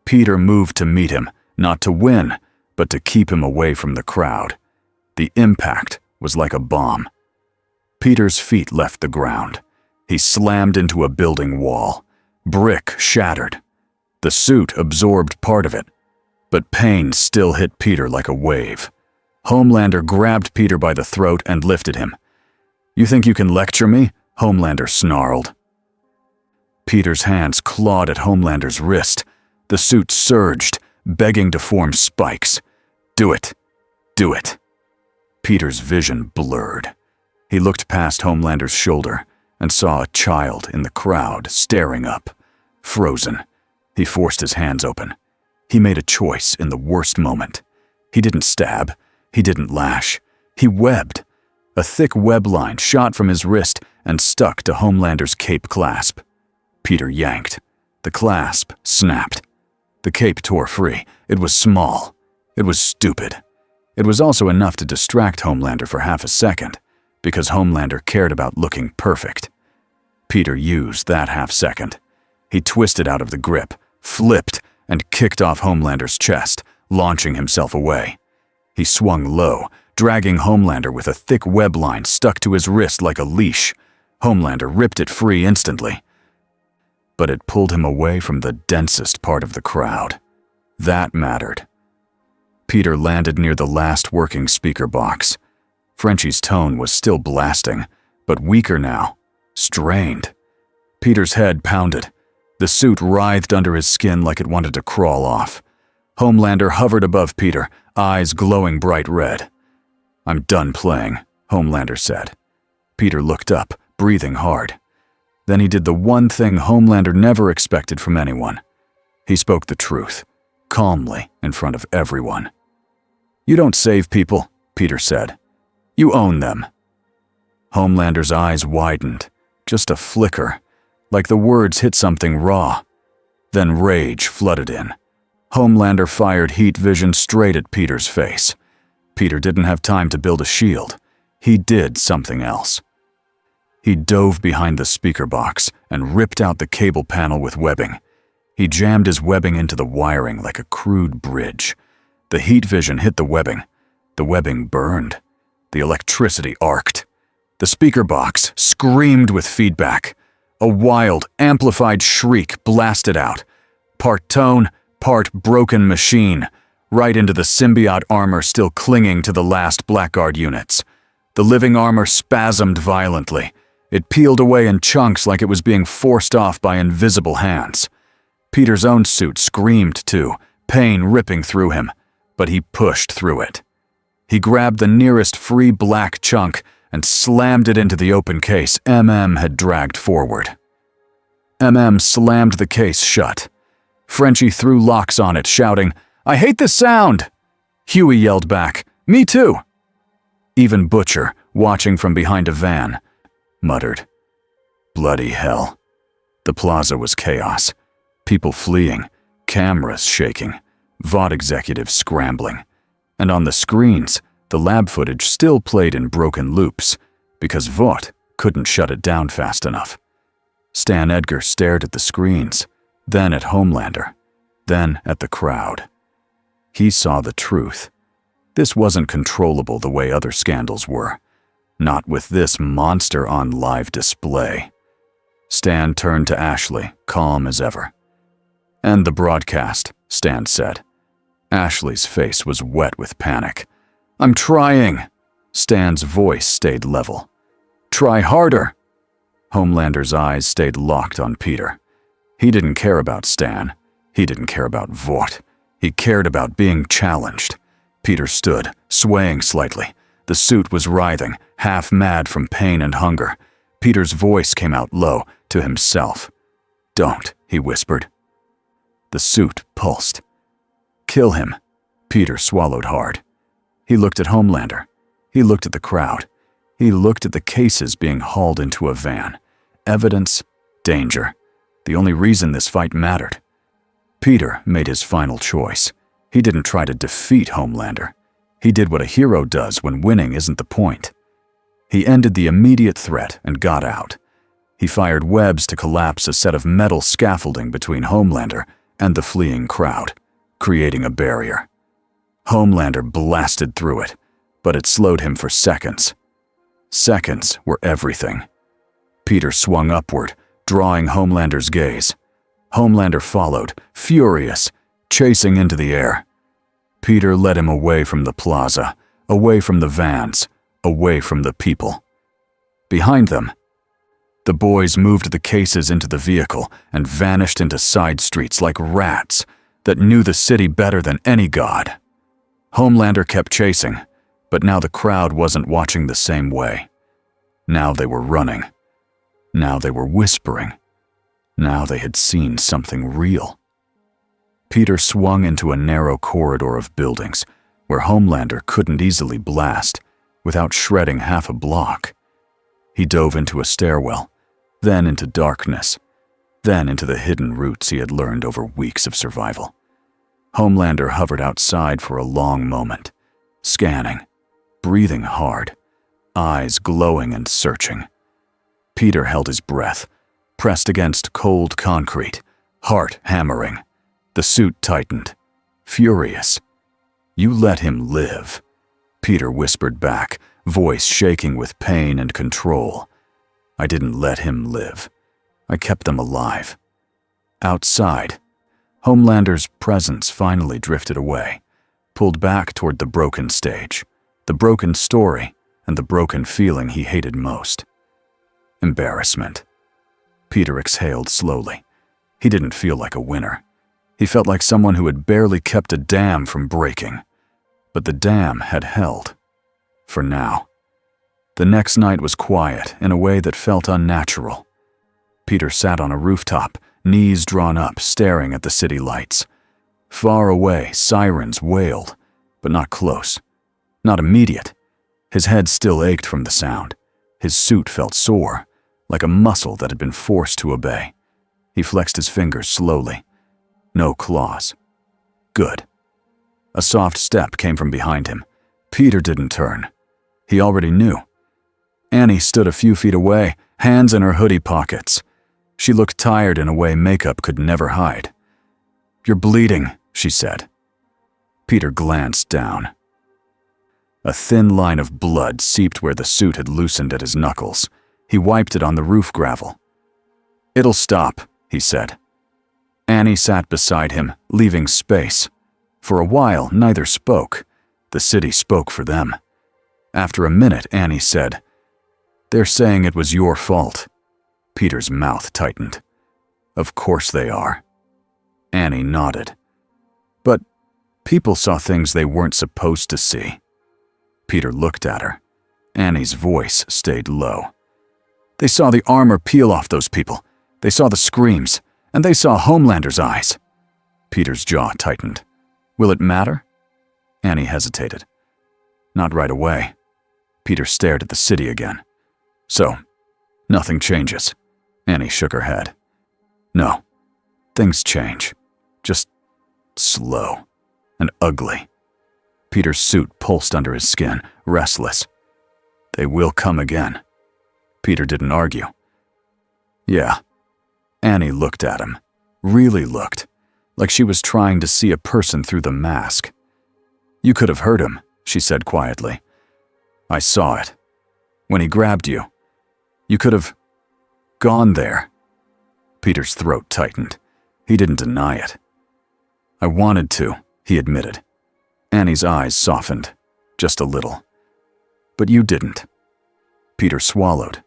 Peter moved to meet him, not to win, but to keep him away from the crowd. The impact was like a bomb. Peter's feet left the ground. He slammed into a building wall. Brick shattered. The suit absorbed part of it, but pain still hit Peter like a wave. Homelander grabbed Peter by the throat and lifted him. "You think you can lecture me?" Homelander snarled. Peter's hands clawed at Homelander's wrist. The suit surged, begging to form spikes. "Do it. Do it." Peter's vision blurred. He looked past Homelander's shoulder and saw a child in the crowd staring up. frozen. He forced his hands open. He made a choice in the worst moment. He didn't stab. He didn't lash. He webbed. A thick web line shot from his wrist and stuck to Homelander's cape clasp. Peter yanked. The clasp snapped. The cape tore free. It was small. It was stupid. It was also enough to distract Homelander for half a second, because Homelander cared about looking perfect. Peter used that half second. He twisted out of the grip, flipped, and kicked off Homelander's chest, launching himself away. He swung low, dragging Homelander with a thick web line stuck to his wrist like a leash. Homelander ripped it free instantly. But it pulled him away from the densest part of the crowd. That mattered. Peter landed near the last working speaker box. Frenchie's tone was still blasting, but weaker now, strained. Peter's head pounded. The suit writhed under his skin like it wanted to crawl off. Homelander hovered above Peter, eyes glowing bright red. "I'm done playing," Homelander said. Peter looked up, breathing hard. Then he did the one thing Homelander never expected from anyone. He spoke the truth, calmly, in front of everyone. "You don't save people," Peter said. "You own them." Homelander's eyes widened, just a flicker, like the words hit something raw. Then rage flooded in. Homelander fired heat vision straight at Peter's face. Peter didn't have time to build a shield. He did something else. He dove behind the speaker box and ripped out the cable panel with webbing. He jammed his webbing into the wiring like a crude bridge. The heat vision hit the webbing. The webbing burned. The electricity arced. The speaker box screamed with feedback. A wild, amplified shriek blasted out. Part tone, part broken machine, right into the symbiote armor still clinging to the last Blackguard units. The living armor spasmed violently. It peeled away in chunks like it was being forced off by invisible hands. Peter's own suit screamed too, pain ripping through him, but he pushed through it. He grabbed the nearest free black chunk and slammed it into the open case had dragged forward. Slammed the case shut. Frenchie threw locks on it, shouting, "I hate this sound!" Huey yelled back, "Me too!" Even Butcher, watching from behind a van, muttered, "Bloody hell." The plaza was chaos. People fleeing, cameras shaking, VOD executives scrambling. And on the screens, the lab footage still played in broken loops, because VOD couldn't shut it down fast enough. Stan Edgar stared at the screens, then at Homelander, then at the crowd. He saw the truth. This wasn't controllable the way other scandals were. Not with this monster on live display. Stan turned to Ashley, calm as ever. "End the broadcast," Stan said. Ashley's face was wet with panic. "I'm trying." Stan's voice stayed level. "Try harder." Homelander's eyes stayed locked on Peter. He didn't care about Stan. He didn't care about Vought. He cared about being challenged. Peter stood, swaying slightly. The suit was writhing, half mad from pain and hunger. Peter's voice came out low, to himself. "Don't," he whispered. The suit pulsed. "Kill him." Peter swallowed hard. He looked at Homelander. He looked at the crowd. He looked at the cases being hauled into a van. Evidence, danger. The only reason this fight mattered. Peter made his final choice. He didn't try to defeat Homelander. He did what a hero does when winning isn't the point. He ended the immediate threat and got out. He fired webs to collapse a set of metal scaffolding between Homelander and the fleeing crowd, creating a barrier. Homelander blasted through it, but it slowed him for seconds. Seconds were everything. Peter swung upward, drawing Homelander's gaze. Homelander followed, furious, chasing into the air. Peter led him away from the plaza, away from the vans, away from the people. Behind them, the boys moved the cases into the vehicle and vanished into side streets like rats that knew the city better than any god. Homelander kept chasing, but now the crowd wasn't watching the same way. Now they were running. Now they were whispering. Now they had seen something real. Peter swung into a narrow corridor of buildings where Homelander couldn't easily blast without shredding half a block. He dove into a stairwell, then into darkness, then into the hidden routes he had learned over weeks of survival. Homelander hovered outside for a long moment, scanning, breathing hard, eyes glowing and searching. Peter held his breath, pressed against cold concrete, heart hammering. The suit tightened, furious. "You let him live," Peter whispered back, voice shaking with pain and control. "I didn't let him live. I kept them alive." Outside, Homelander's presence finally drifted away, pulled back toward the broken stage, the broken story, and the broken feeling he hated most. Embarrassment. Peter exhaled slowly. He didn't feel like a winner. He felt like someone who had barely kept a dam from breaking. But the dam had held. For now. The next night was quiet in a way that felt unnatural. Peter sat on a rooftop, knees drawn up, staring at the city lights. Far away, sirens wailed, but not close. Not immediate. His head still ached from the sound. His suit felt sore, like a muscle that had been forced to obey. He flexed his fingers slowly. No claws. Good. A soft step came from behind him. Peter didn't turn. He already knew. Annie stood a few feet away, hands in her hoodie pockets. She looked tired in a way makeup could never hide. "You're bleeding," she said. Peter glanced down. A thin line of blood seeped where the suit had loosened at his knuckles. He wiped it on the roof gravel. "It'll stop," he said. Annie sat beside him, leaving space. For a while, neither spoke. The city spoke for them. After a minute, Annie said, "They're saying it was your fault." Peter's mouth tightened. "Of course they are." Annie nodded. "But people saw things they weren't supposed to see." Peter looked at her. Annie's voice stayed low. "They saw the armor peel off those people. They saw the screams. And they saw Homelander's eyes." Peter's jaw tightened. "Will it matter?" Annie hesitated. "Not right away." Peter stared at the city again. "So, nothing changes." Annie shook her head. "No, things change. Just slow and ugly." Peter's suit pulsed under his skin, restless. "They will come again." Peter didn't argue. "Yeah." Annie looked at him, really looked, like she was trying to see a person through the mask. "You could have hurt him," she said quietly. "I saw it. When he grabbed you. You could have gone there." Peter's throat tightened. He didn't deny it. "I wanted to," he admitted. Annie's eyes softened, just a little. "But you didn't." Peter swallowed.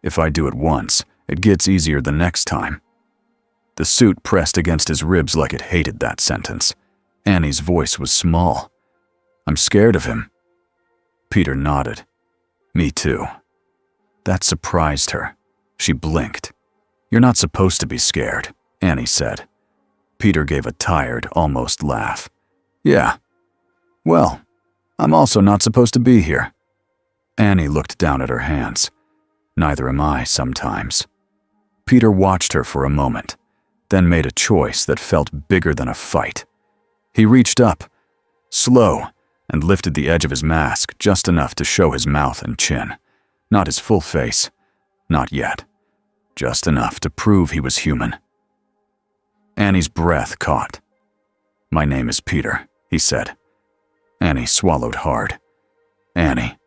"If I do it once, it gets easier the next time." The suit pressed against his ribs like it hated that sentence. Annie's voice was small. "I'm scared of him." Peter nodded. "Me too." That surprised her. She blinked. "You're not supposed to be scared," Annie said. Peter gave a tired, almost laugh. "Yeah. Well, I'm also not supposed to be here." Annie looked down at her hands. "Neither am I sometimes." Peter watched her for a moment, then made a choice that felt bigger than a fight. He reached up, slow, and lifted the edge of his mask just enough to show his mouth and chin. Not his full face. Not yet. Just enough to prove he was human. Annie's breath caught. "My name is Peter," he said. Annie swallowed hard. "Annie."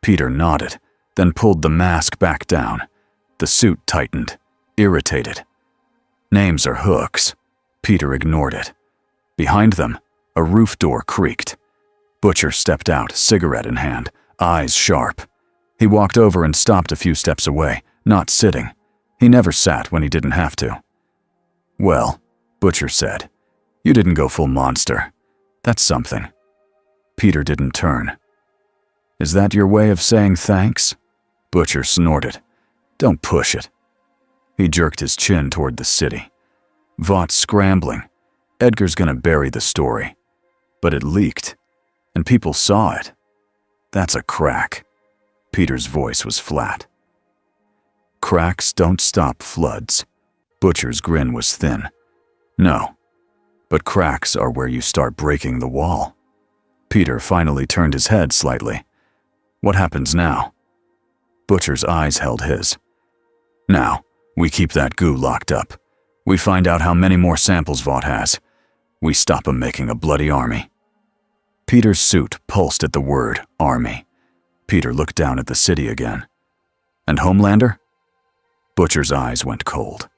Peter nodded, then pulled the mask back down. The suit tightened, irritated. "Names are hooks." Peter ignored it. Behind them, a roof door creaked. Butcher stepped out, cigarette in hand, eyes sharp. He walked over and stopped a few steps away, not sitting. He never sat when he didn't have to. "Well," Butcher said, "you didn't go full monster. That's something." Peter didn't turn. "Is that your way of saying thanks?" Butcher snorted. "Don't push it." He jerked his chin toward the city. Vought's scrambling. Edgar's gonna bury the story. But it leaked, and people saw it. That's a crack. Peter's voice was flat. Cracks don't stop floods. Butcher's grin was thin. No, but cracks are where you start breaking the wall. Peter finally turned his head slightly. What happens now? Butcher's eyes held his. Now, we keep that goo locked up. We find out how many more samples Vought has. We stop him making a bloody army. Peter's suit pulsed at the word army. Peter looked down at the city again. And Homelander? Butcher's eyes went cold.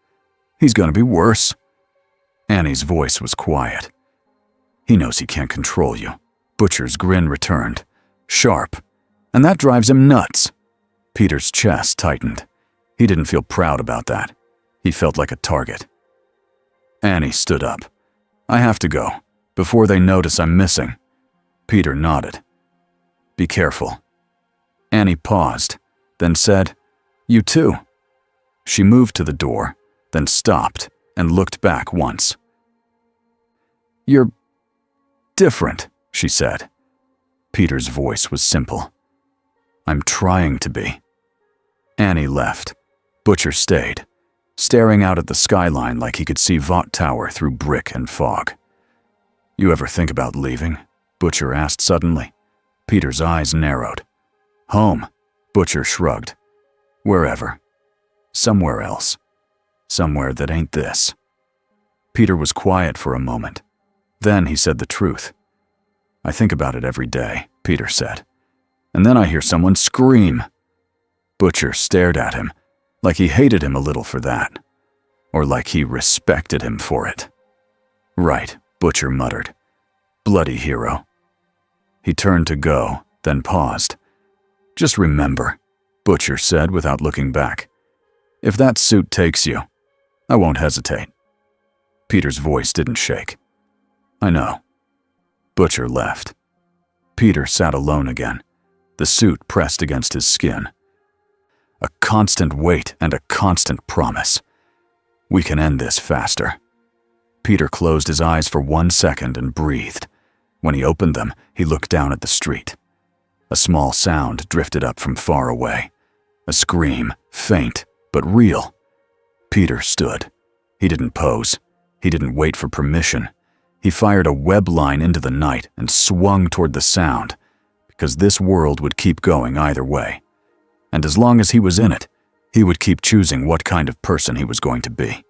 He's gonna be worse. Annie's voice was quiet. He knows he can't control you. Butcher's grin returned, sharp, and that drives him nuts. Peter's chest tightened. He didn't feel proud about that. He felt like a target. Annie stood up. I have to go, before they notice I'm missing. Peter nodded. Be careful. Annie paused, then said, You too. She moved to the door, then stopped and looked back once. You're different, she said. Peter's voice was simple. I'm trying to be. Annie left. Butcher stayed, staring out at the skyline like he could see Vought Tower through brick and fog. You ever think about leaving? Butcher asked suddenly. Peter's eyes narrowed. Home, Butcher shrugged. Wherever. Somewhere else. Somewhere that ain't this. Peter was quiet for a moment. Then he said the truth. I think about it every day, Peter said. And then I hear someone scream. Butcher stared at him, like he hated him a little for that. Or like he respected him for it. Right, Butcher muttered. Bloody hero. He turned to go, then paused. Just remember, Butcher said without looking back. If that suit takes you, I won't hesitate. Peter's voice didn't shake. I know. Butcher left. Peter sat alone again, the suit pressed against his skin. A constant weight and a constant promise. We can end this faster. Peter closed his eyes for 1 second and breathed. When he opened them, he looked down at the street. A small sound drifted up from far away. A scream, faint but real. Peter stood. He didn't pose. He didn't wait for permission. He fired a web line into the night and swung toward the sound, because this world would keep going either way. And as long as he was in it, he would keep choosing what kind of person he was going to be.